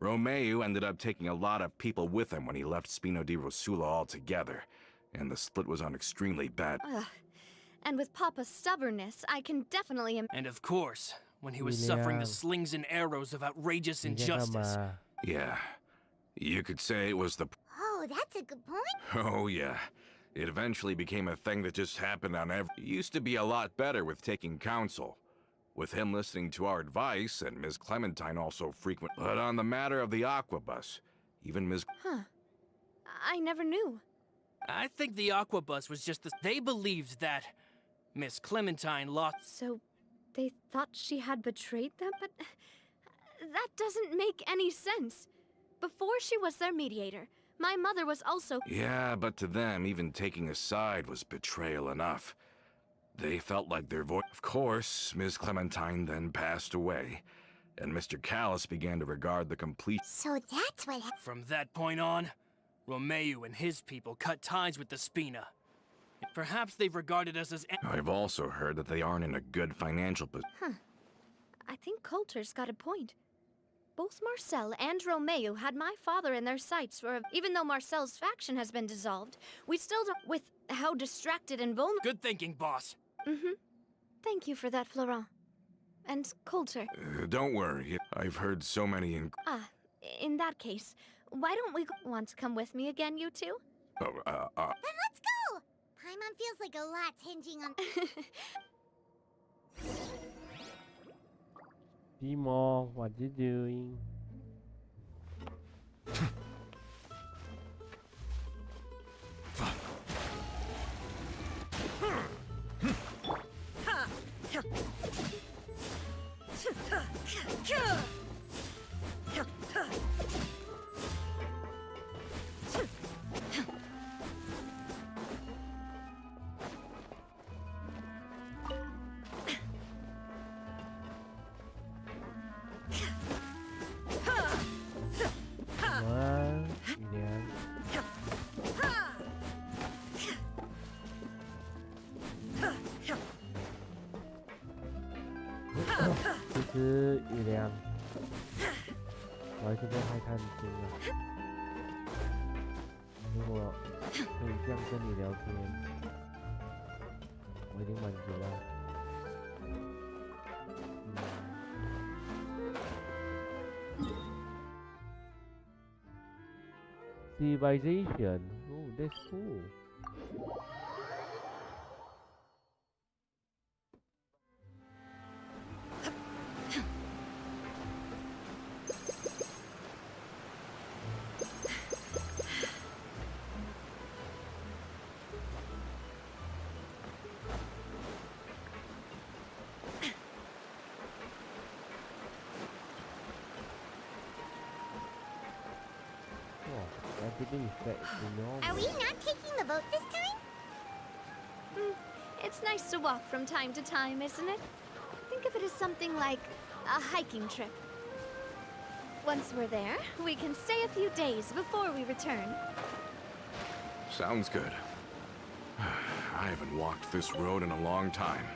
Romeu ended up taking a lot of people with him when he left Spino di Rosula altogether, and the split was on extremely bad... Ugh. And with Papa's stubbornness, I can definitely And of course, when he was suffering the slings and arrows of outrageous injustice. Yeah. You could say it was the... Oh, that's a good point. Oh, yeah. It eventually became a thing that just happened on every... It used to be a lot better with taking counsel. With him listening to our advice, and Ms. Clementine also frequent... But on the matter of the Aquabus, even Ms... Huh. I never knew. I think the Aquabus was just the... They believed that Miss Clementine lost... So, they thought she had betrayed them? But that doesn't make any sense. Before she was their mediator, my mother was also... Yeah, but to them, even taking a side was betrayal enough. They felt like their voice... Of course, Ms. Clementine then passed away, and Mr. Callis began to regard the complete... So that's what... From that point on, Romeu and his people cut ties with the Spina. Perhaps they've regarded us as... I've also heard that they aren't in a good financial position. Huh. I think Coulter's got a point. Both Marcel and Romeu had my father in their sights for... Even though Marcel's faction has been dissolved, we still don't... With how distracted and vulnerable... Good thinking, boss. Mm-hmm. Thank you for that, Florent. And Coulter. Don't worry, I've heard so many in... Ah, in that case, why don't we want to come with me again, you two? Then let's go! Paimon feels like a lot's hinging on... Timo, what you doing?其实雨良，我还是不太看清了。如果可以这样跟你聊天，我已经满足了。Civilization, oh, that's cool. Are we not taking the boat this time? It's nice to walk from time to time, isn't it? Think of it as something like a hiking trip. Once we're there, we can stay a few days before we return. Sounds good. I haven't walked this road in a long time.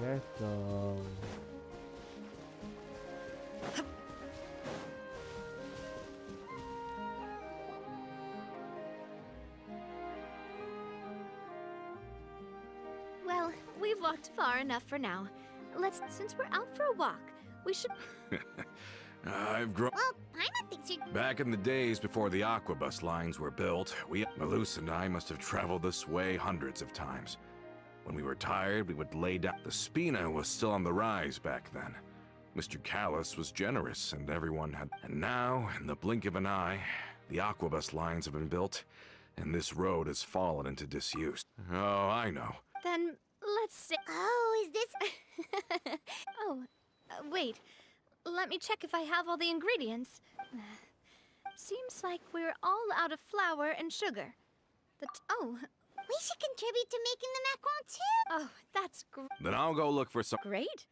Let's go. we've walked far enough for now. Since we're out for a walk, we should... I've grown. Well, Paimon thinks you're... Back in the days before the Aquabus lines were built, Malus and I must have traveled this way hundreds of times. When we were tired, we would lay down. The Spina was still on the rise back then. Mr. Callus was generous, and everyone had... And now, in the blink of an eye, the Aquabus lines have been built, and this road has fallen into disuse. Oh, I know. Then, let's stay... Oh, is this... Wait. Let me check if I have all the ingredients. Seems like we're all out of flour and sugar. We should contribute to making the macaron too! Oh, that's great. Then I'll go look for some... Great?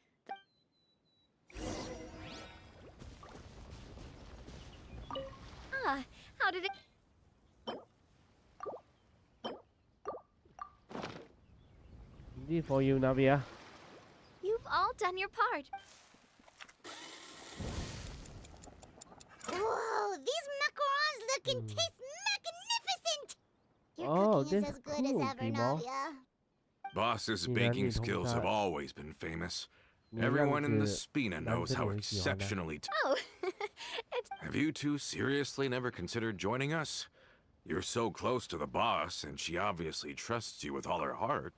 How did it... This for you, Navia. You've all done your part. Whoa, these macarons look and taste magnificent! Your cooking is as good as ever, Navia. Boss's baking skills have always been famous. Everyone in the Spina knows how exceptionally... Have you two seriously never considered joining us? You're so close to the boss, and she obviously trusts you with all her heart.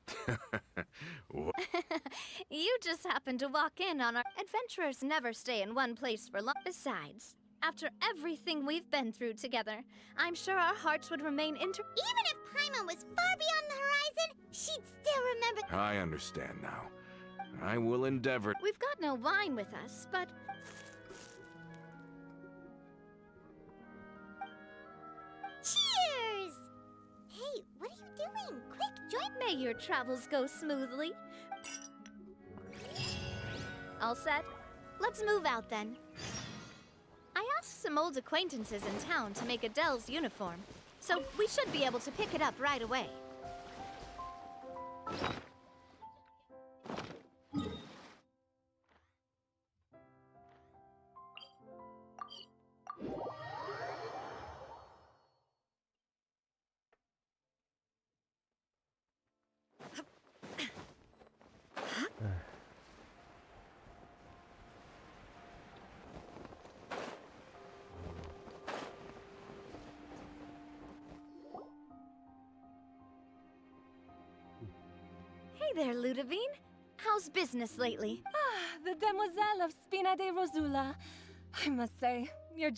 You just happened to walk in on our... Adventurers never stay in one place for long. Besides, after everything we've been through together, I'm sure our hearts would remain Even if Paimon was far beyond the horizon, she'd still remember... I understand now. I will endeavor... We've got no wine with us, but... Cheers! Hey, what are you doing? Quick, join... May your travels go smoothly. All set? Let's move out then. I asked some old acquaintances in town to make Adele's uniform, so we should be able to pick it up right away. Hey there, Ludovine. How's business lately? The demoiselle of Spina de Rosula. I must say, you're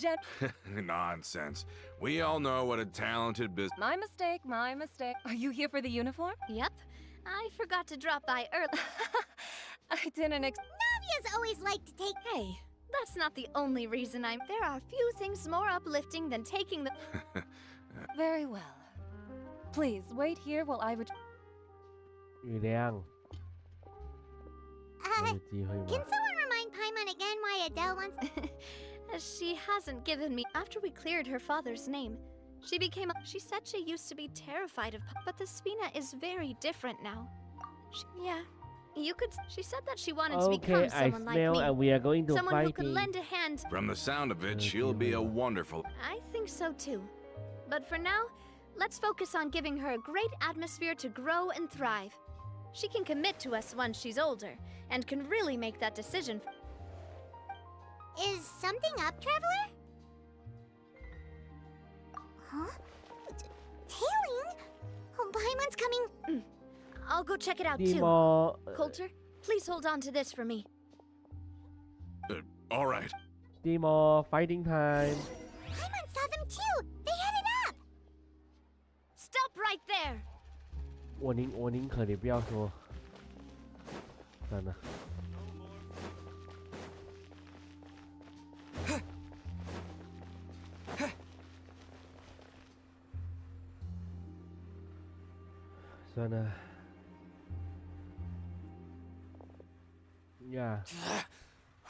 Nonsense. We all know what a talented business... My mistake, my mistake. Are you here for the uniform? Yep. I forgot to drop by early. I didn't Navia's always liked to take... Hey, that's not the only reason I'm... There are few things more uplifting than taking the... Very well. Please, wait here while I... Can someone remind Paimon again why Adele wants... She hasn't given me... After we cleared her father's name, she became... She said she used to be terrified of... But the Spina is very different now. Yeah, you could... She said that she wanted to become someone like me. And we are going to someone who can lend a hand... From the sound of it, she'll be a wonderful... I think so too. But for now, let's focus on giving her a great atmosphere to grow and thrive. She can commit to us once she's older, and can really make that decision. Is something up, Traveler? Huh? Tailing? Oh, Paimon's coming. I'll go check it out too. Coulter, please hold on to this for me. All right. Demo, fighting time. Paimon saw them too. They headed up. Stop right there. 我宁可你不要说，算了。算了。Yeah.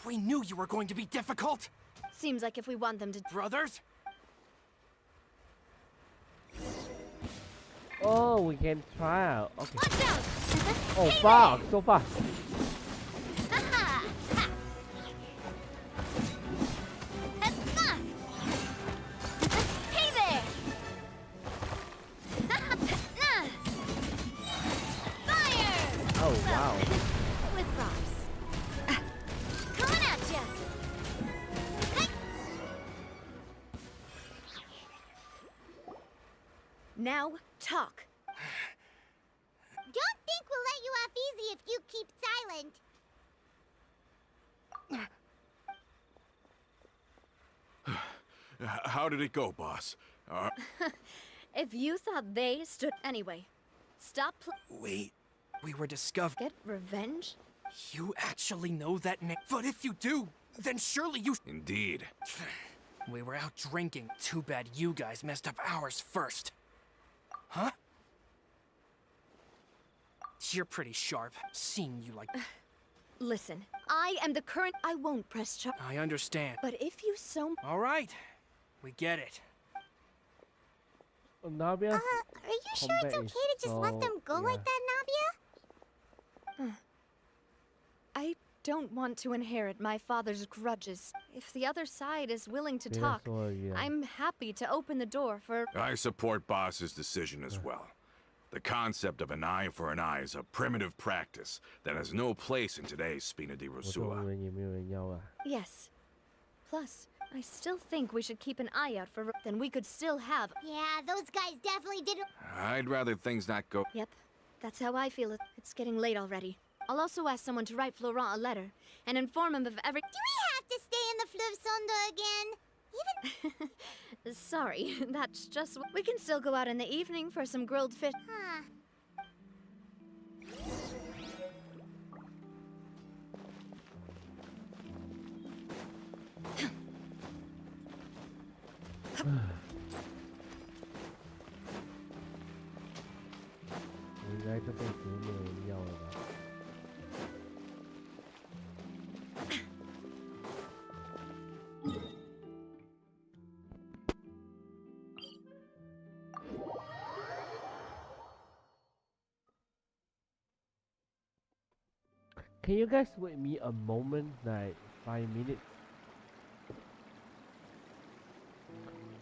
We knew you were going to be difficult. Seems like if we want them to... Brothers? Oh, we can try out. Okay. Watch out! Oh, fuck! So fast. Hey there! Fire! Oh, Wow. With props. Coming at ya! Now, talk. Don't think we'll let you off easy if you keep silent. How did it go, boss? If you thought they stood anyway, stop. Wait, we were discovered. Get revenge? You actually know that name? But if you do, then surely you. Indeed. We were out drinking. Too bad you guys messed up ours first. Huh? You're pretty sharp, seeing you like. Listen, I am the current. I won't press charge. I understand. But if you so. All right, we get it. Navia? Are you sure it's okay to just let them go like that, Navia? I don't want to inherit my father's grudges. If the other side is willing to talk, I'm happy to open the door for. I support boss's decision as well. The concept of an eye for an eye is a primitive practice that has no place in today's Spina di Rosula. Yes. Plus, I still think we should keep an eye out for. Then we could still have. Yeah, those guys definitely didn't. I'd rather things not go. Yep, that's how I feel. It's getting late already. I'll also ask someone to write Florent a letter and inform him of every. Do we have to stay in the Fleuve Sonda again? Even. Sorry, that's just. We can still go out in the evening for some grilled fish. Huh. Can you guys wait me a moment, like 5 minutes?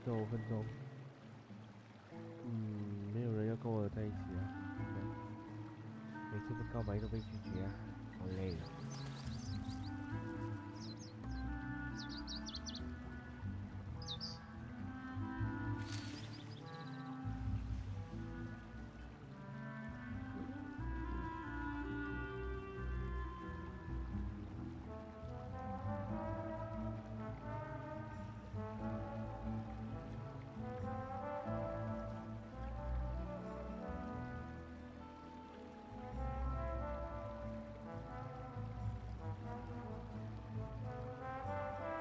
5分钟。没有人要跟我在一起啊。每次不告白都被拒绝啊，好累啊。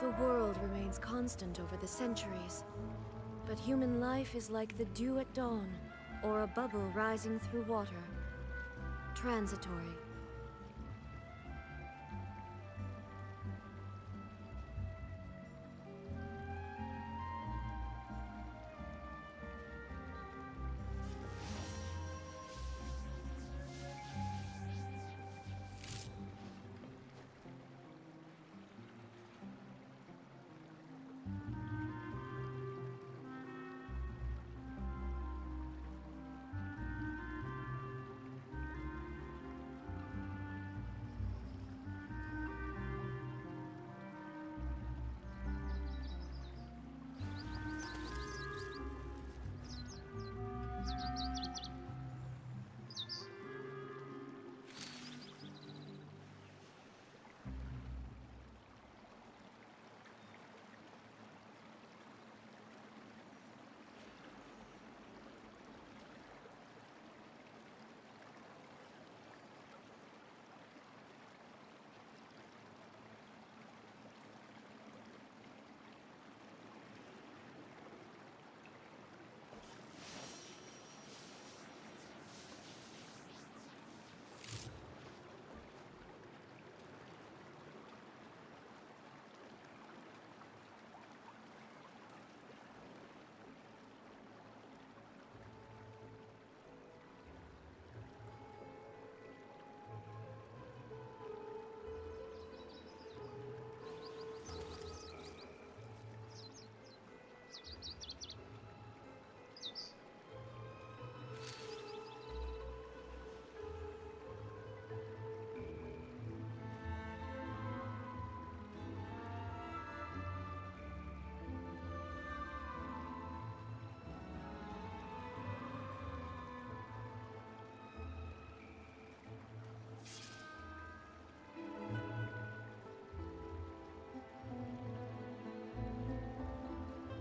The world remains constant over the centuries, but human life is like the dew at dawn, or a bubble rising through water. Transitory.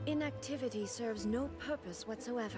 Inactivity serves no purpose whatsoever.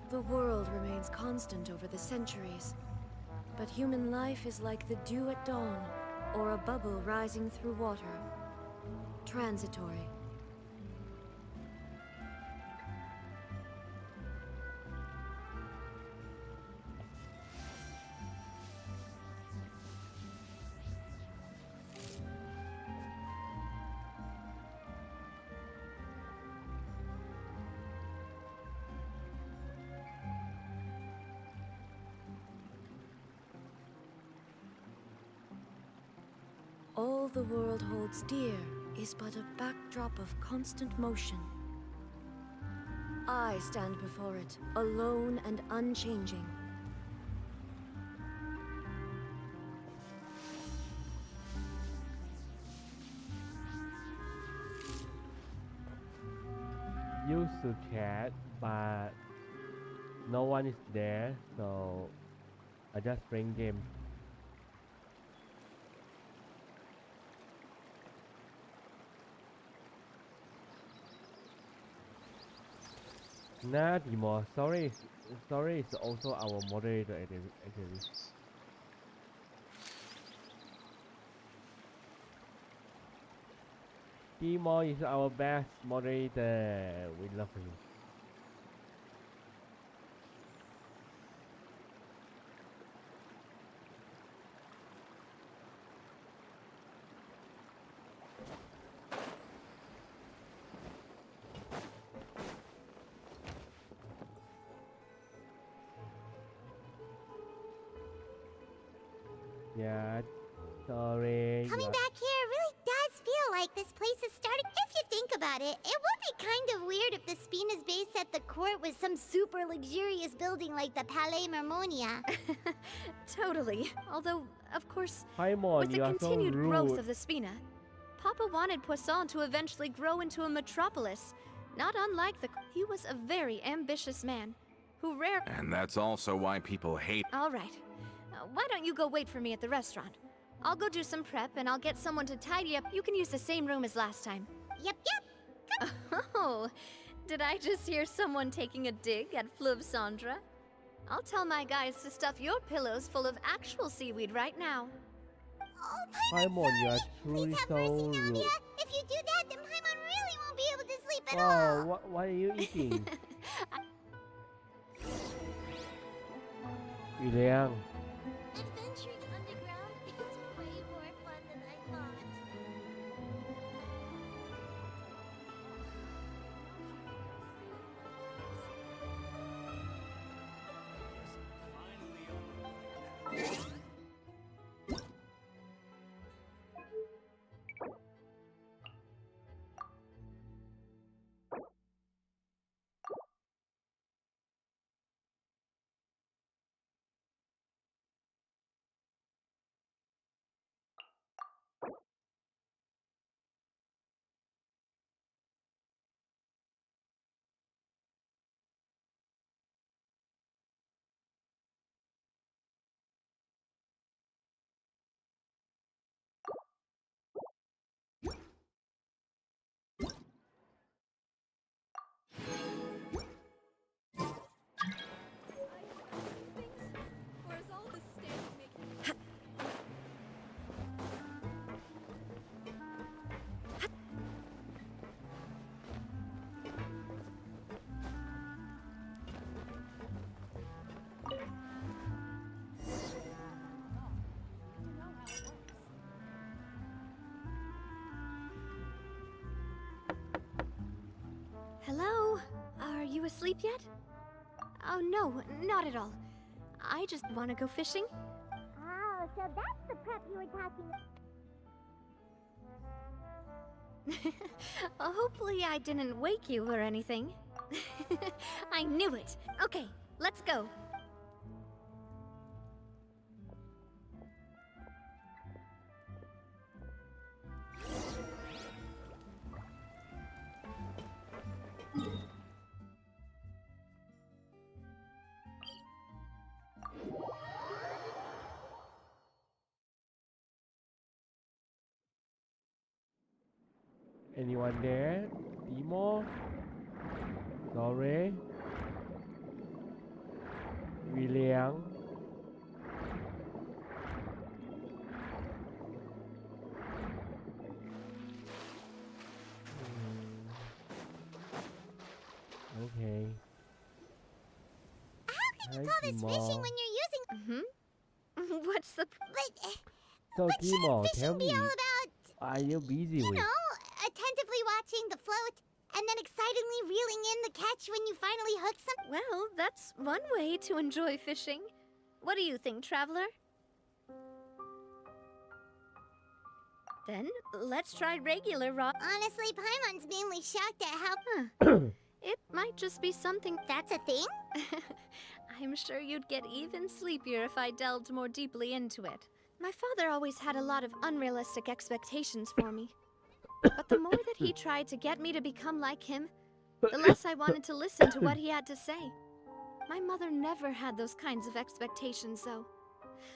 The world remains constant over the centuries, but human life is like the dew at dawn, or a bubble rising through water. Transitory. All the world holds dear is but a backdrop of constant motion. I stand before it, alone and unchanging. Used to chat, but no one is there, so I just bring game. Nah, Timo, sorry is also our moderator actually. Timo is our best moderator. We love him. Yeah, sorry. Coming back here really does feel like this place is starting. If you think about it, it would be kind of weird if the Spina's base at the court was some super luxurious building like the Palais Marmonia. Totally. Although, of course, Paimon, with the you are so continued growth rude. of the Spina, Papa wanted Poisson to eventually grow into a metropolis. Not unlike the... He was a very ambitious man, who rarely... And that's also why people hate. All right. Why don't you go wait for me at the restaurant? I'll go do some prep, and I'll get someone to tidy up. You can use the same room as last time. Yep. Oh, did I just hear someone taking a dig at Fleuve Sandra? I'll tell my guys to stuff your pillows full of actual seaweed right now. Oh, Paimon, you are truly so rude. If you do that, then Paimon really won't be able to sleep at Oh, all. what are you eating? Yuliang. Adventuring underground is way more fun than I thought. you asleep yet? Oh no, not at all. I just want to go fishing. Oh, so that's the prep you were talking about. Hopefully I didn't wake you or anything. I knew it. Okay, let's go. Anyone there? Timo? Lore? William? Okay. How can you call this fishing when you're using... What's the... So what should Timo, fishing tell be me, all about? are you busy You with? know, attentively watching the float, and then excitedly reeling in the catch when you finally hook some... Well, that's one way to enjoy fishing. What do you think, Traveler? Then, let's try regular rod. Honestly, Paimon's mainly shocked at how... It might just be something... That's a thing? I'm sure you'd get even sleepier if I delved more deeply into it. My father always had a lot of unrealistic expectations for me. But the more that he tried to get me to become like him, the less I wanted to listen to what he had to say. My mother never had those kinds of expectations, though.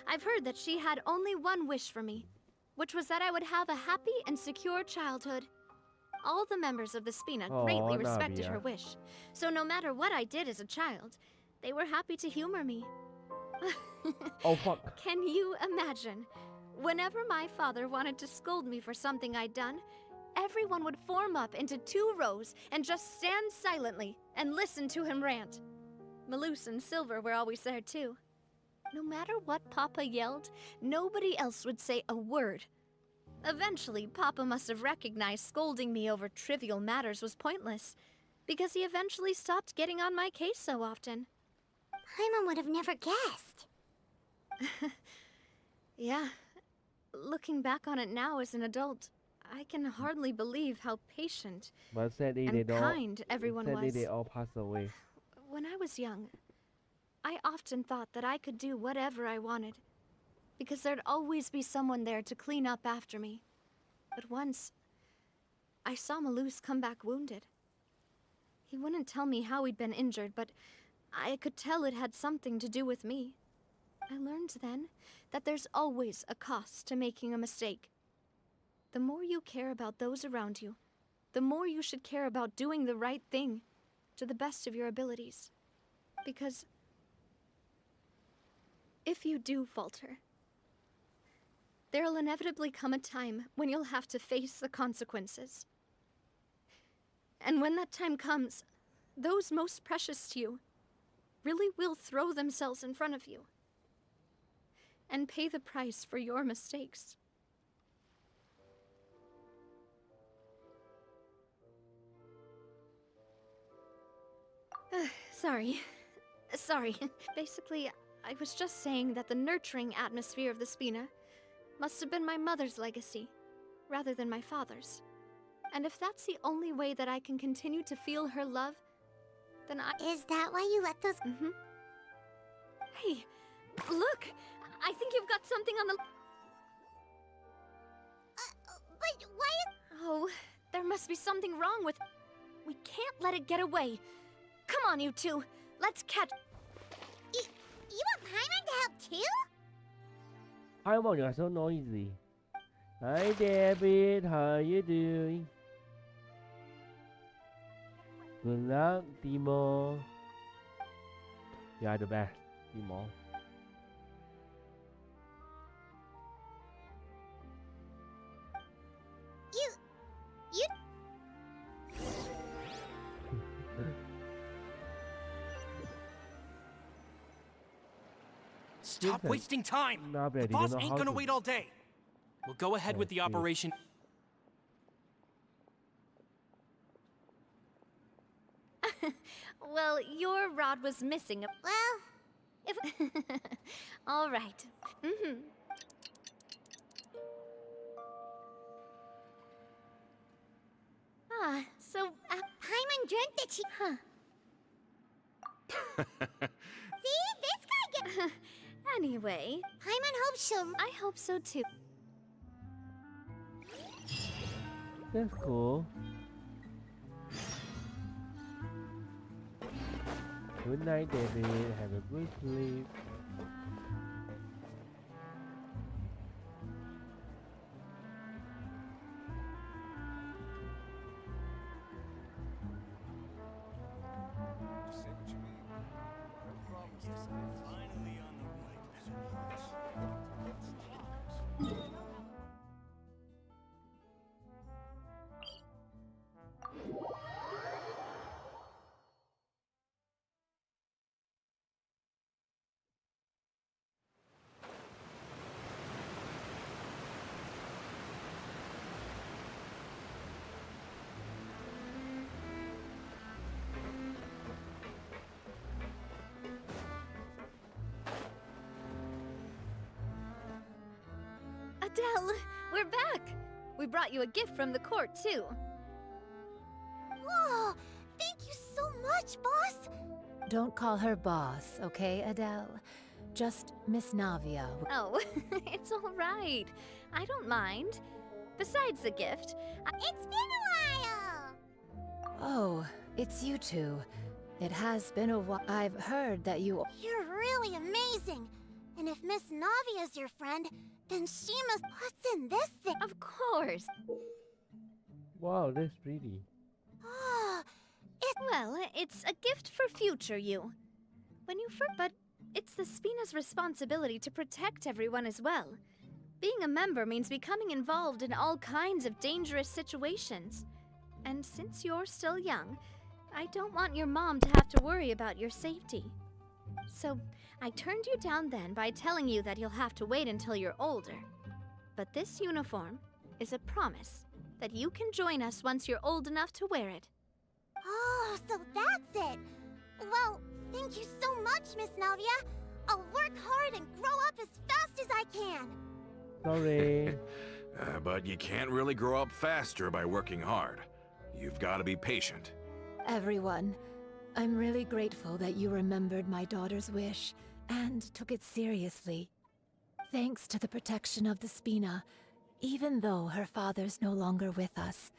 I've heard that she had only one wish for me, which was that I would have a happy and secure childhood. All the members of the Spina greatly respected her wish, so no matter what I did as a child, they were happy to humor me. Oh fuck. Can you imagine? Whenever my father wanted to scold me for something I'd done, everyone would form up into 2 rows and just stand silently and listen to him rant. Maloose and Silver were always there too. No matter what Papa yelled, nobody else would say a word. Eventually, Papa must have recognized scolding me over trivial matters was pointless, because he eventually stopped getting on my case so often. Paimon would have never guessed. Yeah. Looking back on it now as an adult, I can hardly believe how patient But sadly, and kind everyone sadly, was. they all passed away. When I was young, I often thought that I could do whatever I wanted, because there'd always be someone there to clean up after me. But once, I saw Maloose come back wounded. He wouldn't tell me how he'd been injured, but I could tell it had something to do with me. I learned then that there's always a cost to making a mistake. The more you care about those around you, the more you should care about doing the right thing to the best of your abilities. Because if you do falter, there'll inevitably come a time when you'll have to face the consequences. And when that time comes, those most precious to you really will throw themselves in front of you and pay the price for your mistakes. Sorry. Basically, I was just saying that the nurturing atmosphere of the Spina must have been my mother's legacy, rather than my father's. And if that's the only way that I can continue to feel her love, then Is that why you let those... Hey, look! I think you've got something on the... but why... Oh, there must be something wrong with... We can't let it get away. Come on, you two. Let's catch... You want Paimon to help too? Paimon, you're so noisy. Hi, David. How you doing? Good luck, Timo. You are the best, Timo. You... Stop wasting time! Nah, The Brad, you boss don't know ain't how gonna to- wait all day. We'll go ahead with the Okay. operation. Well, your rod was missing. Well, if... All right. So, Paimon dreamt that she... Huh. See? This guy gets... Anyway... Paimon hopes she'll... I hope so too. That's cool. Good night, David. Have a good sleep. Adele, we're back! We brought you a gift from the court, too. Whoa! Thank you so much, boss! Don't call her boss, okay, Adele? Just Miss Navia. Oh, it's all right. I don't mind. Besides the gift, It's been a while! Oh, it's you two. It has been a while. I've heard that you... You're really amazing! And if Miss Navia's your friend, then she must... What's in this thing? Of course. Wow, that's pretty. Oh, Well, it's a gift for future you. When you but it's the Spina's responsibility to protect everyone as well. Being a member means becoming involved in all kinds of dangerous situations. And since you're still young, I don't want your mom to have to worry about your safety. So, I turned you down then by telling you that you'll have to wait until you're older. But this uniform is a promise that you can join us once you're old enough to wear it. Oh, so that's it! Well, thank you so much, Miss Navia! I'll work hard and grow up as fast as I can! Sorry. But you can't really grow up faster by working hard. You've got to be patient. Everyone, I'm really grateful that you remembered my daughter's wish and took it seriously. Thanks to the protection of the Spina, even though her father's no longer with us,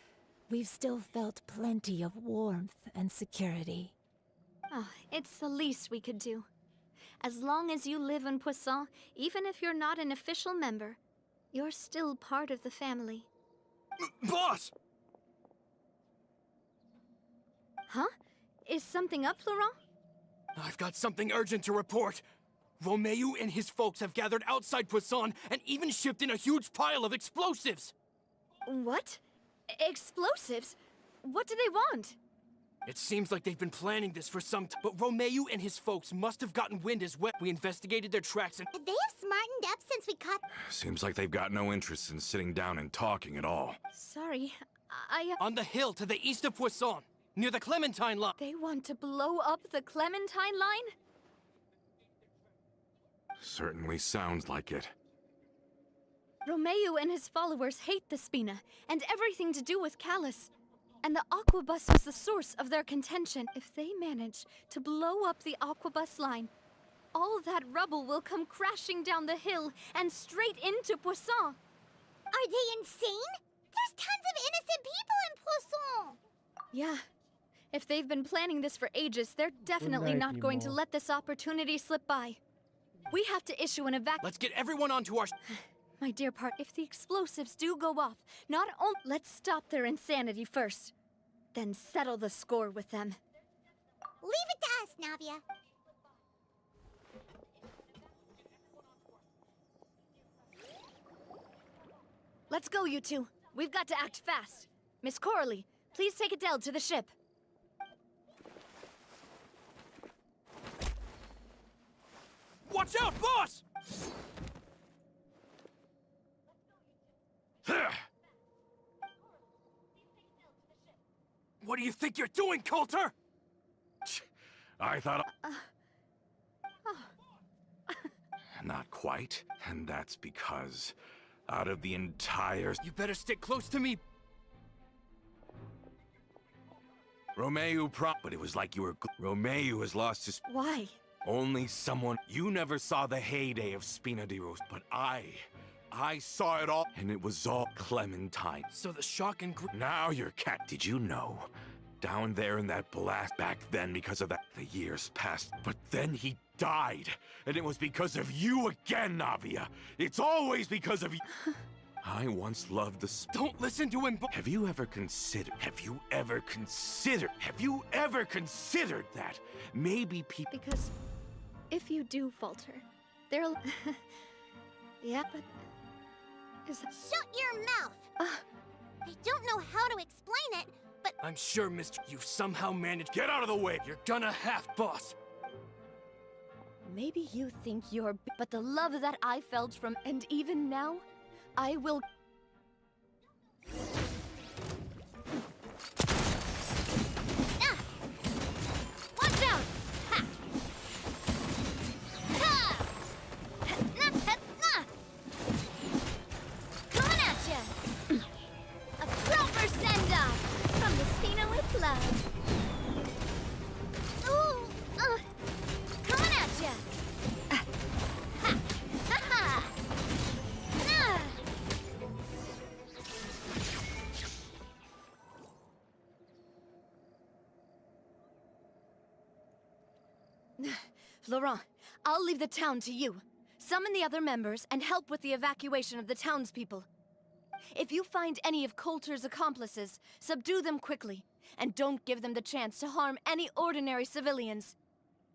we've still felt plenty of warmth and security. Oh, it's the least we could do. As long as you live in Poisson, even if you're not an official member, you're still part of the family. Boss! Huh? Is something up, Laurent? I've got something urgent to report. Romeu and his folks have gathered outside Poisson and even shipped in a huge pile of explosives! What? Explosives? What do they want? It seems like they've been planning this for some time, but Romeu and his folks must have gotten wind as well. We investigated their tracks and... They have smartened up since we caught... Seems like they've got no interest in sitting down and talking at all. Sorry, On the hill to the east of Poisson, near the Clementine line. They want to blow up the Clementine line? Certainly sounds like it. Romeu and his followers hate the Spina, and everything to do with Callus. And the Aquabus was the source of their contention. If they manage to blow up the Aquabus line, all that rubble will come crashing down the hill and straight into Poisson. Are they insane? There's tons of innocent people in Poisson! Yeah. If they've been planning this for ages, they're definitely not going to let this opportunity slip by. We have to issue an Let's get everyone onto our... My dear part, if the explosives do go off, not only... Let's stop their insanity first. Then settle the score with them. Leave it to us, Navia. Let's go, you two. We've got to act fast. Miss Coralie, please take Adele to the ship. Watch out, boss! What do you think you're doing, Coulter? I thought... Not quite, and that's because out of the entire... You better stick close to me! Romeu but it was like you were... Romeu has lost his... Why? Only someone... You never saw the heyday of Spina di Rose, but I saw it all, and it was all Clementine. So the shock and... Now you're cat... Did you know? Down there in that blast back then, because of that, the years passed, but then he died, and it was because of you again, Navia. It's always because of you. I once loved the... Don't listen to him! Have you ever considered that maybe people... Because if you do falter, there'll... Yeah, but... Shut your mouth! I don't know how to explain it, but... I'm sure, Mr. You somehow managed... Get out of the way! You're gonna have, boss! Maybe you think you're... But the love that I felt from... And even now, I will... Watch out! Ha! Ha! Coming at ya! A proper send-off from the Spina with love. Ooh! Coming at ya! Ha! Ha ha! Laurent, I'll leave the town to you. Summon the other members and help with the evacuation of the townspeople. If you find any of Coulter's accomplices, subdue them quickly, and don't give them the chance to harm any ordinary civilians.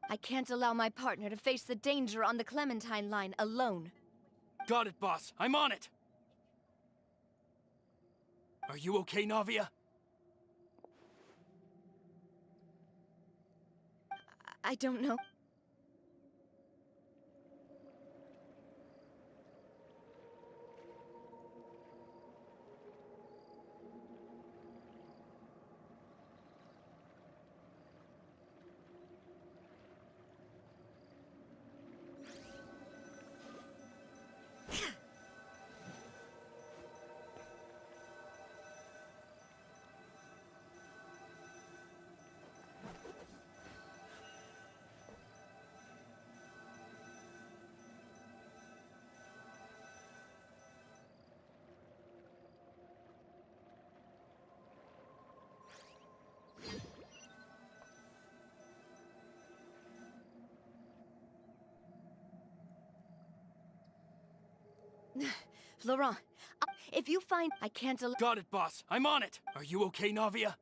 I can't allow my partner to face the danger on the Clementine line alone. Got it, boss. I'm on it! Are you okay, Navia? I don't know. Laurent, if you find I can't allow... Got it, boss. I'm on it. Are you okay, Navia?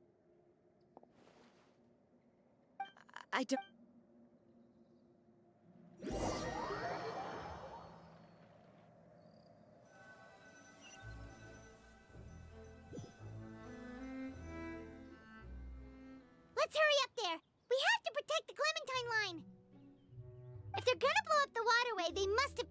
I don't... Let's hurry up there! We have to protect the Clementine line! If they're gonna blow up the waterway, they must have...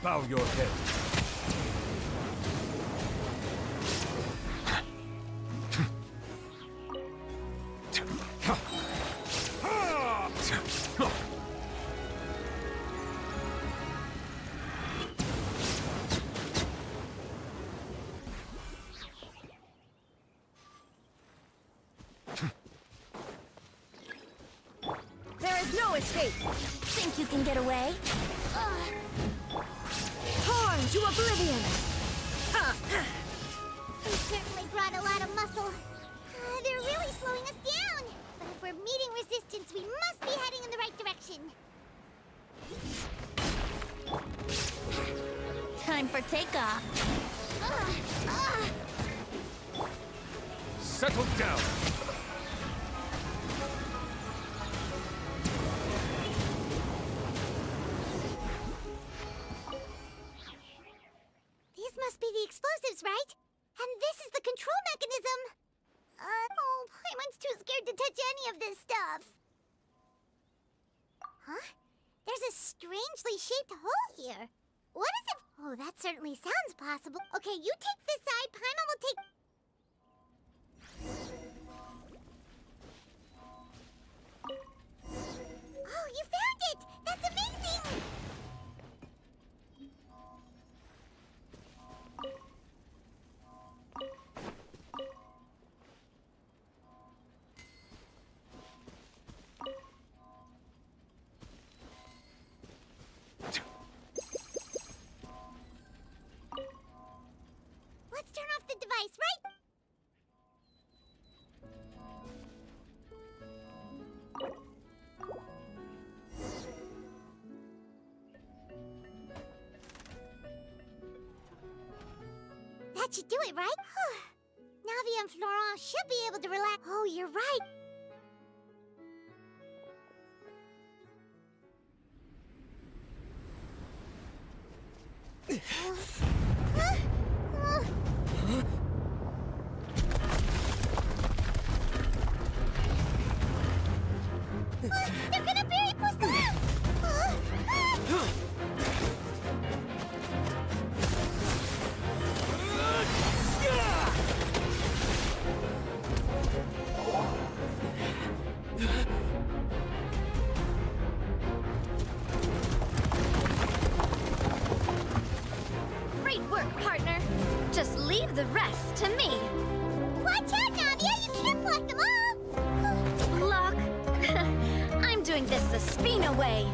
Bow your head. There escape. Think you can get away? Torn to oblivion! We certainly brought a lot of muscle. They're really slowing us down. But if we're meeting resistance, we must be heading in the right direction. Time for takeoff. Settle down. These must be the explosives, right? And this is the control mechanism. Oh, Paimon's too scared to touch any of this stuff. Huh? There's a strangely shaped hole here. What is it? Oh, that certainly sounds possible. Okay, you take this side, Paimon will take... Oh, you found it! That's amazing! Let's turn off the device, right? That should do it, right? Navi and Florent should be able to relax. Oh, you're right. They're gonna bury Poisson! Great work, partner. Just leave the rest to me. Watch out, Navia! You can't block them all! Block? I'm doing this the Spina way.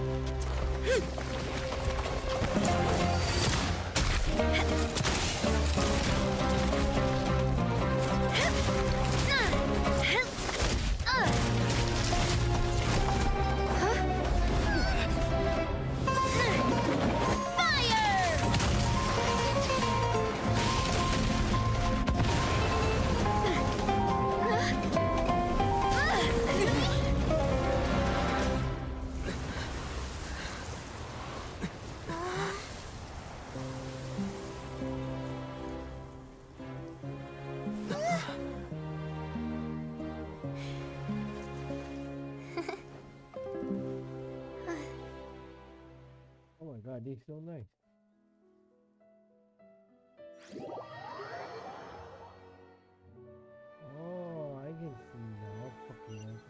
Oh my god, this is so nice. Oh, I can see now. Fucking nice.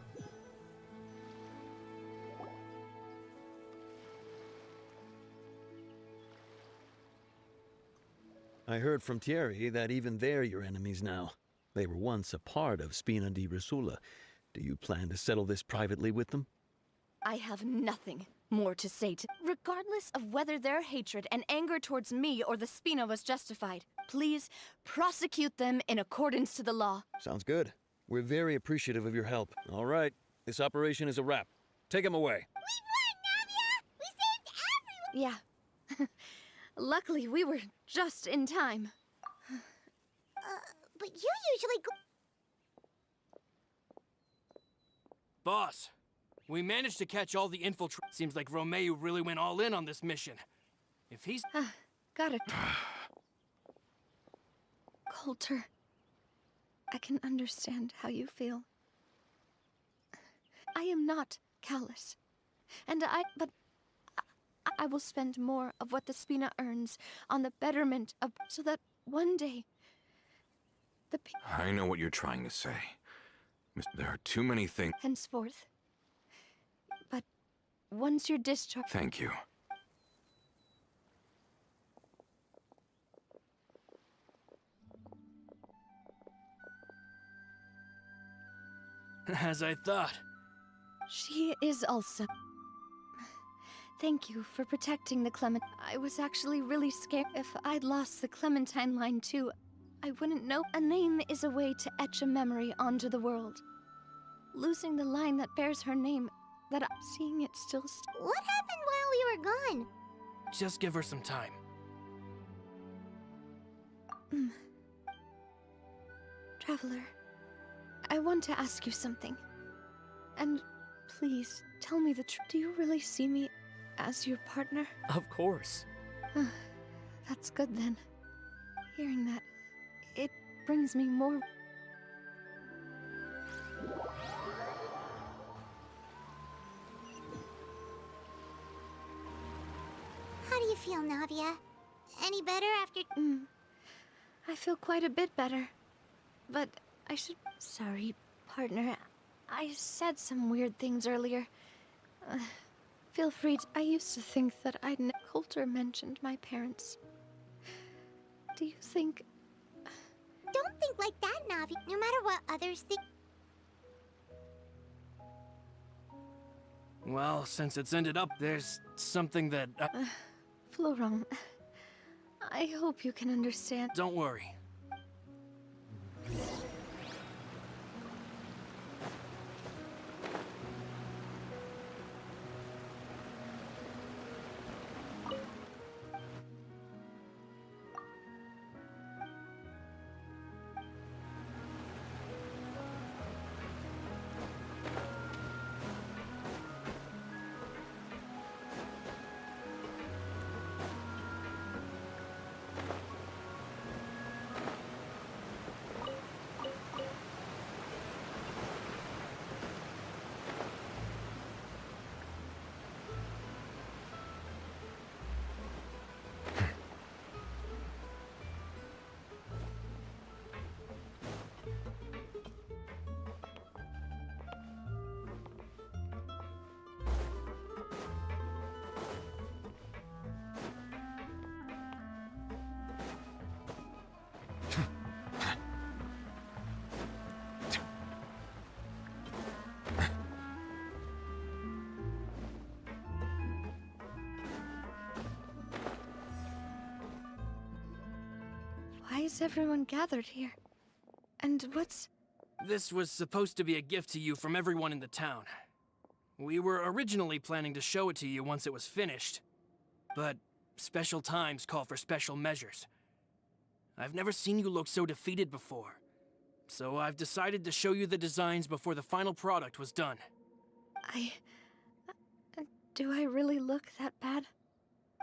I heard from Thierry that even they're your enemies now. They were once a part of Spina di Rosula. Do you plan to settle this privately with them? I have nothing more to say to... Regardless of whether their hatred and anger towards me or the Spina was justified, please prosecute them in accordance to the law. Sounds good. We're very appreciative of your help. All right, this operation is a wrap. Take him away. We saved everyone! Yeah. Luckily, we were just in time. But you usually go... Boss, we managed to catch all the infiltrators. Seems like Romeo really went all in on this mission. If he's... Got it. Coulter, I can understand how you feel. I am not callous. But I will spend more of what the Spina earns on the betterment of... so that one day... I know what you're trying to say. There are too many things... Henceforth. But once you're discharged... Thank you. As I thought. She is also... Thank you for protecting the Clement. I was actually really scared. If I'd lost the Clementine line too, I wouldn't know. A name is a way to etch a memory onto the world. Losing the line that bears her name, seeing it still. What happened while we were gone? Just give her some time. Traveler, I want to ask you something. And please, tell me the truth. Do you really see me as your partner? Of course. That's good then. Hearing that, it brings me more. How do you feel, Navia? Any better after... I feel quite a bit better. But I should... Sorry, partner. I said some weird things earlier. Feel free to... I used to think that Coulter mentioned my parents. Do you think... Don't think like that, Navi. No matter what others think... Well, since it's ended up, there's something that... Florent, I hope you can understand. Don't worry. Why is everyone gathered here? And what's... This was supposed to be a gift to you from everyone in the town. We were originally planning to show it to you once it was finished. But special times call for special measures. I've never seen you look so defeated before. So I've decided to show you the designs before the final product was done. Do I really look that bad?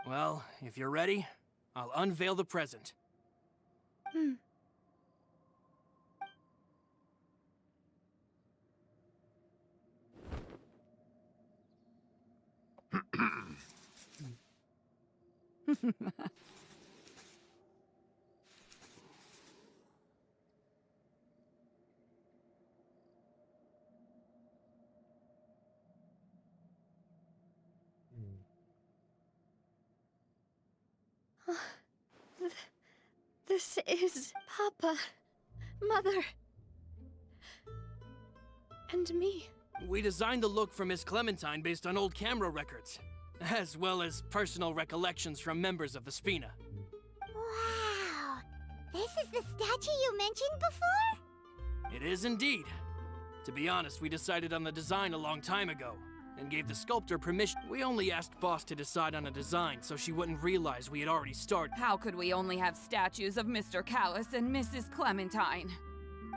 Well, if you're ready, I'll unveil the present. This is Papa, Mother, and me. We designed the look for Miss Clementine based on old camera records, as well as personal recollections from members of the Spina. Wow! This is the statue you mentioned before? It is indeed. To be honest, we decided on the design a long time ago, and gave the sculptor permission. We only asked Boss to decide on a design so she wouldn't realize we had already started. How could we only have statues of Mr. Callus and Mrs. Clementine?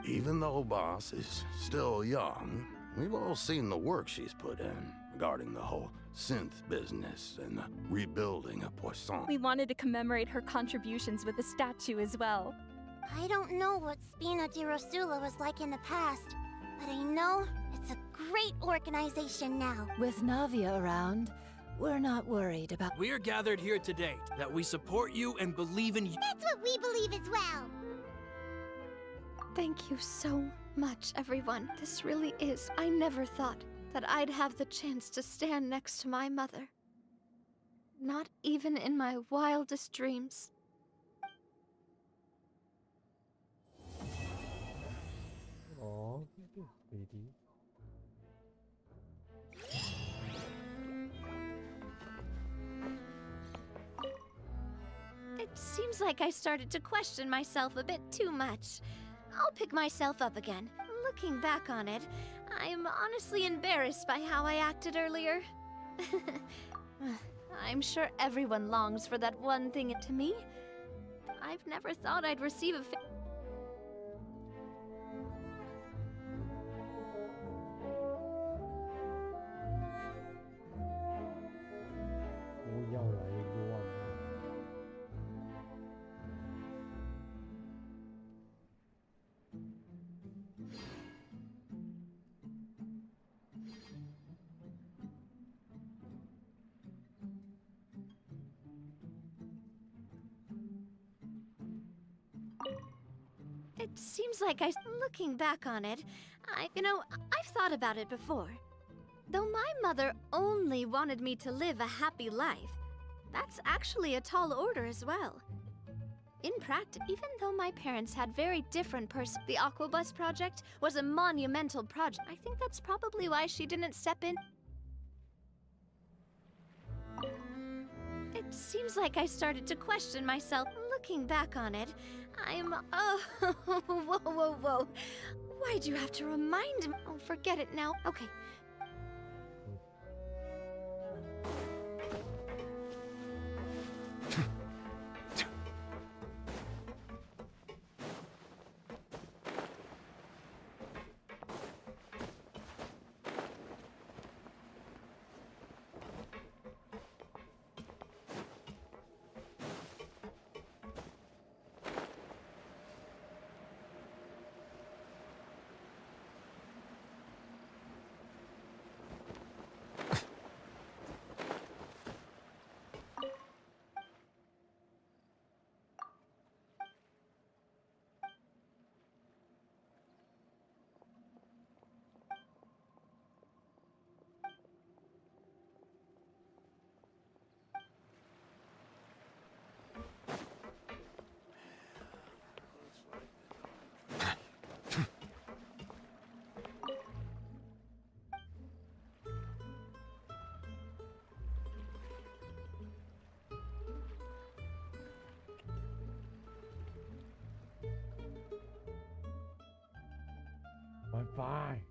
Even though Boss is still young, we've all seen the work she's put in regarding the whole synth business and the rebuilding of Poisson. We wanted to commemorate her contributions with a statue as well. I don't know what Spina di Rosula was like in the past, but I know it's a great organization now. With Navia around, we're not worried about... We are gathered here today that we support you and believe in you. That's what we believe as well. Thank you so much, everyone. This really is... I never thought that I'd have the chance to stand next to my mother. Not even in my wildest dreams. Oh, sweetie. seems like I started to question myself a bit too much. I'll pick myself up again. Looking back on it, I'm honestly embarrassed by how I acted earlier. I'm sure everyone longs for that one thing to me. I've never thought I'd receive a It seems like looking back on it, I've thought about it before. Though my mother only wanted me to live a happy life, that's actually a tall order as well. In practice, even though my parents had very different the Aquabus project was a monumental project. I think that's probably why she didn't step in. It seems like I started to question myself. Looking back on it, whoa. Why'd you have to remind me? Oh, forget it now. Okay. Bye.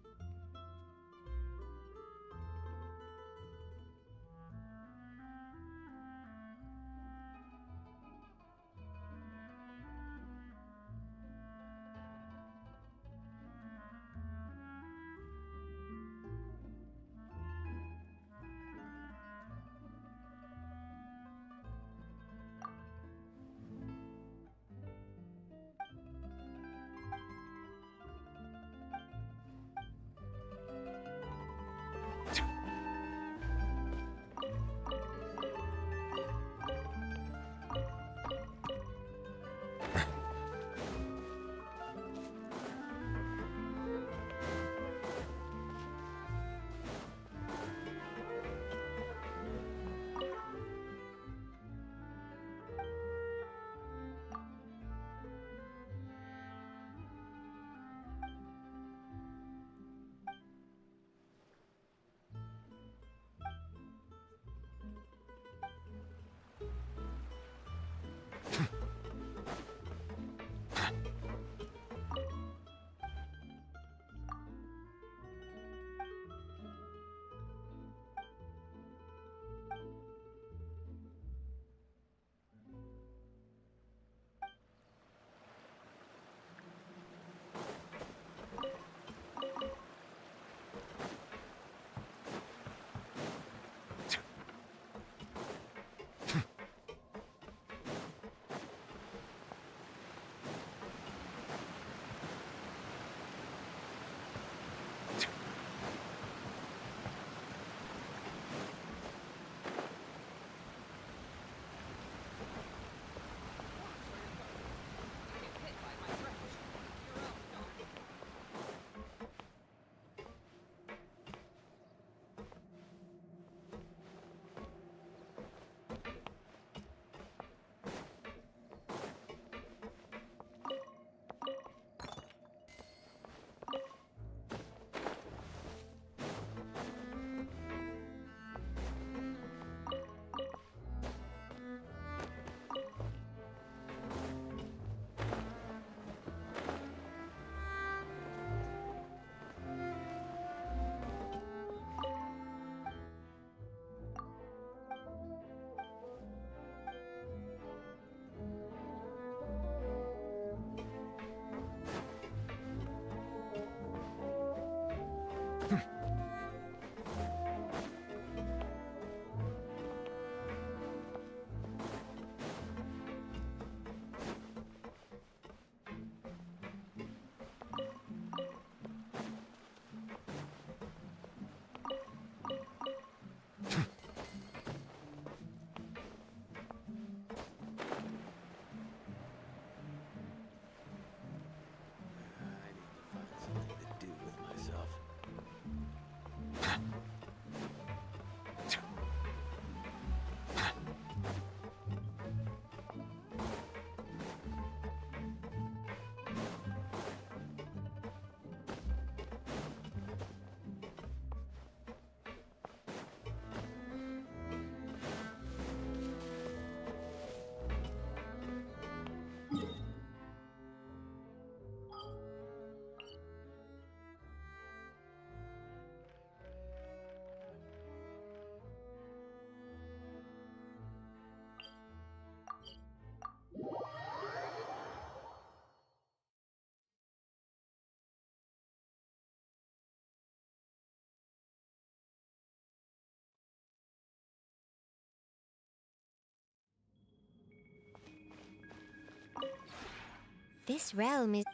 This realm is...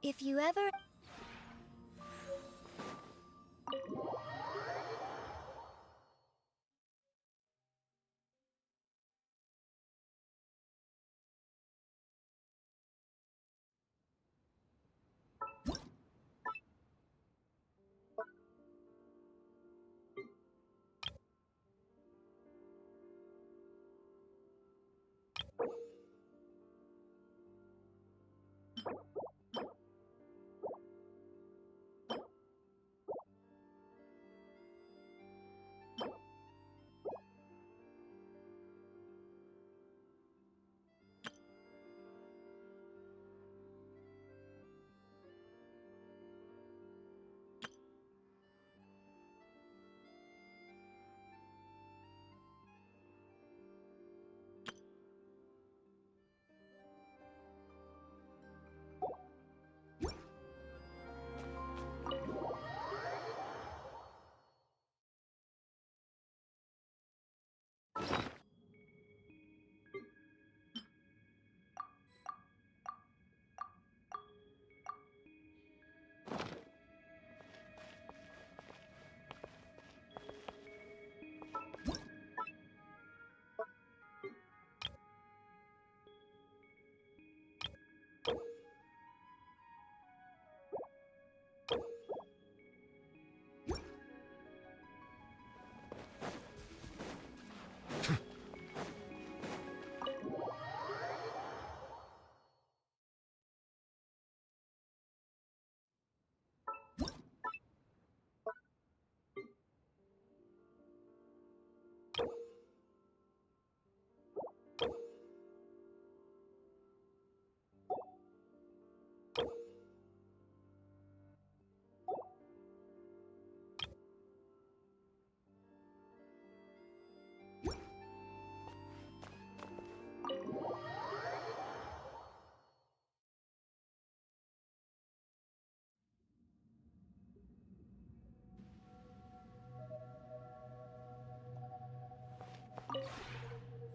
If you ever...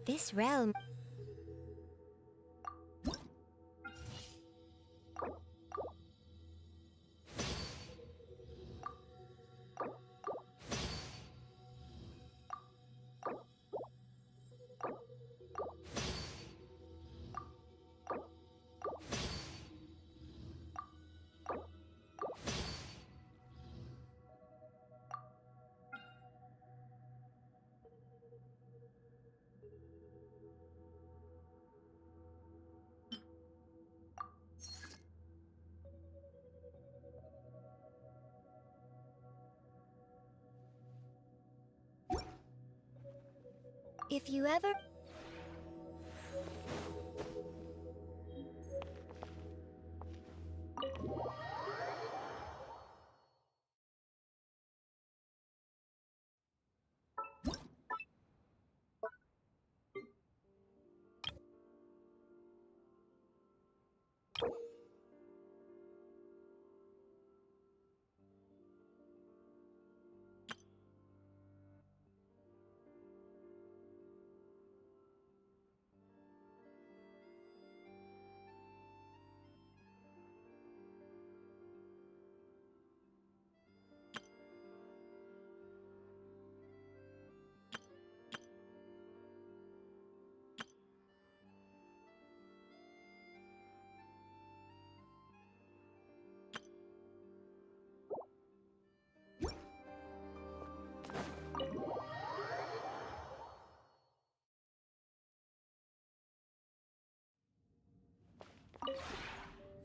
This realm. If you ever...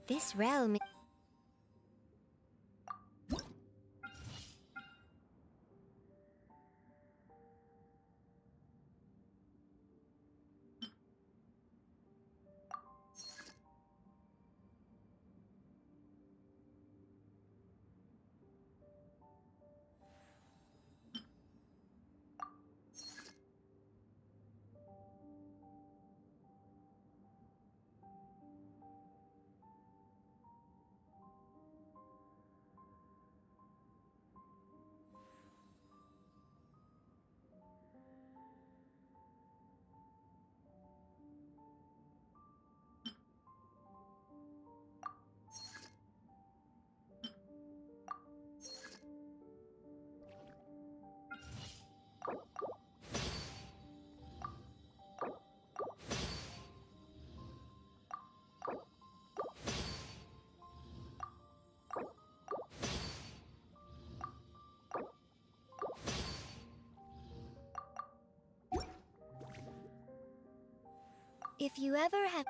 This realm... If you ever have...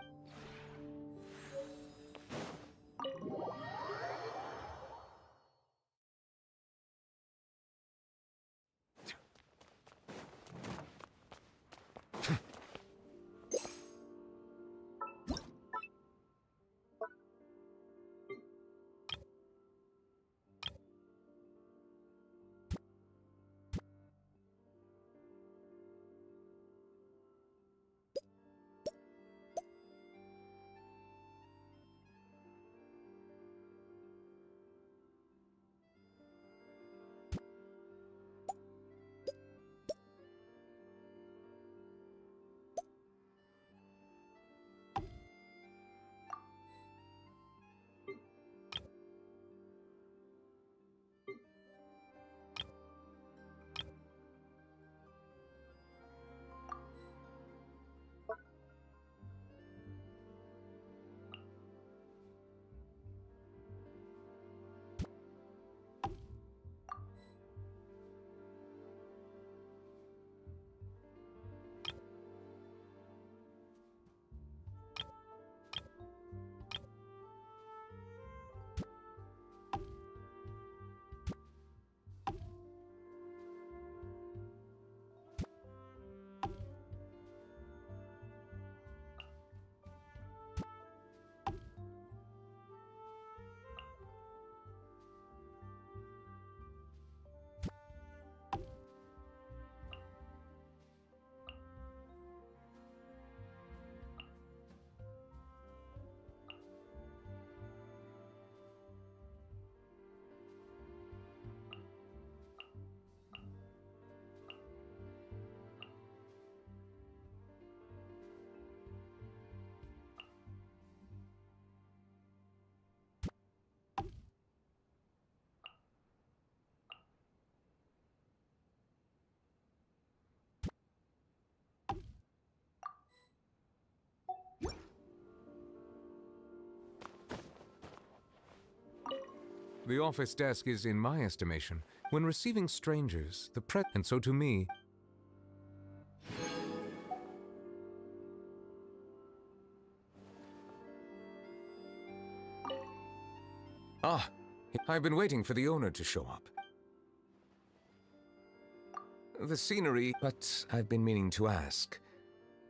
The office desk is, in my estimation, when receiving strangers, and so to me... Ah, I've been waiting for the owner to show up. The scenery, but I've been meaning to ask,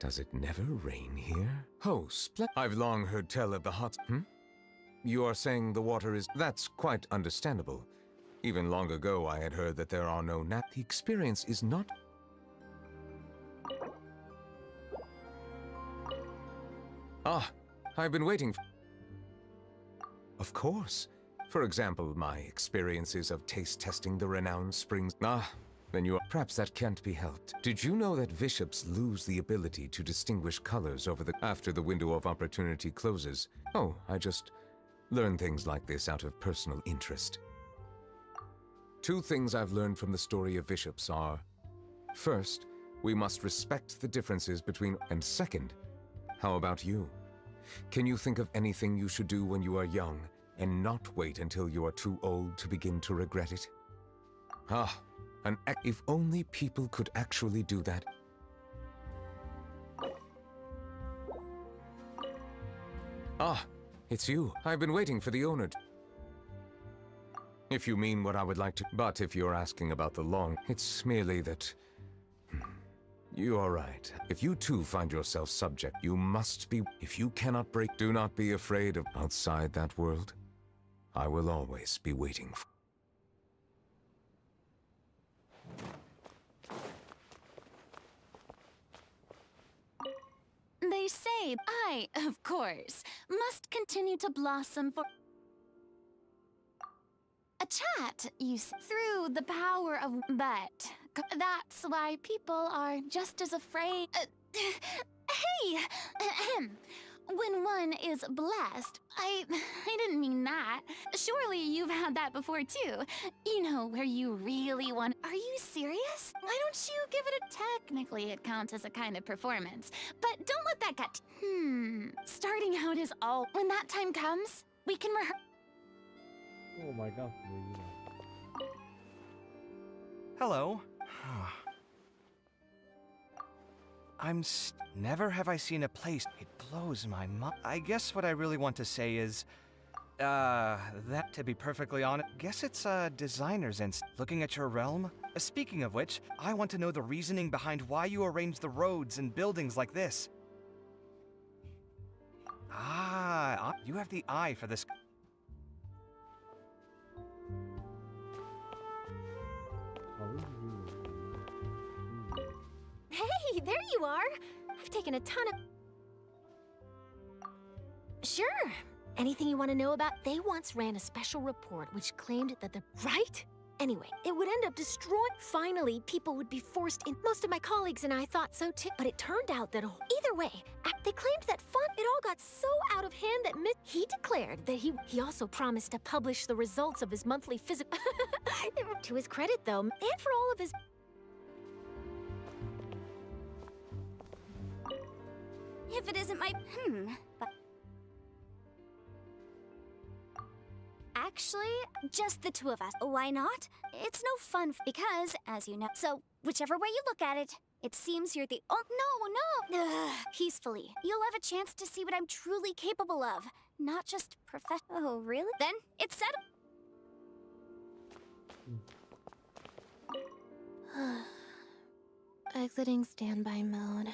does it never rain here? Oh, I've long heard tell of the hot... You are saying the water is... That's quite understandable. Even long ago I had heard that there are no The experience is not... Ah, I've been waiting Of course. For example, my experiences of taste testing the renowned springs... then you are... Perhaps that can't be helped. Did you know that bishops lose the ability to distinguish colors after the window of opportunity closes? Oh, I just learn things like this out of personal interest. 2 things I've learned from the story of bishops are... First, we must respect the differences between... And second, how about you? Can you think of anything you should do when you are young, and not wait until you are too old to begin to regret it? If only people could actually do that. It's you. I've been waiting for the owner. If you mean what I would like to... But if you're asking about the long... It's merely that... You are right. If you too find yourself subject, you must be... If you cannot break, do not be afraid of... Outside that world, I will always be waiting for... They say I, of course, must continue to blossom for a chat, through the power of... But that's why people are just as afraid... Hey! When one is blessed, I didn't mean that. Surely you've had that before too. You know, where you really want... Are you serious? Why don't you give it a... Technically, it counts as a kind of performance. But don't let that get... Starting out is all... When that time comes, we can rehearse... Oh my god. Hello. Never have I seen a place. It blows my mind. I guess what I really want to say is, that to be perfectly honest, guess it's designer's instinct. Looking at your realm. Speaking of which, I want to know the reasoning behind why you arrange the roads and buildings like this. You have the eye for this. Hey, there you are! I've taken a ton of... Sure. Anything you want to know about? They once ran a special report which claimed that the... Right? Anyway, it would end up destroying... Finally, people would be forced in... Most of my colleagues and I thought so too. But it turned out that... Either way, they claimed that it all got so out of hand that he declared that he also promised to publish the results of his monthly physical... To his credit, though, and for all of his... If it isn't my... But... Actually, just the 2 of us. Why not? It's no fun because, as you know... So, whichever way you look at it, it seems you're the... Oh, no! Peacefully. You'll have a chance to see what I'm truly capable of. Not just Oh, really? Then, it's settled. Exiting standby mode.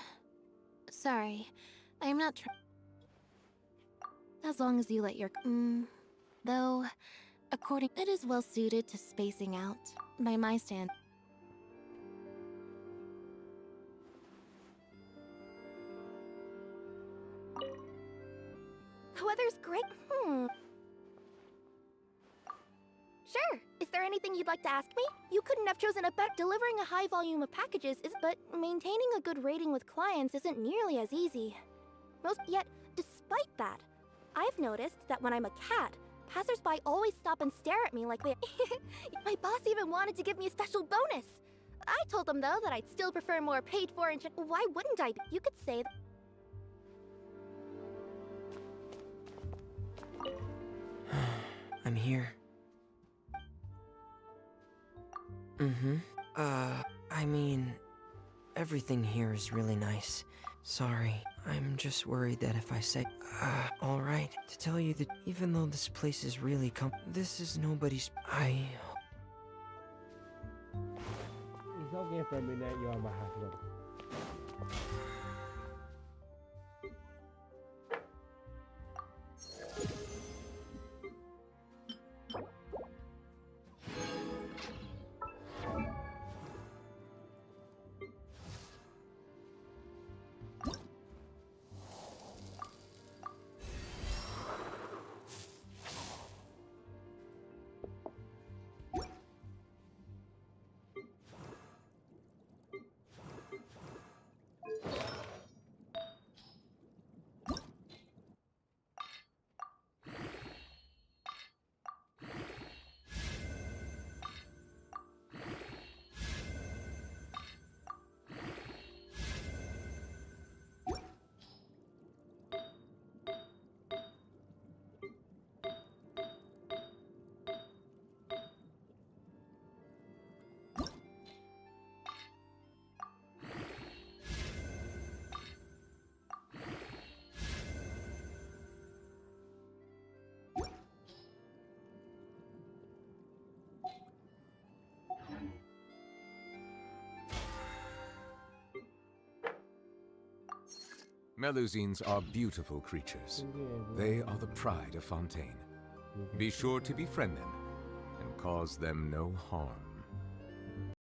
Sorry, I'm not as long as you let your... Though, it is well suited to spacing out, by my stand. The weather's great. Sure. Is there anything you'd like to ask me? You couldn't have chosen a better... Delivering a high volume of packages is... But maintaining a good rating with clients isn't nearly as easy. Yet, despite that, I've noticed that when I'm a cat, passersby always stop and stare at me like they... My boss even wanted to give me a special bonus. I told them, though, that I'd still prefer more paid-for and... Why wouldn't I? You could say that... I'm here. I mean, everything here is really nice. Sorry, I'm just worried that if I say, alright, to tell you that even though this place is really this is nobody's, It's okay for me that you're my husband. Melusines are beautiful creatures. They are the pride of Fontaine. Be sure to befriend them and cause them no harm.